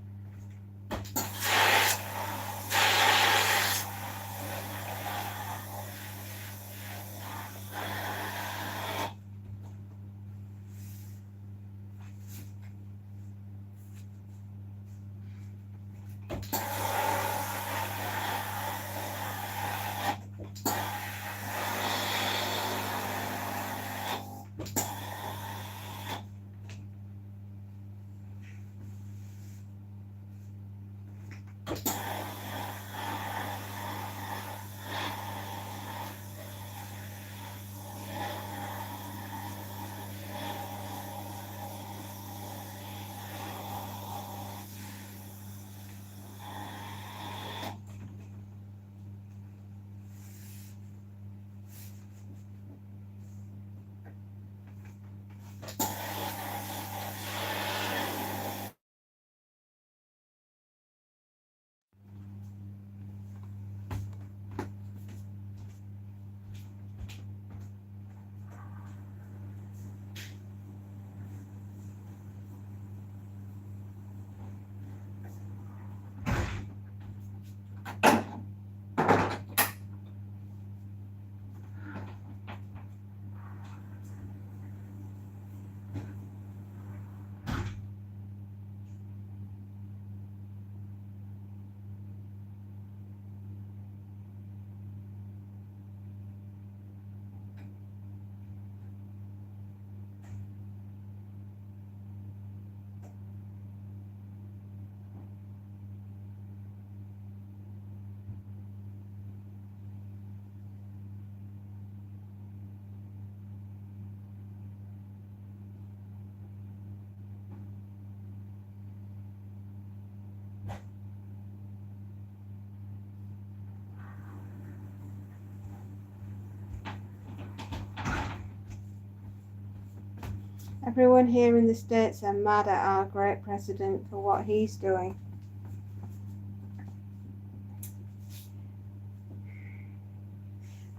Everyone here in the States are mad at our great president for what he's doing.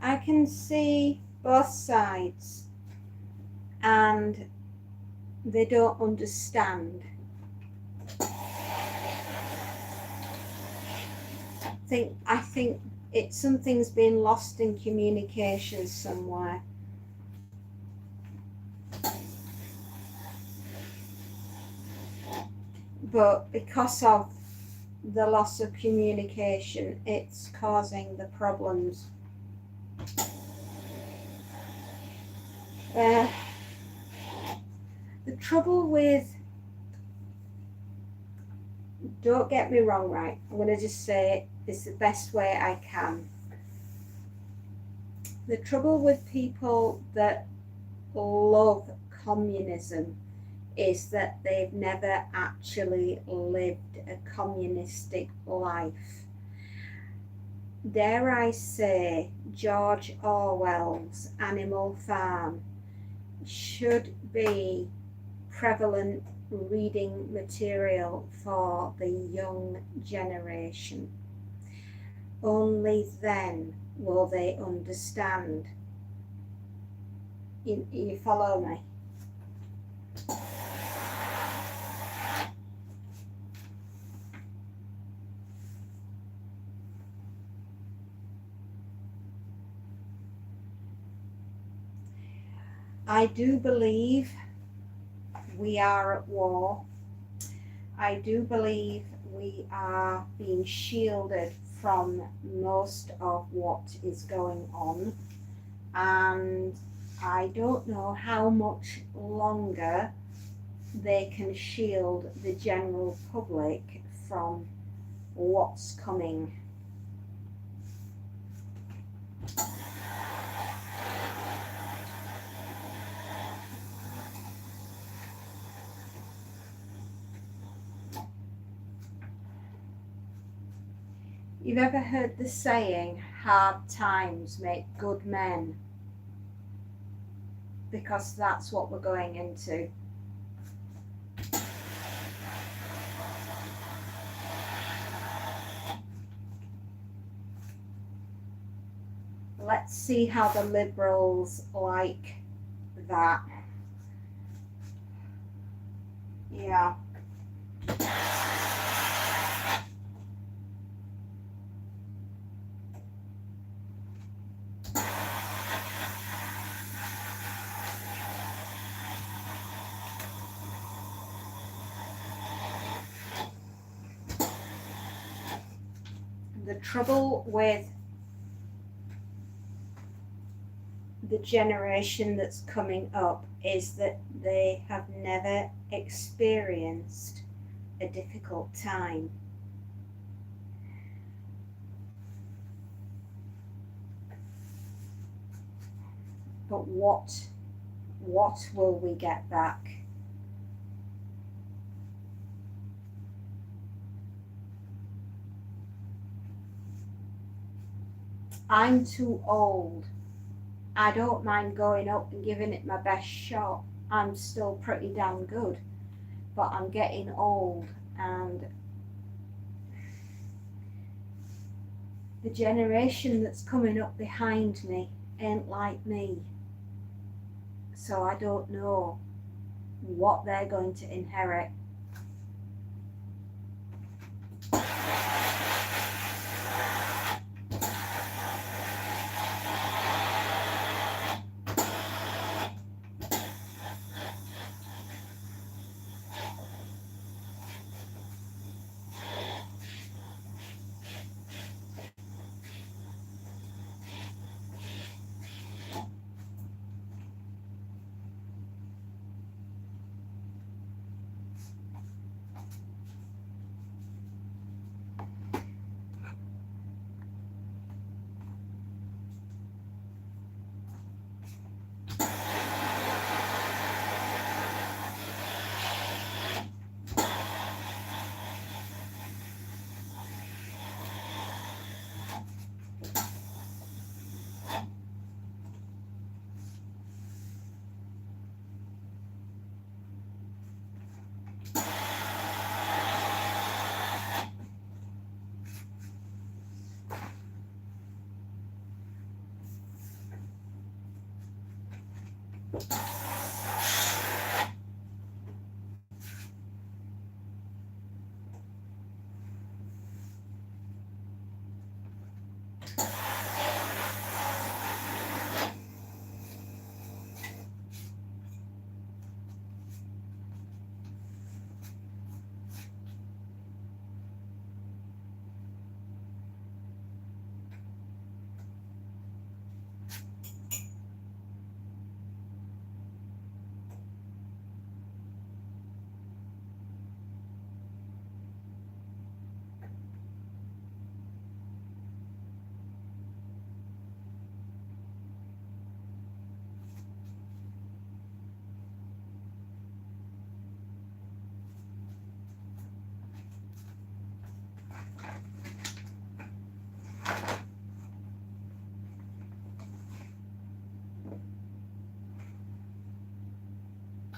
I can see both sides and they don't understand. I think something's been lost in communications somewhere. But because of the loss of communication, it's causing the problems. The trouble with, don't get me wrong, right? I'm going to just say it's the best way I can. The trouble with people that love communism is that they've never actually lived a communistic life. Dare I say, George Orwell's Animal Farm should be prevalent reading material for the young generation. Only then will they understand. You follow me? I do believe we are at war. I do believe we are being shielded from most of what is going on. And I don't know how much longer they can shield the general public from what's coming. You've ever heard the saying, hard times make good men? Because that's what we're going into. Let's see how the Liberals like that. Yeah. The trouble with the generation that's coming up is that they have never experienced a difficult time. But what will we get back? I'm too old. I don't mind going up and giving it my best shot. I'm still pretty damn good. But I'm getting old, and the generation that's coming up behind me ain't like me. So I don't know what they're going to inherit.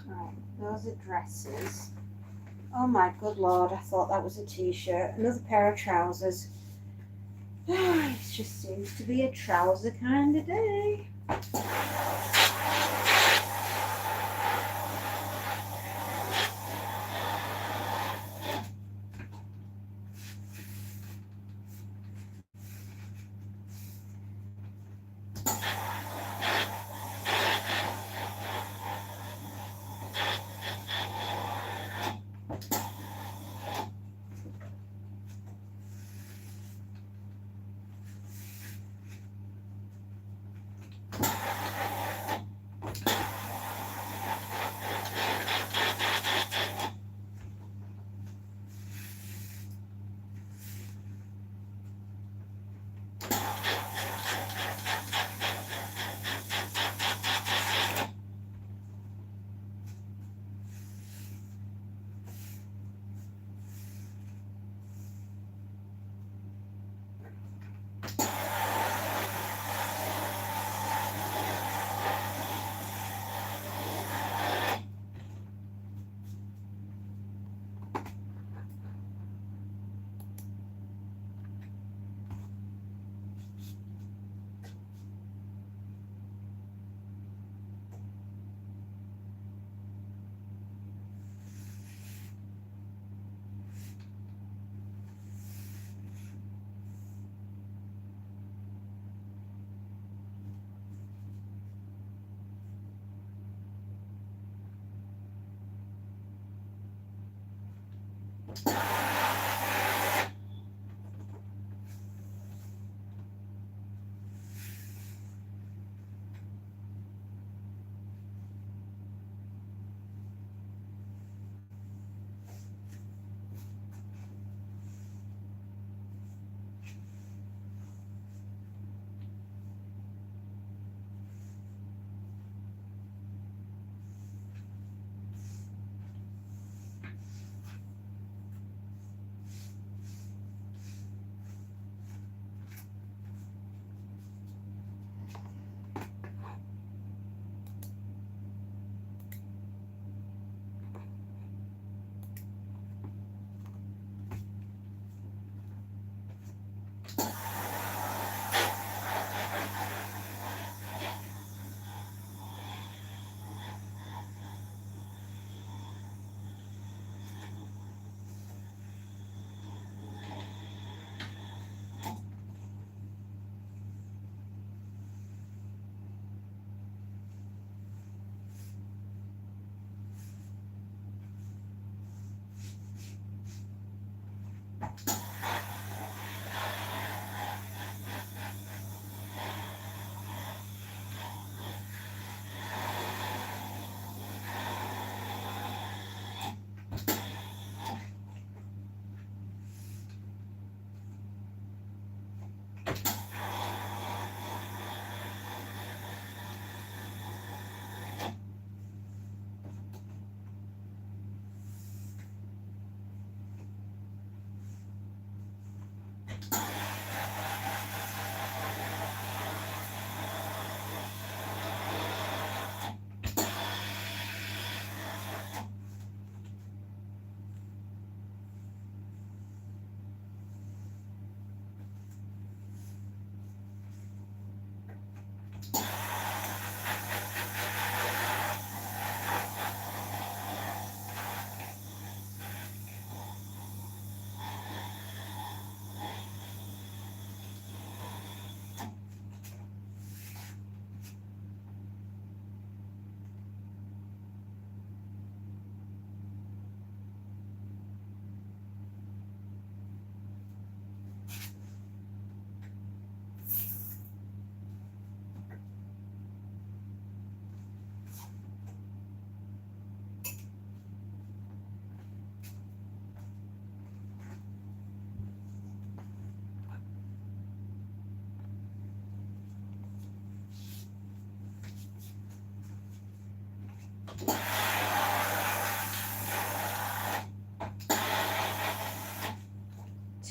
Right, those are dresses. Oh my good lord, I thought that was a t-shirt. Another pair of trousers. It just seems to be a trouser kind of day.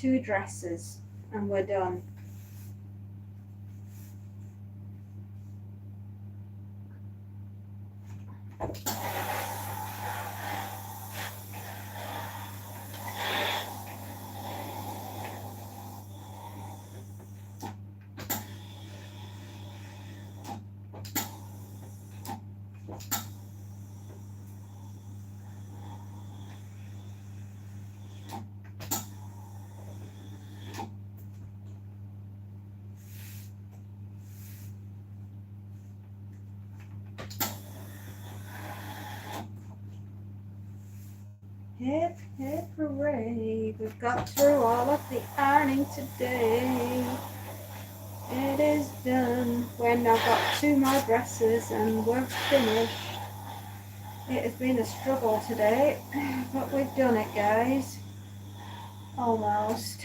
2 dresses and we're done. Hip, hip, hooray, we've got through all of the ironing today. It is done. We've now got 2 more dresses and we're finished. It has been a struggle today, but we've done it, guys. Almost.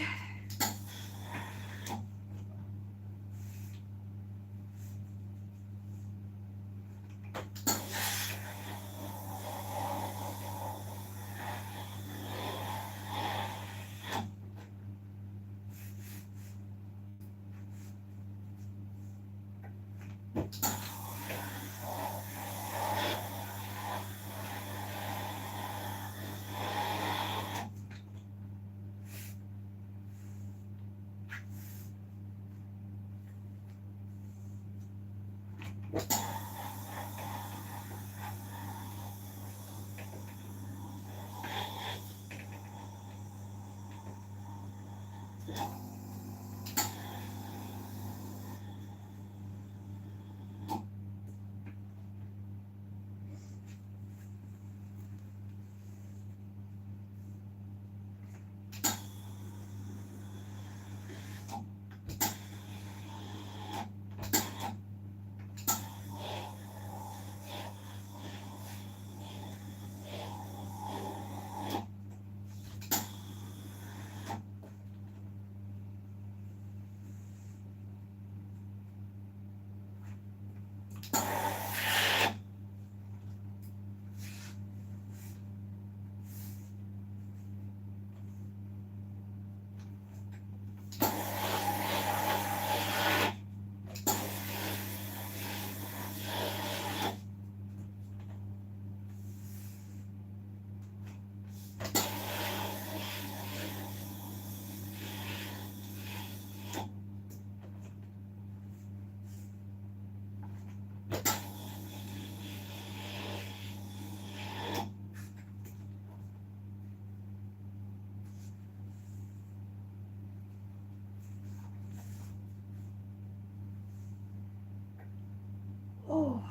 Oh.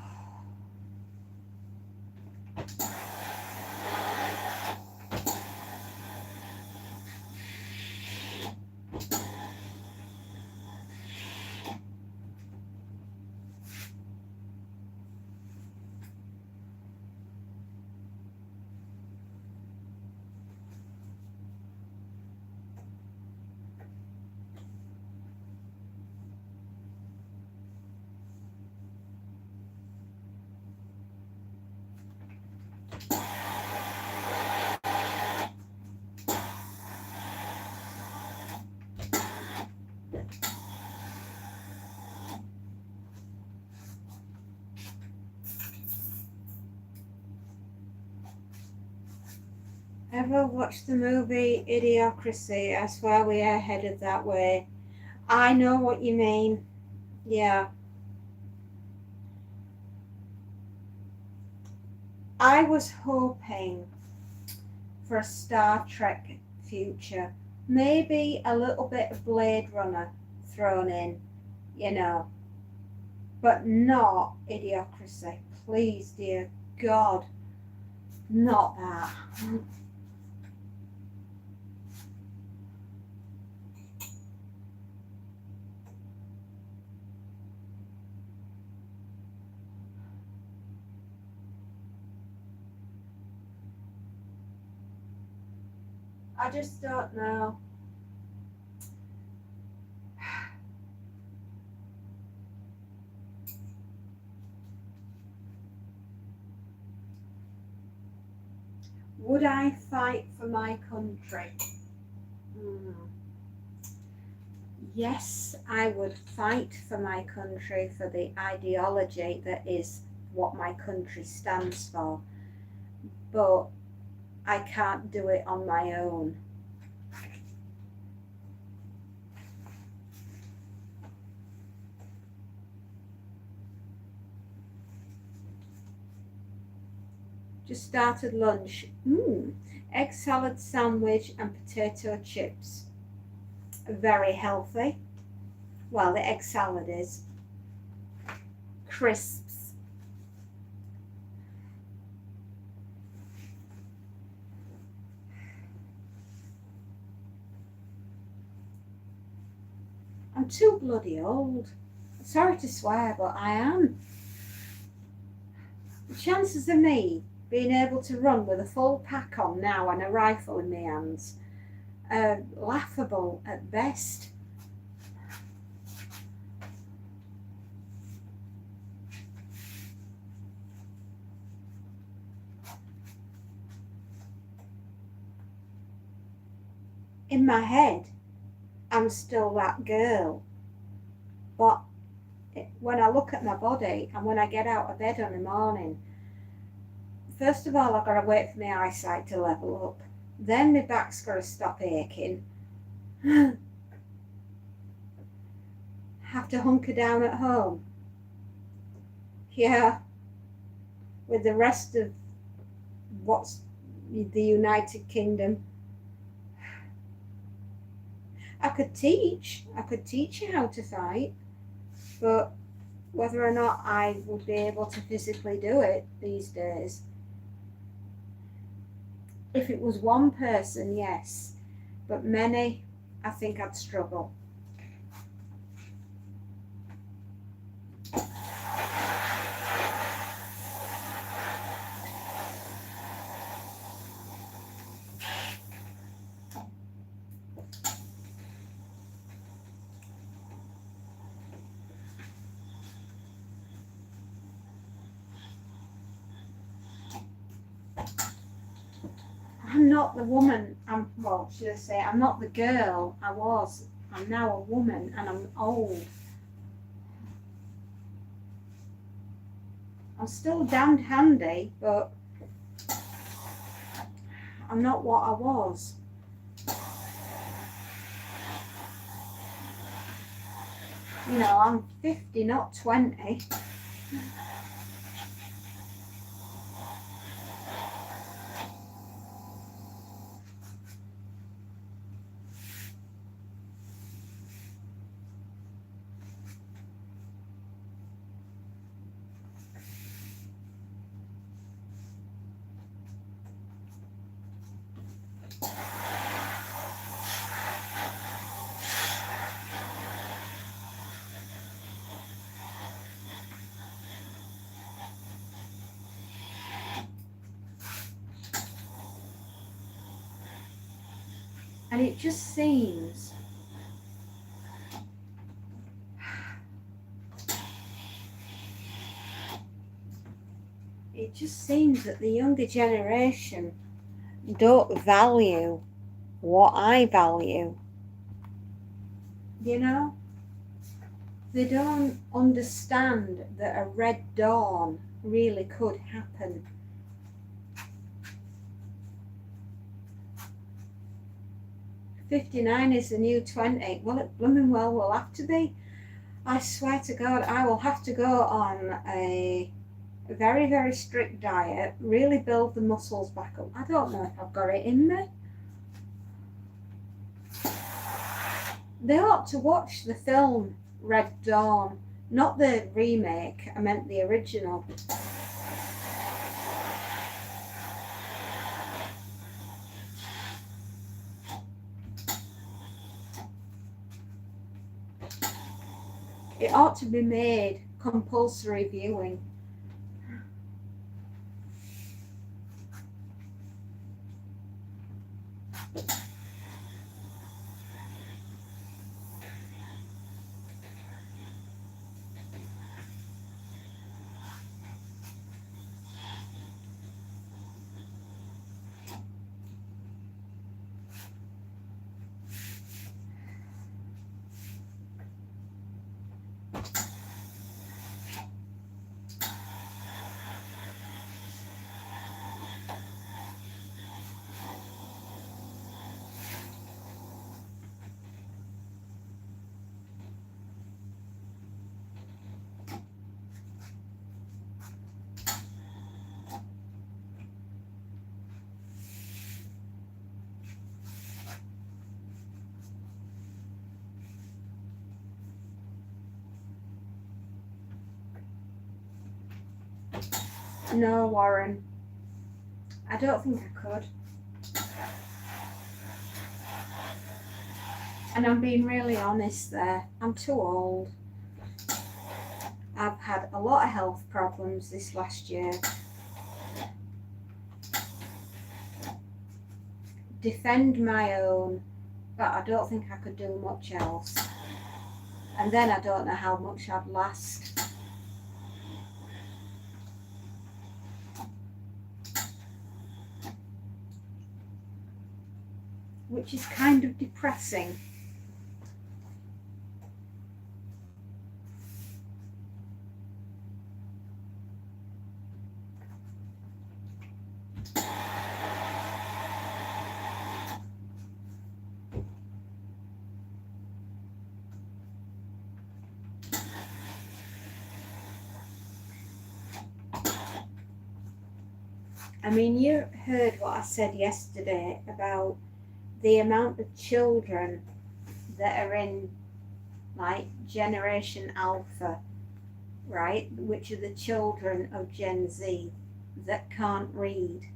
Ever watched the movie Idiocracy? I swear we are headed that way. I know what you mean. Yeah. I was hoping for a Star Trek future. Maybe a little bit of Blade Runner thrown in, you know, but not Idiocracy. Please, dear God, not that. I just don't know. Would I fight for my country? Yes, I would fight for my country, for the ideology that is what my country stands for, but I can't do it on my own. Just started lunch. Egg salad sandwich and potato chips. Very healthy. Well, the egg salad is. Crisps. I'm too bloody old. Sorry to swear, but I am. The chances of me being able to run with a full pack on now and a rifle in my hands are laughable at best. In my head, I'm still that girl, but when I look at my body and when I get out of bed in the morning, first of all, I've got to wait for my eyesight to level up. Then my back's got to stop aching. Have to hunker down at home. Yeah, with the rest of what's the United Kingdom. I could teach you how to fight, but whether or not I would be able to physically do it these days. If it was one person, yes, but many, I think I'd struggle. I'm not the woman, well, should I say, I'm not the girl I was. I'm now a woman and I'm old. I'm still damned handy, but I'm not what I was. You know, I'm 50, not 20. And it just seems that the younger generation don't value what I value. You know, they don't understand that a red dawn really could happen. "59 is the new 20. Well, it blooming well will have to be. I swear to God, I will have to go on a very, very strict diet, really build the muscles back up. I don't know if I've got it in me. They ought to watch the film Red Dawn, not the remake, I meant the original. It ought to be made compulsory viewing. No, Warren, I don't think I could. And I'm being really honest there. I'm too old. I've had a lot of health problems this last year. Defend my own, but I don't think I could do much else. And then I don't know how much I'd last. Which is kind of depressing. I mean, you heard what I said yesterday about the amount of children that are in like Generation Alpha, right, which are the children of Gen Z that can't read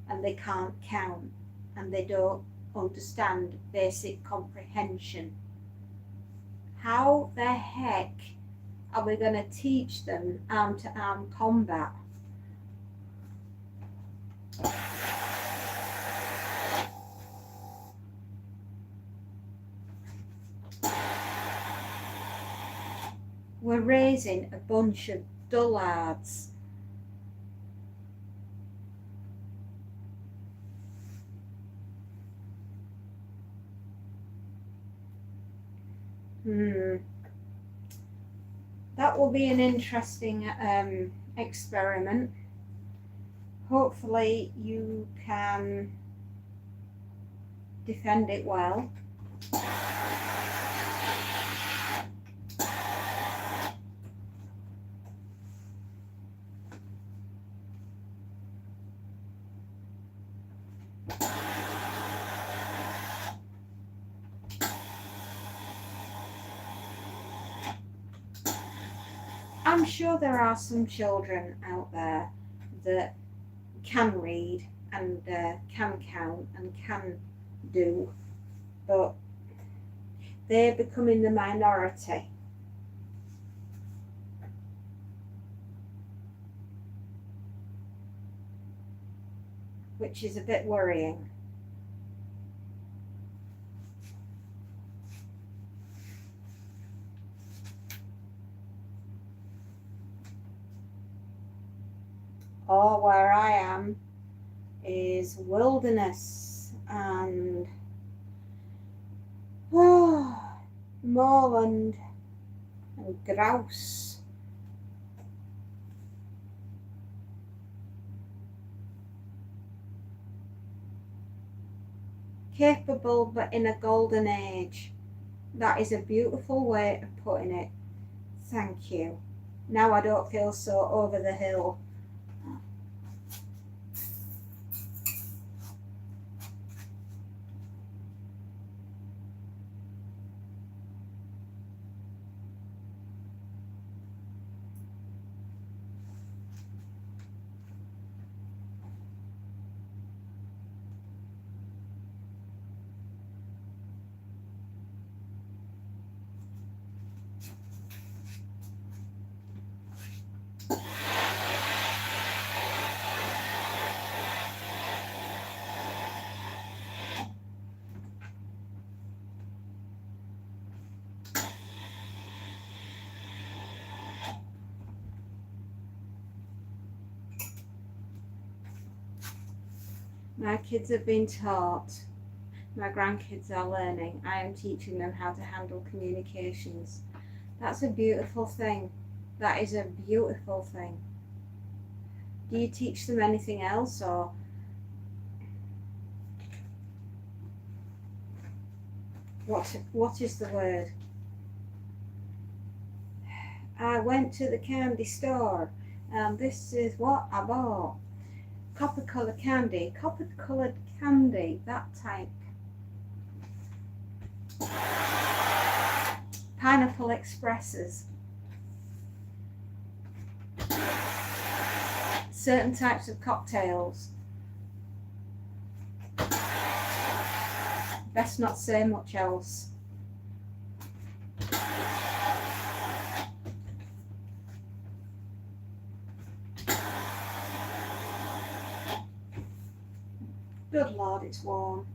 and they can't count and they don't understand basic comprehension. How the heck are we going to teach them arm-to-arm combat? We're raising a bunch of dullards. That will be an interesting experiment. Hopefully you can defend it well. I'm sure there are some children out there that can read and can count and can do, but they're becoming the minority. Which is a bit worrying. Or where I am is wilderness and moorland and grouse. Capable but in a golden age. That is a beautiful way of putting it. Thank you. Now I don't feel so over the hill. My kids have been taught. My grandkids are learning. I am teaching them how to handle communications. That's a beautiful thing. That is a beautiful thing. Do you teach them anything else, or what is the word? I went to the candy store and this is what I bought. Copper coloured candy, that type. Pineapple expresses. Certain types of cocktails. Best not say much else. Good Lord, it's warm.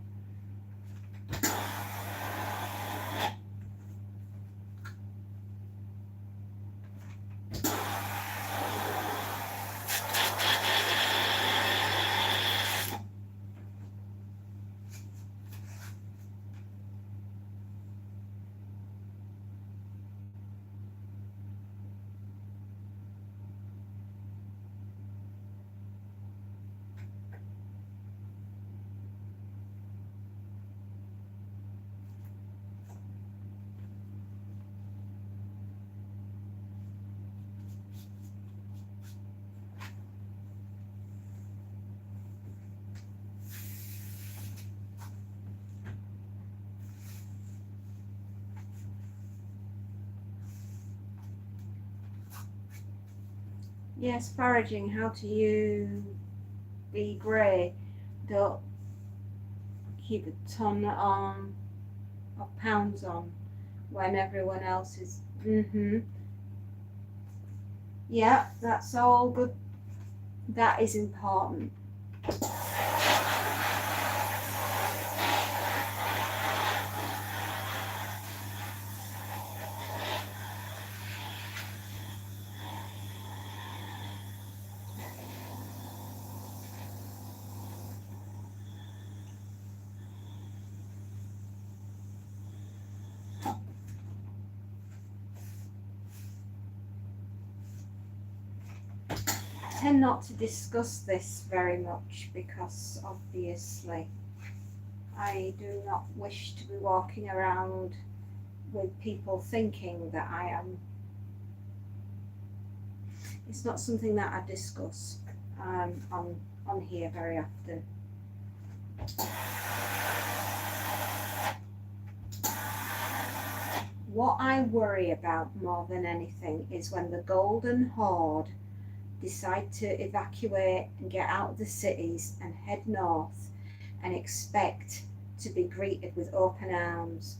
Yes, foraging, how to you be grey. Don't keep a ton on of pounds on when everyone else is. Yeah, that's all good. That is important. tend not to discuss this very much because obviously I do not wish to be walking around with people thinking that I am. It's not something that I discuss on here very often. What I worry about more than anything is when the Golden Horde decide to evacuate and get out of the cities and head north and expect to be greeted with open arms,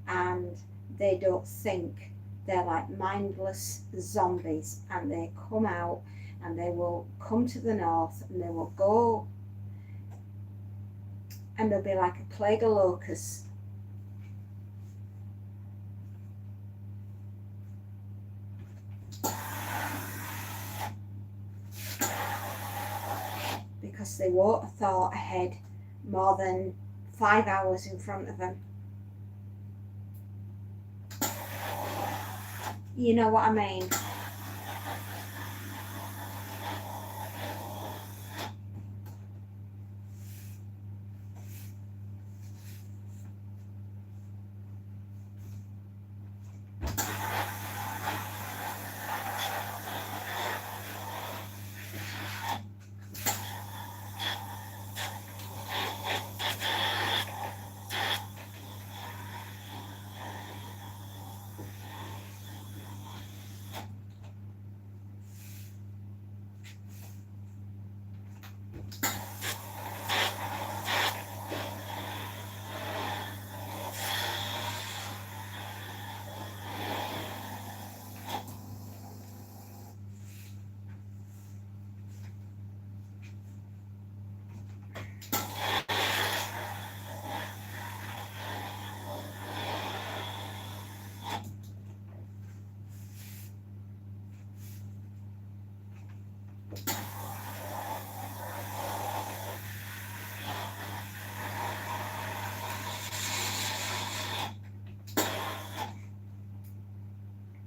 and they don't think, they're like mindless zombies, and they come out and they will come to the north and they will go and they'll be like a plague of locusts. Because they won't have thought ahead more than 5 hours in front of them. You know what I mean?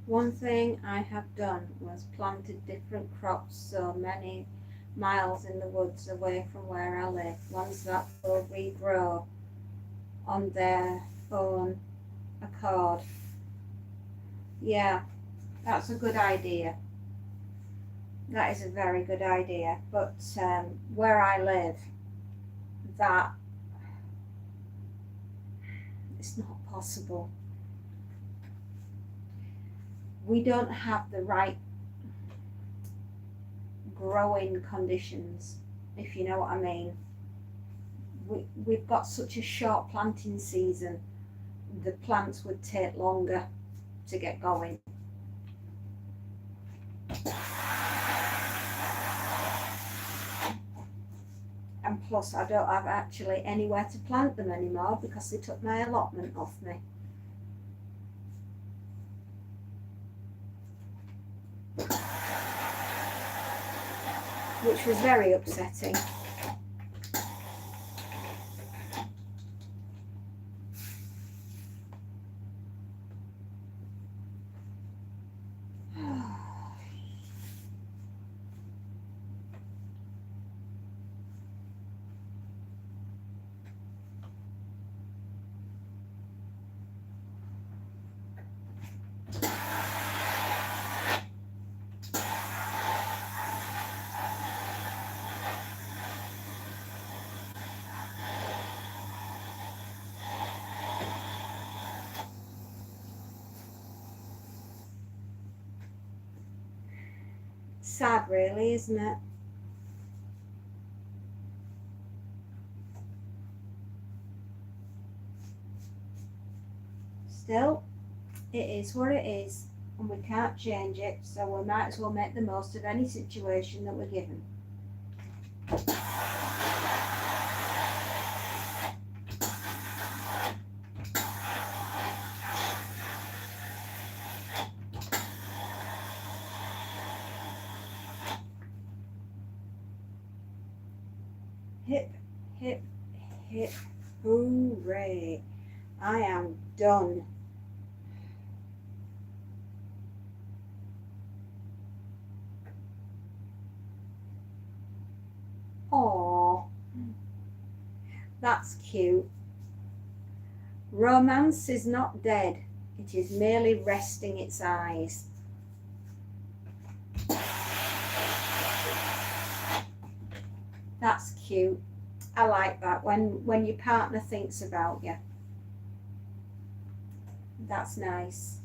One thing I have done was planted different crops so many miles in the woods away from where I live, ones that will regrow on their own accord. Yeah, that's a good idea. That is a very good idea. But where I live, that it's not possible. We don't have the right growing conditions, if you know what I mean. We've got such a short planting season, the plants would take longer to get going. And plus I don't have actually anywhere to plant them anymore because they took my allotment off me. Which was very upsetting. Sad really, isn't it? Still, it is what it is and we can't change it, so we might as well make the most of any situation that we're given. Hip, hip, hip, hooray. I am done. That's cute. Romance is not dead. It is merely resting its eyes. That's cute. I like that when your partner thinks about you. That's nice.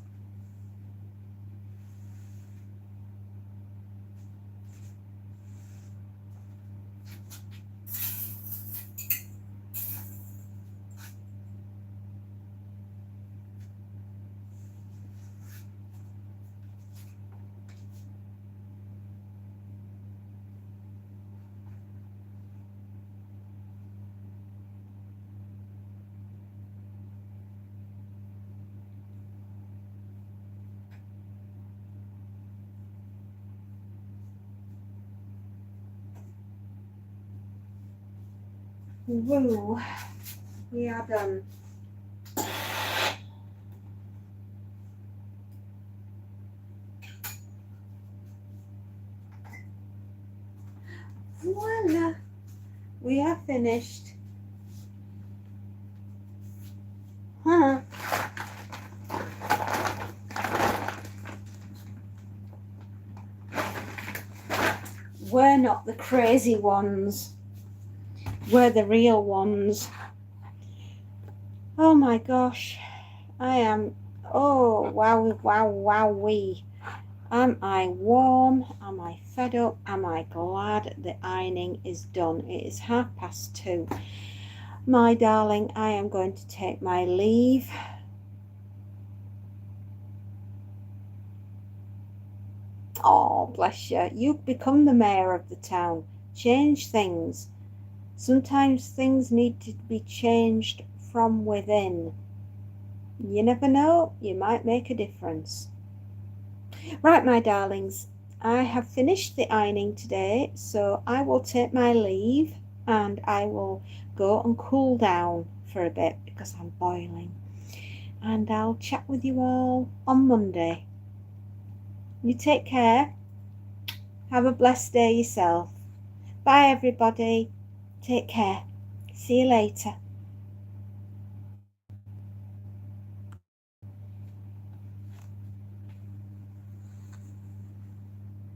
Woo, we are done. Voila, we are finished. Huh. We're not the crazy ones. We're the real ones. Oh my gosh, I am, oh wow, wow, wowee. Am I warm? Am I fed up? Am I glad the ironing is done? It is 2:30. My darling, I am going to take my leave. Oh, bless you. You've become the mayor of the town. Change things. Sometimes things need to be changed from within. You never know, you might make a difference. Right, my darlings, I have finished the ironing today, so I will take my leave and I will go and cool down for a bit because I'm boiling. And I'll chat with you all on Monday. You take care. Have a blessed day yourself. Bye, everybody. Take care. See you later.